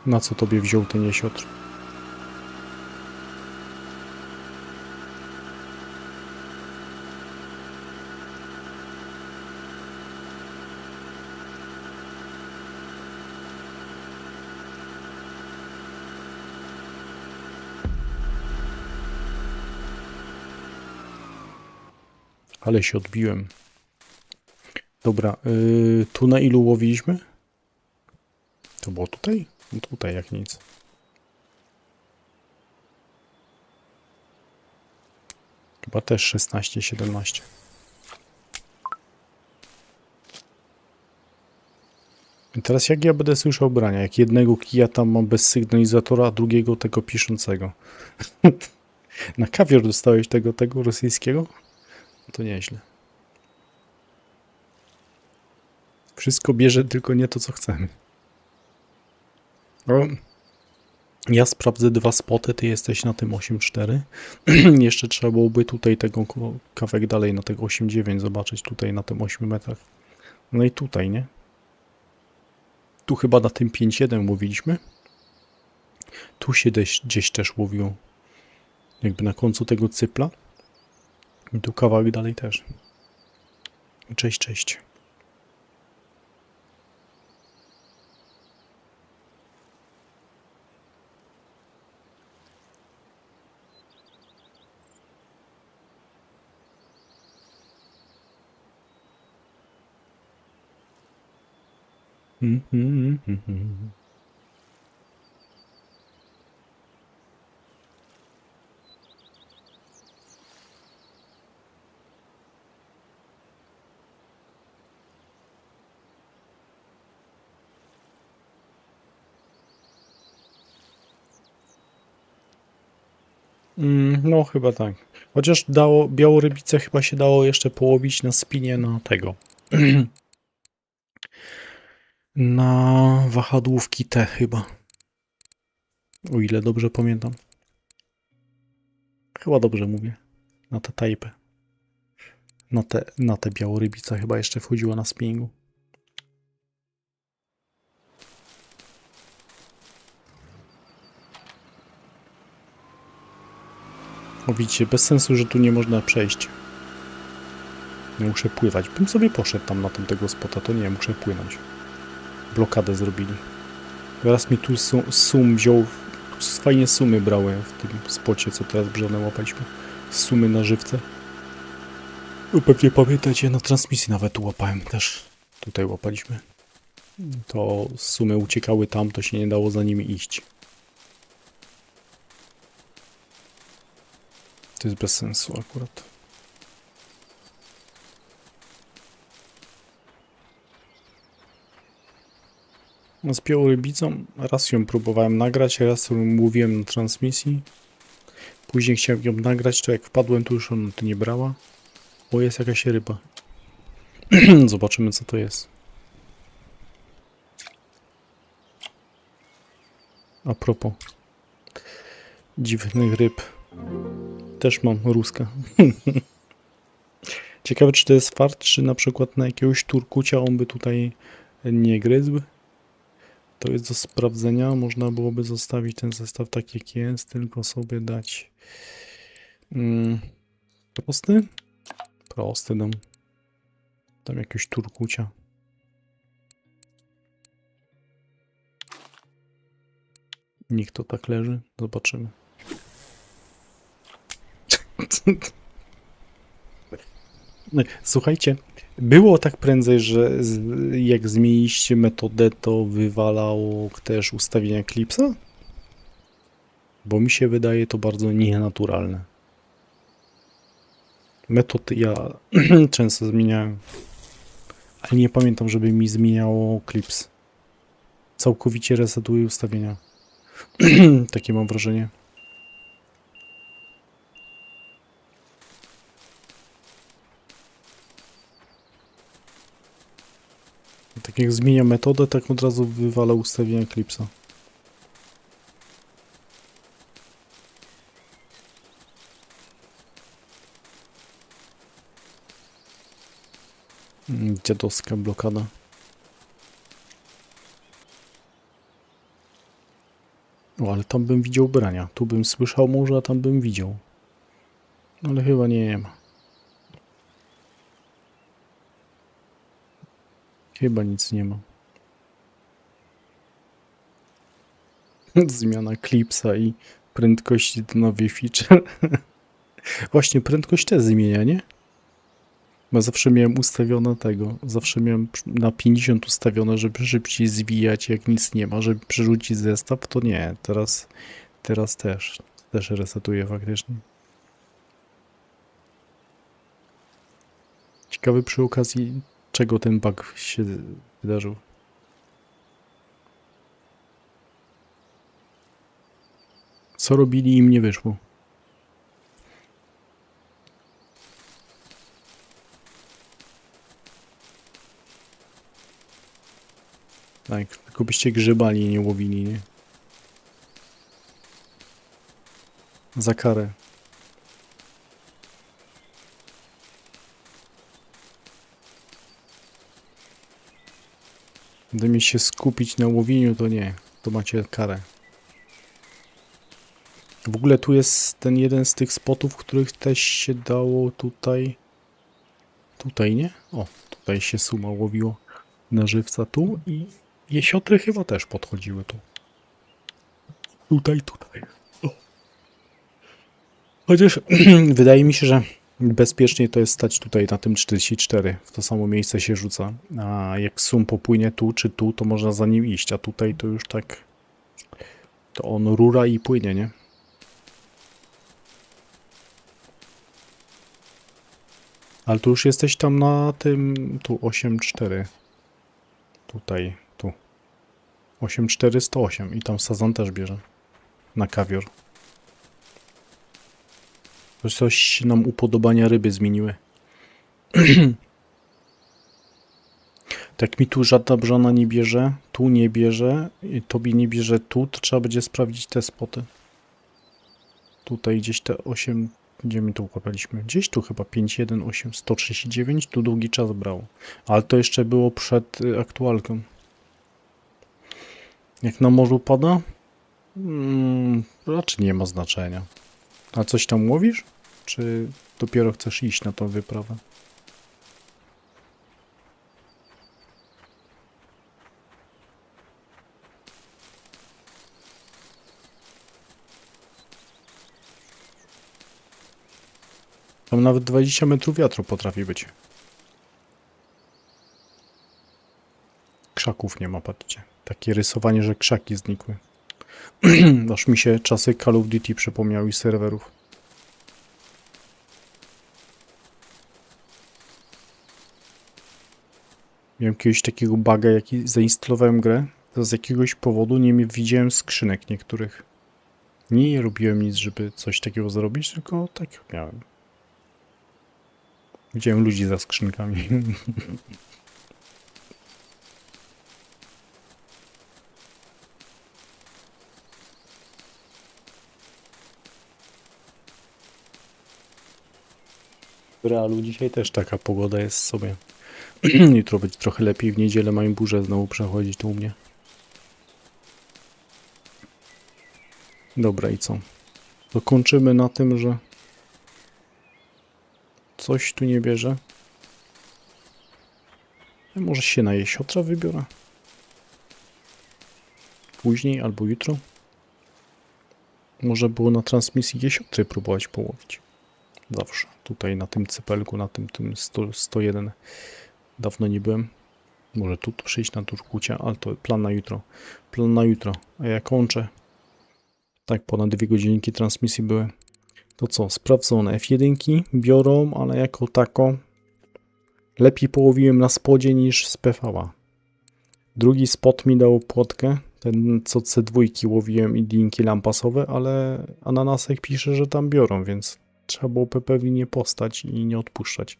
Na co tobie wziął ten jesiotr? Ale się odbiłem. Dobra, tu na ilu łowiliśmy? To było tutaj? No tutaj jak nic. Chyba też 16, 17. I teraz jak ja będę słyszał brania? Jak jednego kija tam mam bez sygnalizatora, a drugiego tego piszącego. Na kawior dostałeś tego rosyjskiego? To nieźle. Wszystko bierze, tylko nie to, co chcemy. O, ja sprawdzę 2 spoty, ty jesteś na tym 8,4. Jeszcze trzeba byłoby tutaj tego kawałek dalej, na tego 8,9 zobaczyć, tutaj na tym 8 metrach. No i tutaj, nie? Tu chyba na tym 5,1 łowiliśmy. Tu się gdzieś też łowiło. Jakby na końcu tego cypla. I tu kawałek dalej też. Cześć, cześć. No chyba tak. Chociaż białorybicę chyba się dało jeszcze połowić na spinie na tego. Na wahadłówki te chyba. O ile dobrze pamiętam. Chyba dobrze mówię. Na te tajpy. Na te białorybica chyba jeszcze wchodziła na spinningu. O widzicie, bez sensu, że tu nie można przejść. Nie muszę pływać. Bym sobie poszedł tam na tamtego spota, to nie, muszę płynąć. Blokadę zrobili. Teraz mi tu sum wziął. Fajnie sumy brały w tym spocie, co teraz brzone łapaliśmy. Sumy na żywce. Pewnie pamiętacie, na transmisji nawet tu łapałem też. Tutaj łapaliśmy. To sumy uciekały tam, to się nie dało za nimi iść. To jest bez sensu akurat. No z białorybicą raz ją próbowałem nagrać, raz ją mówiłem na transmisji. Później chciałem ją nagrać, to jak wpadłem, to już ona to nie brała. Bo jest jakaś ryba. Zobaczymy, co to jest. A propos dziwnych ryb. Też mam ruska. Ciekawe, czy to jest fart, czy na przykład na jakiegoś turkucia on by tutaj nie gryzł. To jest do sprawdzenia. Można byłoby zostawić ten zestaw tak jak jest, tylko sobie dać prosty? Prosty dam. Tam jakiegoś turkucia. Niech to tak leży. Zobaczymy. Słuchajcie, było tak prędzej, że jak zmieniliście metodę, to wywalało też ustawienia klipsa? Bo mi się wydaje to bardzo nienaturalne. Metody ja często zmieniałem, ale nie pamiętam, żeby mi zmieniało klips. Całkowicie resetuje ustawienia. Takie mam wrażenie. Tak jak zmienia metodę, tak od razu wywala ustawienia klipsa. Dziadowska blokada. O, ale tam bym widział brania. Tu bym słyszał może, a tam bym widział. Ale chyba nie ma. Chyba nic nie ma. Zmiana klipsa i prędkości to nowy feature. Właśnie prędkość też zmienia, nie? Bo zawsze miałem ustawione tego. Zawsze miałem na 50 ustawione, żeby szybciej zwijać, jak nic nie ma, żeby przerzucić zestaw, to nie. Teraz też resetuję faktycznie. Ciekawy przy okazji, czego ten bug się wydarzył. Co robili i im nie wyszło. Tak, tylko byście grzebali i nie łowili, nie? Za karę. Gdyby się skupić na łowieniu, to nie. To macie karę. W ogóle tu jest ten jeden z tych spotów, których też się dało tutaj. Tutaj, nie? O, tutaj się suma łowiło na żywca tu i jesiotry chyba też podchodziły tu. Tutaj. O. Chociaż wydaje mi się, że bezpiecznie to jest stać tutaj na tym 44. W to samo miejsce się rzuca. A jak sum popłynie tu czy tu, to można za nim iść. A tutaj to już tak... To on rura i płynie, nie? Ale tu już jesteś tam na tym... Tu 8,4. Tutaj, tu. 8,4, 108. I tam sazan też bierze. Na kawior. Coś nam upodobania ryby zmieniły. Tak mi tu żadna brzana nie bierze, tu nie bierze, i tobie nie bierze tu, to trzeba będzie sprawdzić te spoty. Tutaj gdzieś te 8, gdzie my tu kopaliśmy? Gdzieś tu chyba 5, 8, 139, tu długi czas brało. Ale to jeszcze było przed aktualką. Jak na morzu pada? Raczej nie ma znaczenia. A coś tam łowisz? Czy dopiero chcesz iść na tą wyprawę? Tam nawet 20 metrów wiatru potrafi być. Krzaków nie ma, patrzcie. Takie rysowanie, że krzaki znikły. Aż mi się czasy Call of Duty przypomniały i serwerów. Miałem kiedyś takiego buga, jaki zainstalowałem grę. To z jakiegoś powodu nie widziałem skrzynek niektórych. Nie robiłem nic, żeby coś takiego zrobić, tylko tak miałem. Widziałem ludzi za skrzynkami. W realu dzisiaj też taka pogoda jest sobie. Jutro będzie trochę lepiej, w niedzielę mają burzę znowu przechodzić tu u mnie. Dobra, i co? To kończymy na tym, że coś tu nie bierze. Może się na jesiotra wybiorę. Później albo jutro. Może było na transmisji jesiotry próbować połowić. Zawsze. Tutaj na tym cypelku, na tym 101. Dawno nie byłem. Może tu przyjść na Turkucia, ale to plan na jutro. Plan na jutro. A ja kończę. Tak, ponad 2 godzinki transmisji były. To co? Sprawdzone. F1 biorą, ale jako tako lepiej połowiłem na spodzie niż z PV-a. Drugi spot mi dał płotkę. Ten co C2 łowiłem i dinki lampasowe, ale Ananasek pisze, że tam biorą, więc trzeba było pewnie nie postać i nie odpuszczać.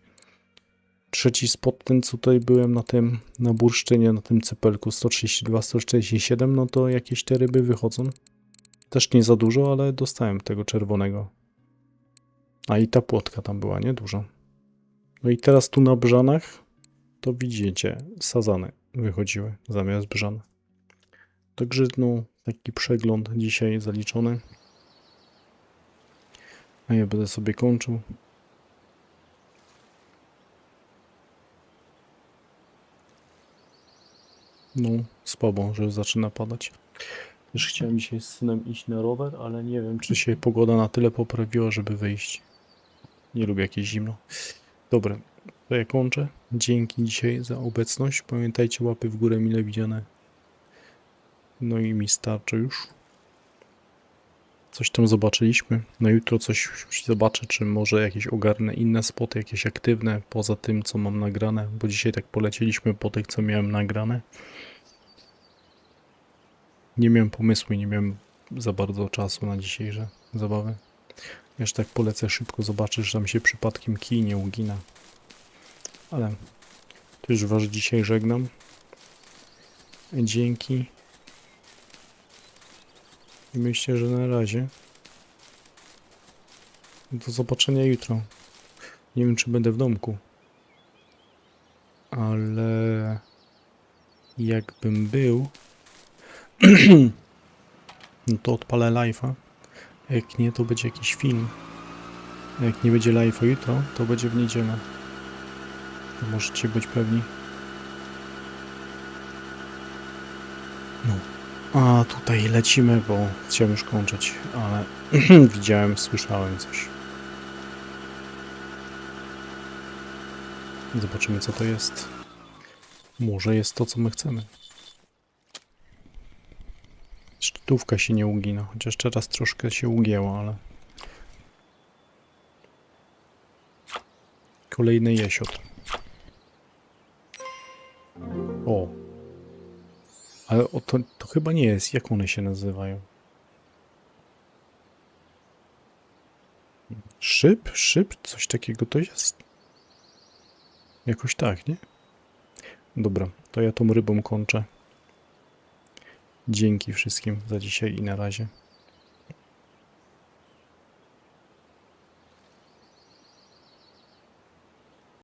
Trzeci spot, ten co tutaj byłem na bursztynie, na tym cypelku 132, 147, no to jakieś te ryby wychodzą. Też nie za dużo, ale dostałem tego czerwonego. A i ta płotka tam była, nie dużo. No i teraz tu na brzanach, to widzicie, sazany wychodziły zamiast brzan. Także no, taki przegląd dzisiaj zaliczony. A ja będę sobie kończył. No, słabo, że zaczyna padać. Też chciałem dzisiaj z synem iść na rower, ale nie wiem, czy się pogoda na tyle poprawiła, żeby wyjść. Nie lubię jakieś zimno. Dobra, to ja kończę. Dzięki dzisiaj za obecność. Pamiętajcie, łapy w górę mile widziane. No i mi starczy już. Coś tam zobaczyliśmy. Na jutro coś zobaczę, czy może jakieś ogarnę inne spoty, jakieś aktywne, poza tym, co mam nagrane, bo dzisiaj tak polecieliśmy po tych, co miałem nagrane. Nie miałem pomysłu i nie miałem za bardzo czasu na dzisiejsze zabawy. Jeszcze tak polecę szybko zobaczyć, że tam się przypadkiem kij nie ugina. Ale to już was dzisiaj żegnam. Dzięki. I myślę, że na razie. Do zobaczenia jutro. Nie wiem, czy będę w domku. Ale jakbym był, no to odpalę live'a. Jak nie, to będzie jakiś film. A jak nie będzie live'a jutro, to będzie w niedzielę. To możecie być pewni. No. A tutaj lecimy, bo chciałem już kończyć, ale widziałem, słyszałem coś. Zobaczymy, co to jest. Może jest to, co my chcemy. Szczytówka się nie ugina, chociaż teraz troszkę się ugięła, ale... Kolejny jesiot. O! Ale to chyba nie jest. Jak one się nazywają? Szyb? Szyb? Coś takiego to jest? Jakoś tak, nie? Dobra, to ja tą rybą kończę. Dzięki wszystkim za dzisiaj i na razie.